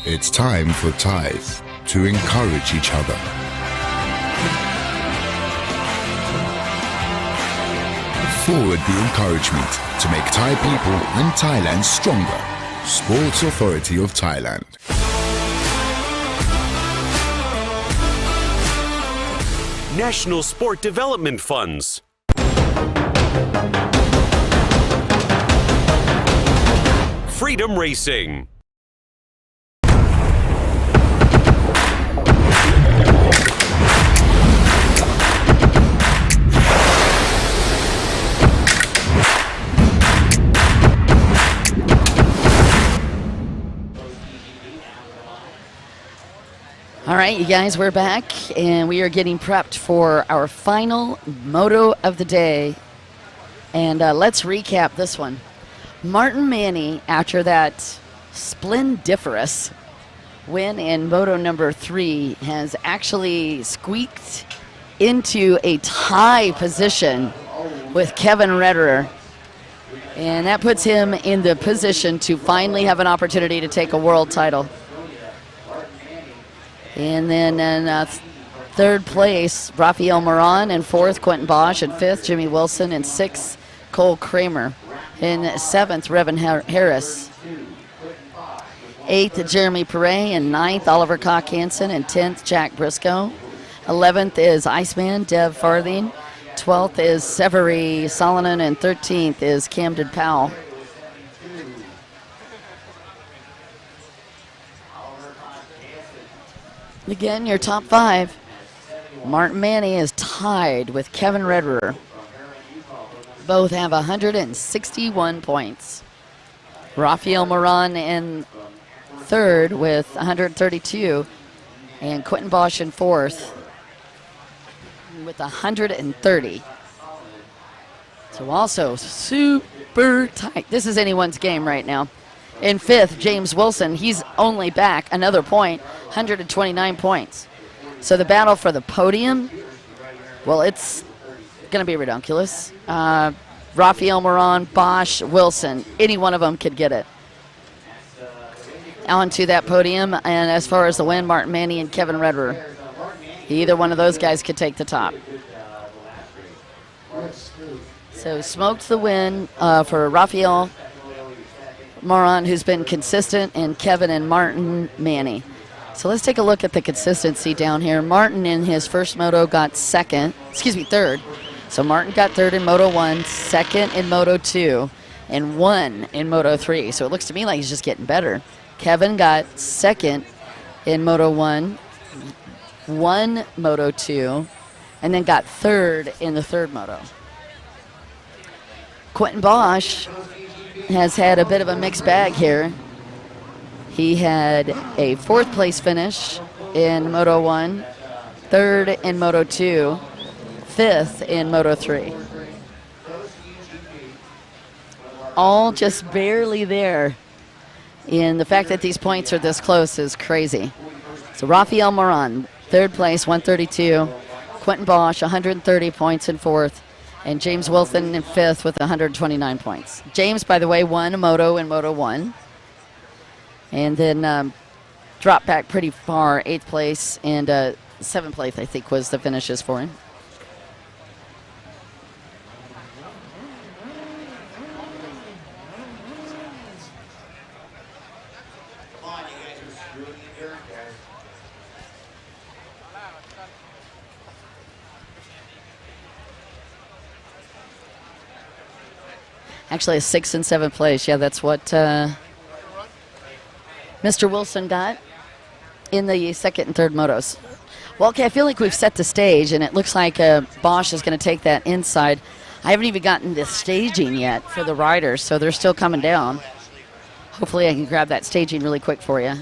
It's time for ties to encourage each other. Forward the encouragement to make Thai people and Thailand stronger. Sports Authority of Thailand. National Sport Development Funds. Freedom Racing. All right, you guys, we're back, and we are getting prepped for our final moto of the day. And let's recap this one. Martin Manny, after that splendiferous win in Moto number 3 has actually squeaked into a tie position with Kevin Redderer. And that puts him in the position to finally have an opportunity to take a world title. And then in third place, Rafael Moran. In fourth, Quentin Bosch. In fifth, Jimmy Wilson. In sixth, Cole Kramer. In seventh, Revan Harris. Eighth, Jeremy Perret. In ninth, Oliver Koch Hansen. In 10th, Jack Briscoe. 11th is Iceman, Dev Farthing. 12th is Severi Salonen, and 13th is Camden Powell. Again, your top 5. Martin Manny is tied with Kevin Redderer. Both have 161 points. Rafael Moran in third with 132, and Quentin Bosch in fourth with 130. So also super tight. This is anyone's game right now. In fifth, James Wilson. He's only back another point, 129 points. So the battle for the podium, well, it's going to be ridiculous. Rafael Moran, Bosch, Wilson, any one of them could get it. Onto that podium, and as far as the win, Martin Manny and Kevin Redderer. Either one of those guys could take the top. So smoked the win for Rafael Moran, who's been consistent, and Kevin and Martin Manny. So let's take a look at the consistency down here. Martin in his first moto got third. So Martin got third in Moto 1, second in Moto 2, and 1 in Moto 3. So it looks to me like he's just getting better. Kevin got second in Moto 1, 1 Moto 2, and then got third in the third moto. Quentin Bosch has had a bit of a mixed bag here. He had a fourth place finish in Moto 1, third in Moto 2, fifth in Moto 3. All just barely there. And the fact that these points are this close is crazy. So Rafael Moran, third place, 132. Quentin Bosch, 130 points in fourth. And James Wilson in fifth with 129 points. James, by the way, won a moto in Moto 1. And then dropped back pretty far, 8th place, and 7th place, I think, was the finishes for him. Actually, a 6th and 7th place. Yeah, that's what Mr. Wilson got in the second and third motos. Well, okay, I feel like we've set the stage, and it looks like Bosch is going to take that inside. I haven't even gotten the staging yet for the riders, so they're still coming down. Hopefully I can grab that staging really quick for you.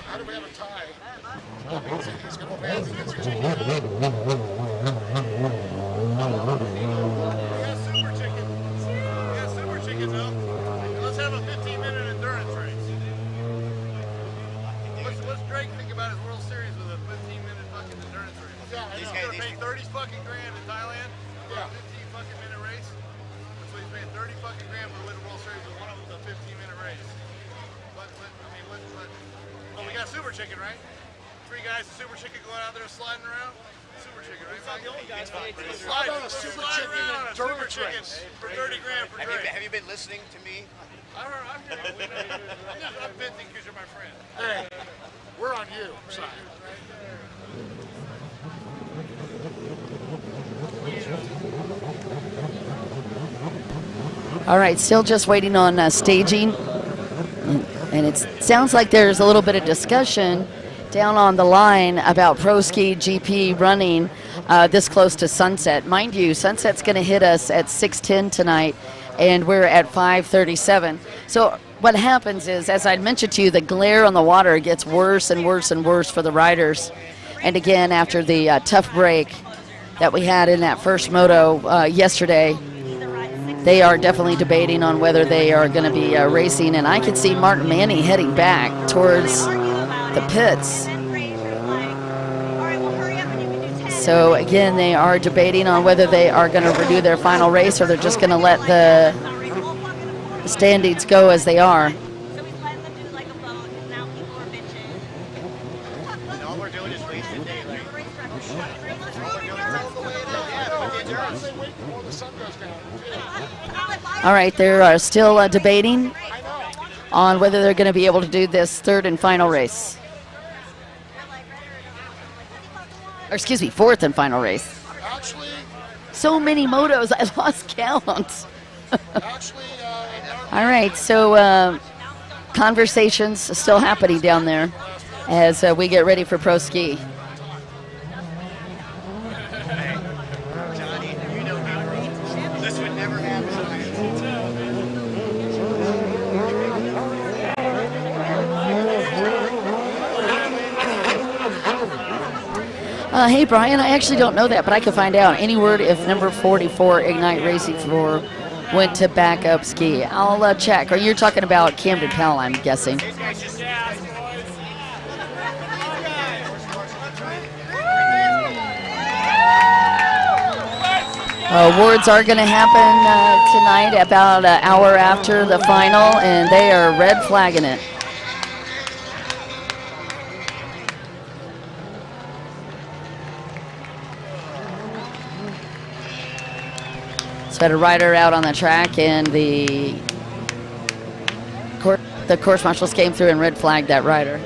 How do we have a tie? He's going to super chicken though. Let's have a 15-minute endurance race. What's Drake think about his World Series with a 15-minute fucking endurance race? Yeah, these guys paid 30 fucking grand in Thailand. Yeah, 15 fucking minute race. So he's paying 30 fucking grand for the World Series, and one of them's a 15-minute race. Oh, we got super chicken, right? 3 guys, super chicken going out there sliding around. Super chicken, right? It's not the only guys. Slide on a super chicken endurance race for 30 grand for Drake. Have you been listening to me? I'm venting because you're my friend. Hey, we're on you, Si. All right, still just waiting on staging. And it sounds like there's a little bit of discussion down on the line about Pro Ski GP running this close to sunset. Mind you, sunset's going to hit us at 6:10 tonight, and we're at 5:37. So what happens is, as I mentioned to you, the glare on the water gets worse and worse and worse for the riders. And again, after the tough break that we had in that first moto yesterday, they are definitely debating on whether they are going to be racing, and I can see Martin Manny heading back towards the pits. So again, they are debating on whether they are going to redo their final race or they're just going to let the standings go as they are. All right, they're still debating on whether they're going to be able to do this third and final race. Or excuse me, fourth and final race. So many motos, I lost count. All right, so conversations still happening down there as we get ready for pro ski. Hey, Brian, I actually don't know that, but I can find out. Any word if number 44 Ignite Racing Floor went to backup ski? I'll check. Or you're talking about Camden Powell, I'm guessing. Awards are going to happen tonight about an hour after the final, and they are red flagging it. Had a rider out on the track, and the course marshals came through and red flagged that rider.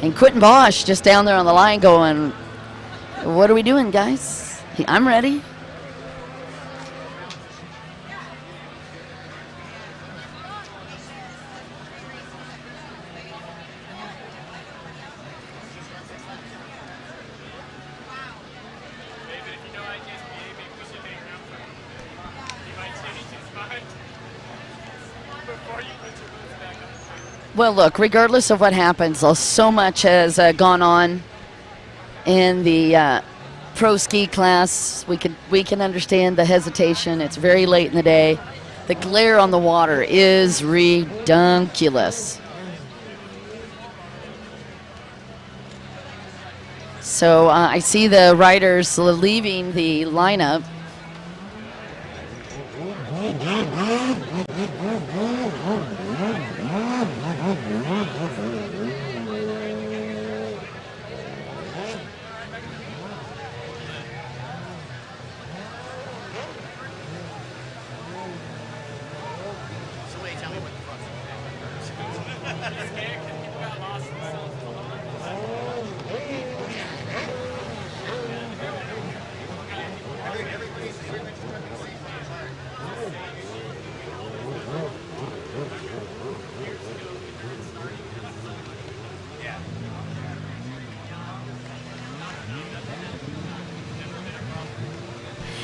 And Quentin Bosch just down there on the line going, "What are we doing, guys? I'm ready." Well, look, regardless of what happens, so much has gone on in the pro ski class. We can understand the hesitation. It's very late in the day. The glare on the water is redunculous. So I see the riders leaving the lineup.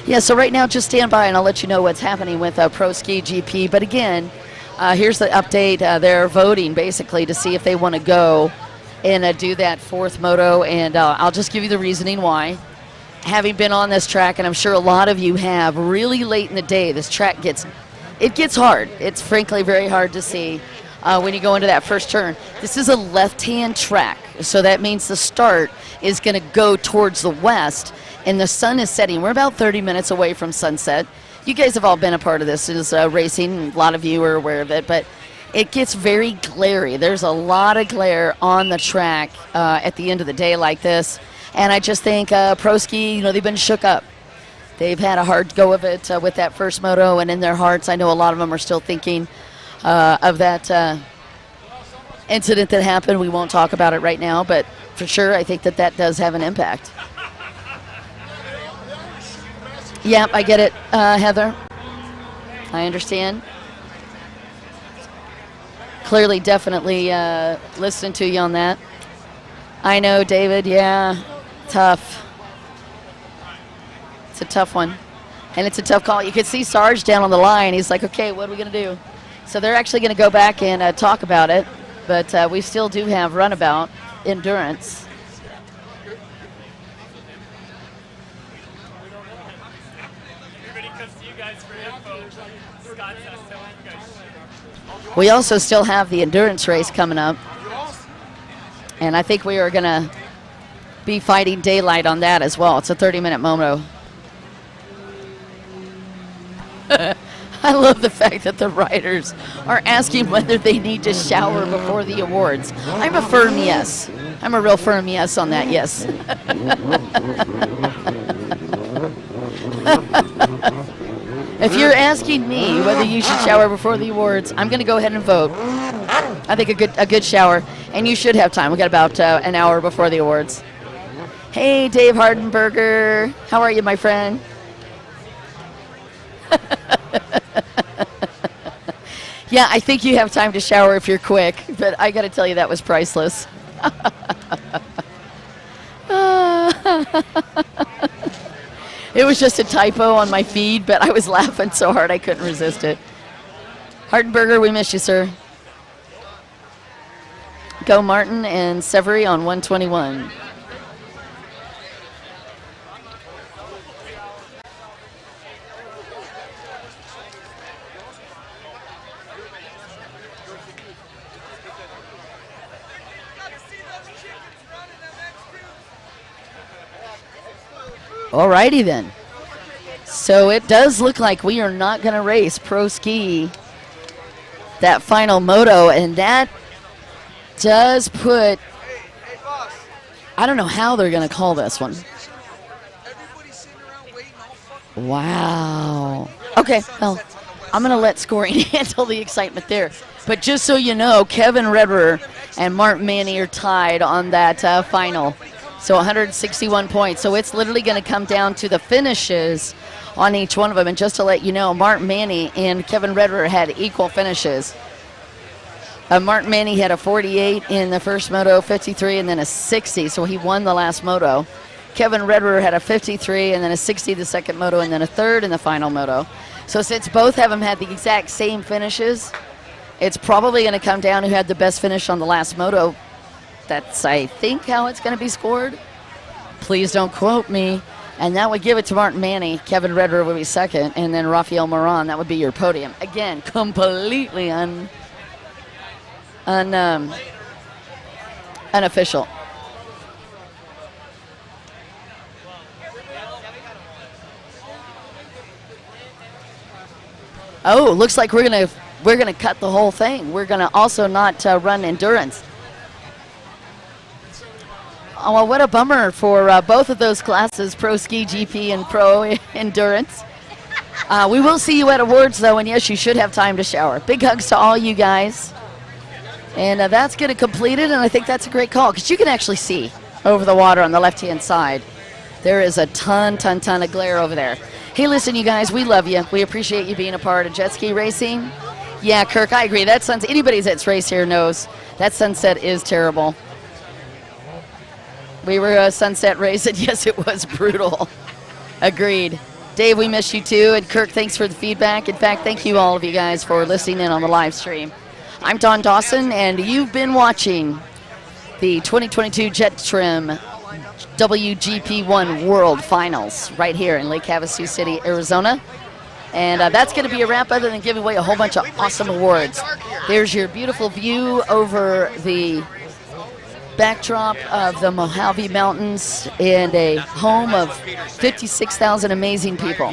Yeah, so right now just stand by and I'll let you know what's happening with Pro Ski GP. But again, here's the update. They're voting basically to see if they want to go and do that fourth moto, and I'll just give you the reasoning why. Having been on this track, and I'm sure a lot of you have, really late in the day, this track gets hard. It's frankly very hard to see when you go into that first turn. This is a left-hand track, so that means the start is going to go towards the west, and the sun is setting. We're about 30 minutes away from sunset. You guys have all been a part of this. It's racing. A lot of you are aware of it, but it gets very glary. There's a lot of glare on the track at the end of the day like this, and I just think Pro Ski, they've been shook up. They've had a hard go of it with that first moto, and in their hearts, I know a lot of them are still thinking of that incident that happened. We won't talk about it right now, but for sure, I think that does have an impact. Yep, I get it, Heather. I understand. Clearly, definitely listening to you on that. I know, David, yeah, tough. It's a tough one, and it's a tough call. You could see Sarge down on the line. He's like, okay, what are we going to do? So they're actually going to go back and talk about it, but we still do have runabout endurance. Everybody comes to you guys for info. We also still have the endurance race coming up. And I think we are going to be fighting daylight on that as well. It's a 30-minute moto. I love the fact that the riders are asking whether they need to shower before the awards. I'm a firm yes. I'm a real firm yes on that, yes. If you're asking me whether you should shower before the awards, I'm going to go ahead and vote. I think a good shower, and you should have time. We got about an hour before the awards. Hey, Dave Hardenberger. How are you, my friend? Yeah, I think you have time to shower if you're quick, but I got to tell you that was priceless. It was just a typo on my feed, but I was laughing so hard I couldn't resist it. Hardenberger, we miss you, sir. Go Martin and Severy on 121. Alrighty then. So it does look like we are not going to race Pro Ski that final moto, and that does put, I don't know how they're going to call this one. Wow. Okay, well, I'm going to let scoring handle the excitement there. But just so you know, Kevin Redder and Martin Manny are tied on that final. So 161 points. So it's literally going to come down to the finishes on each one of them. And just to let you know, Martin Manny and Kevin Redder had equal finishes. Martin Manny had a 48 in the first moto, 53, and then a 60. So he won the last moto. Kevin Redder had a 53 and then a 60 the second moto, and then a third in the final moto. So since both of them had the exact same finishes, it's probably going to come down who had the best finish on the last moto. That's, I think, how it's going to be scored. Please don't quote me. And that would give it to Martin Manny. Kevin Redder would be second, and then Rafael Moran, that would be your podium. Again, completely unofficial. Oh, looks like we're gonna cut the whole thing. We're gonna also not run endurance. Oh, well, what a bummer for both of those classes, Pro Ski GP and Pro Endurance. We will see you at awards, though, and yes, you should have time to shower. Big hugs to all you guys. And that's going to complete it, and I think that's a great call, because you can actually see over the water on the left-hand side. There is a ton of glare over there. Hey, listen, you guys, we love you. We appreciate you being a part of jet ski racing. Yeah, Kirk, I agree. That sunset, anybody that's raced here knows that sunset is terrible. We were a sunset race, and yes, it was brutal. Agreed. Dave, we miss you too, and Kirk, thanks for the feedback. In fact, thank you all of you guys for listening in on the live stream. I'm Don Dawson, and you've been watching the 2022 Jet Trim WGP1 World Finals right here in Lake Havasu City, Arizona. And that's going to be a wrap, other than giving away a whole bunch of awesome awards. There's your beautiful view over the backdrop of the Mojave Mountains and a home of 56,000 amazing people.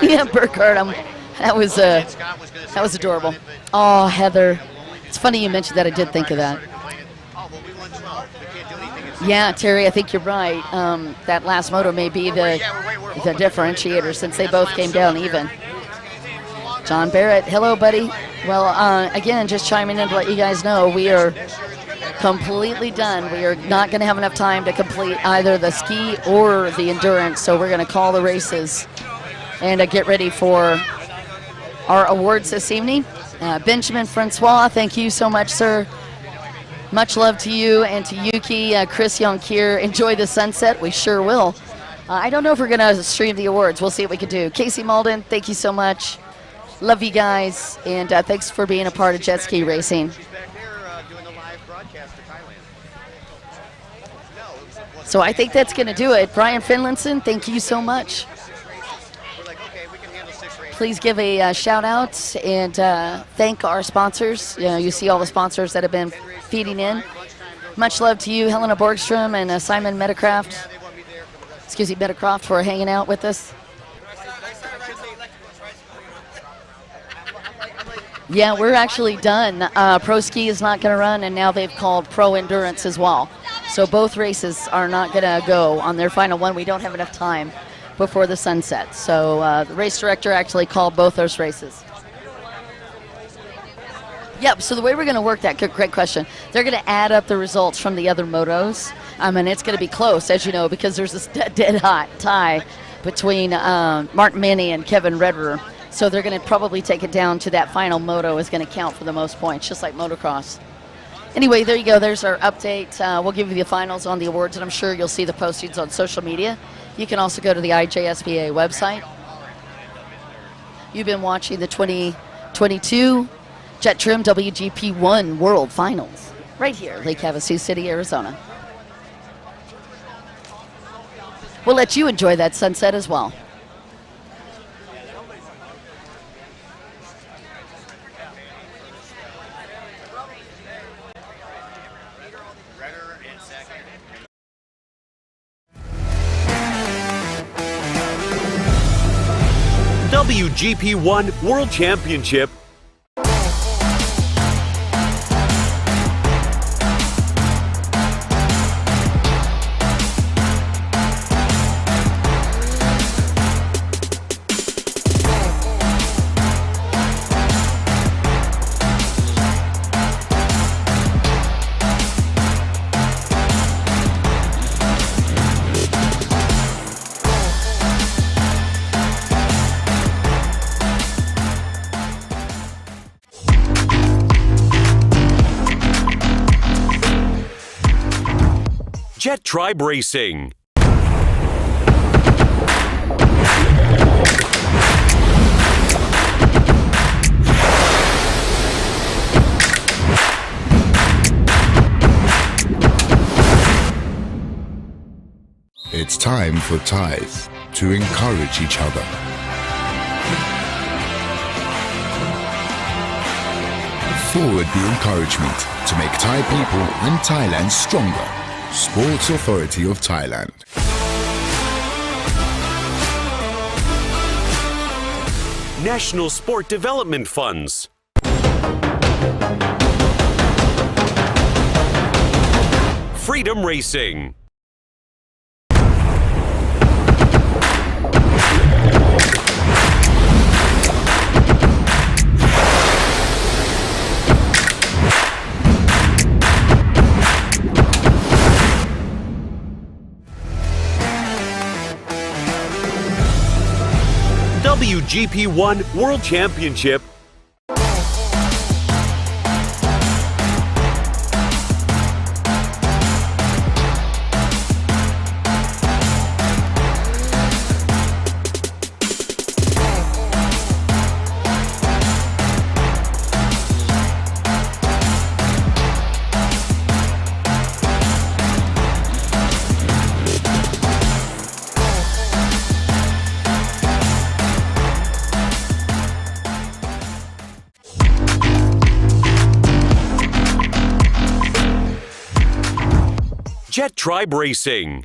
Yeah, Burkhardt, that was adorable. Oh, Heather, it's funny you mentioned that. I did think of that. Yeah, Terry, I think you're right. That last moto may be the differentiator, since they both came down even. John Barrett, hello, buddy. Well, again, just chiming in to let you guys know, we are completely done. We are not going to have enough time to complete either the ski or the endurance, so we're going to call the races and get ready for our awards this evening. Benjamin Francois, thank you so much, sir. Much love to you and to Yuki. Chris Yonkir, enjoy the sunset. We sure will. I don't know if we're going to stream the awards. We'll see what we can do. Casey Malden, thank you so much. Love you guys, and thanks for being a part of jet ski racing. So I think that's going to do it. Brian Finlinson, thank you so much please give a shout out and thank our sponsors. You see all the sponsors that have been feeding in. Much love to you, Helena Borgstrom and Simon Metacroft. Metacroft, for hanging out with us. Yeah, we're actually done. Pro Ski is not going to run, and now they've called Pro Endurance as well. So both races are not going to go on their final one. We don't have enough time before the sunset. So the race director actually called both those races. Yep, so the way we're going to work that, great question. They're going to add up the results from the other motos. And it's going to be close, as you know, because there's this dead hot tie between Martin Manny and Kevin Redder. So they're going to probably take it down to that final moto is going to count for the most points, just like motocross. Anyway, there you go. There's our update. We'll give you the finals on the awards, and I'm sure you'll see the postings on social media. You can also go to the IJSPA website. You've been watching the 2022 Jet Trim WGP 1 World Finals right here, Lake Havasu City, Arizona. We'll let you enjoy that sunset as well. WGP 1 World Championship. Jet Tribe Racing. It's time for ties to encourage each other. Forward the encouragement to make Thai people and Thailand stronger. Sports Authority of Thailand. National Sport Development Funds. Freedom Racing. WGP 1 World Championship. Jet Tribe Racing.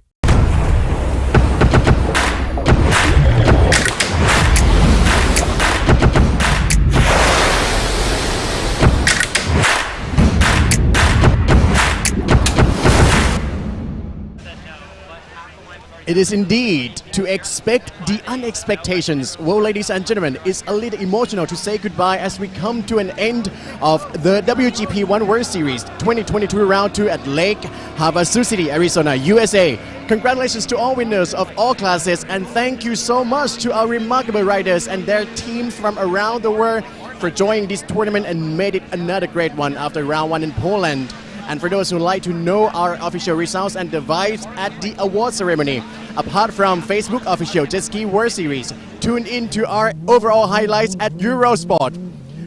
It is indeed to expect the unexpectations. Well, ladies and gentlemen, it's a little emotional to say goodbye as we come to an end of the WGP 1 World Series 2022 Round 2 at Lake Havasu City, Arizona, USA. Congratulations to all winners of all classes, and thank you so much to our remarkable riders and their teams from around the world for joining this tournament and made it another great one after round 1 in Poland. And for those who like to know our official results and the vibes at the award ceremony, apart from Facebook official Jet Ski World Series, tune in to our overall highlights at Eurosport.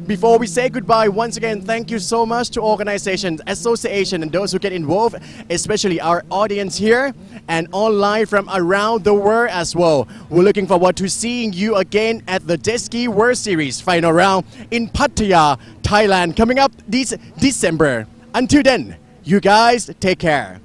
Before we say goodbye, once again, thank you so much to organizations, association, and those who get involved, especially our audience here and online from around the world as well. We're looking forward to seeing you again at the Jet Ski World Series final round in Pattaya, Thailand, coming up this December. Until then, you guys take care.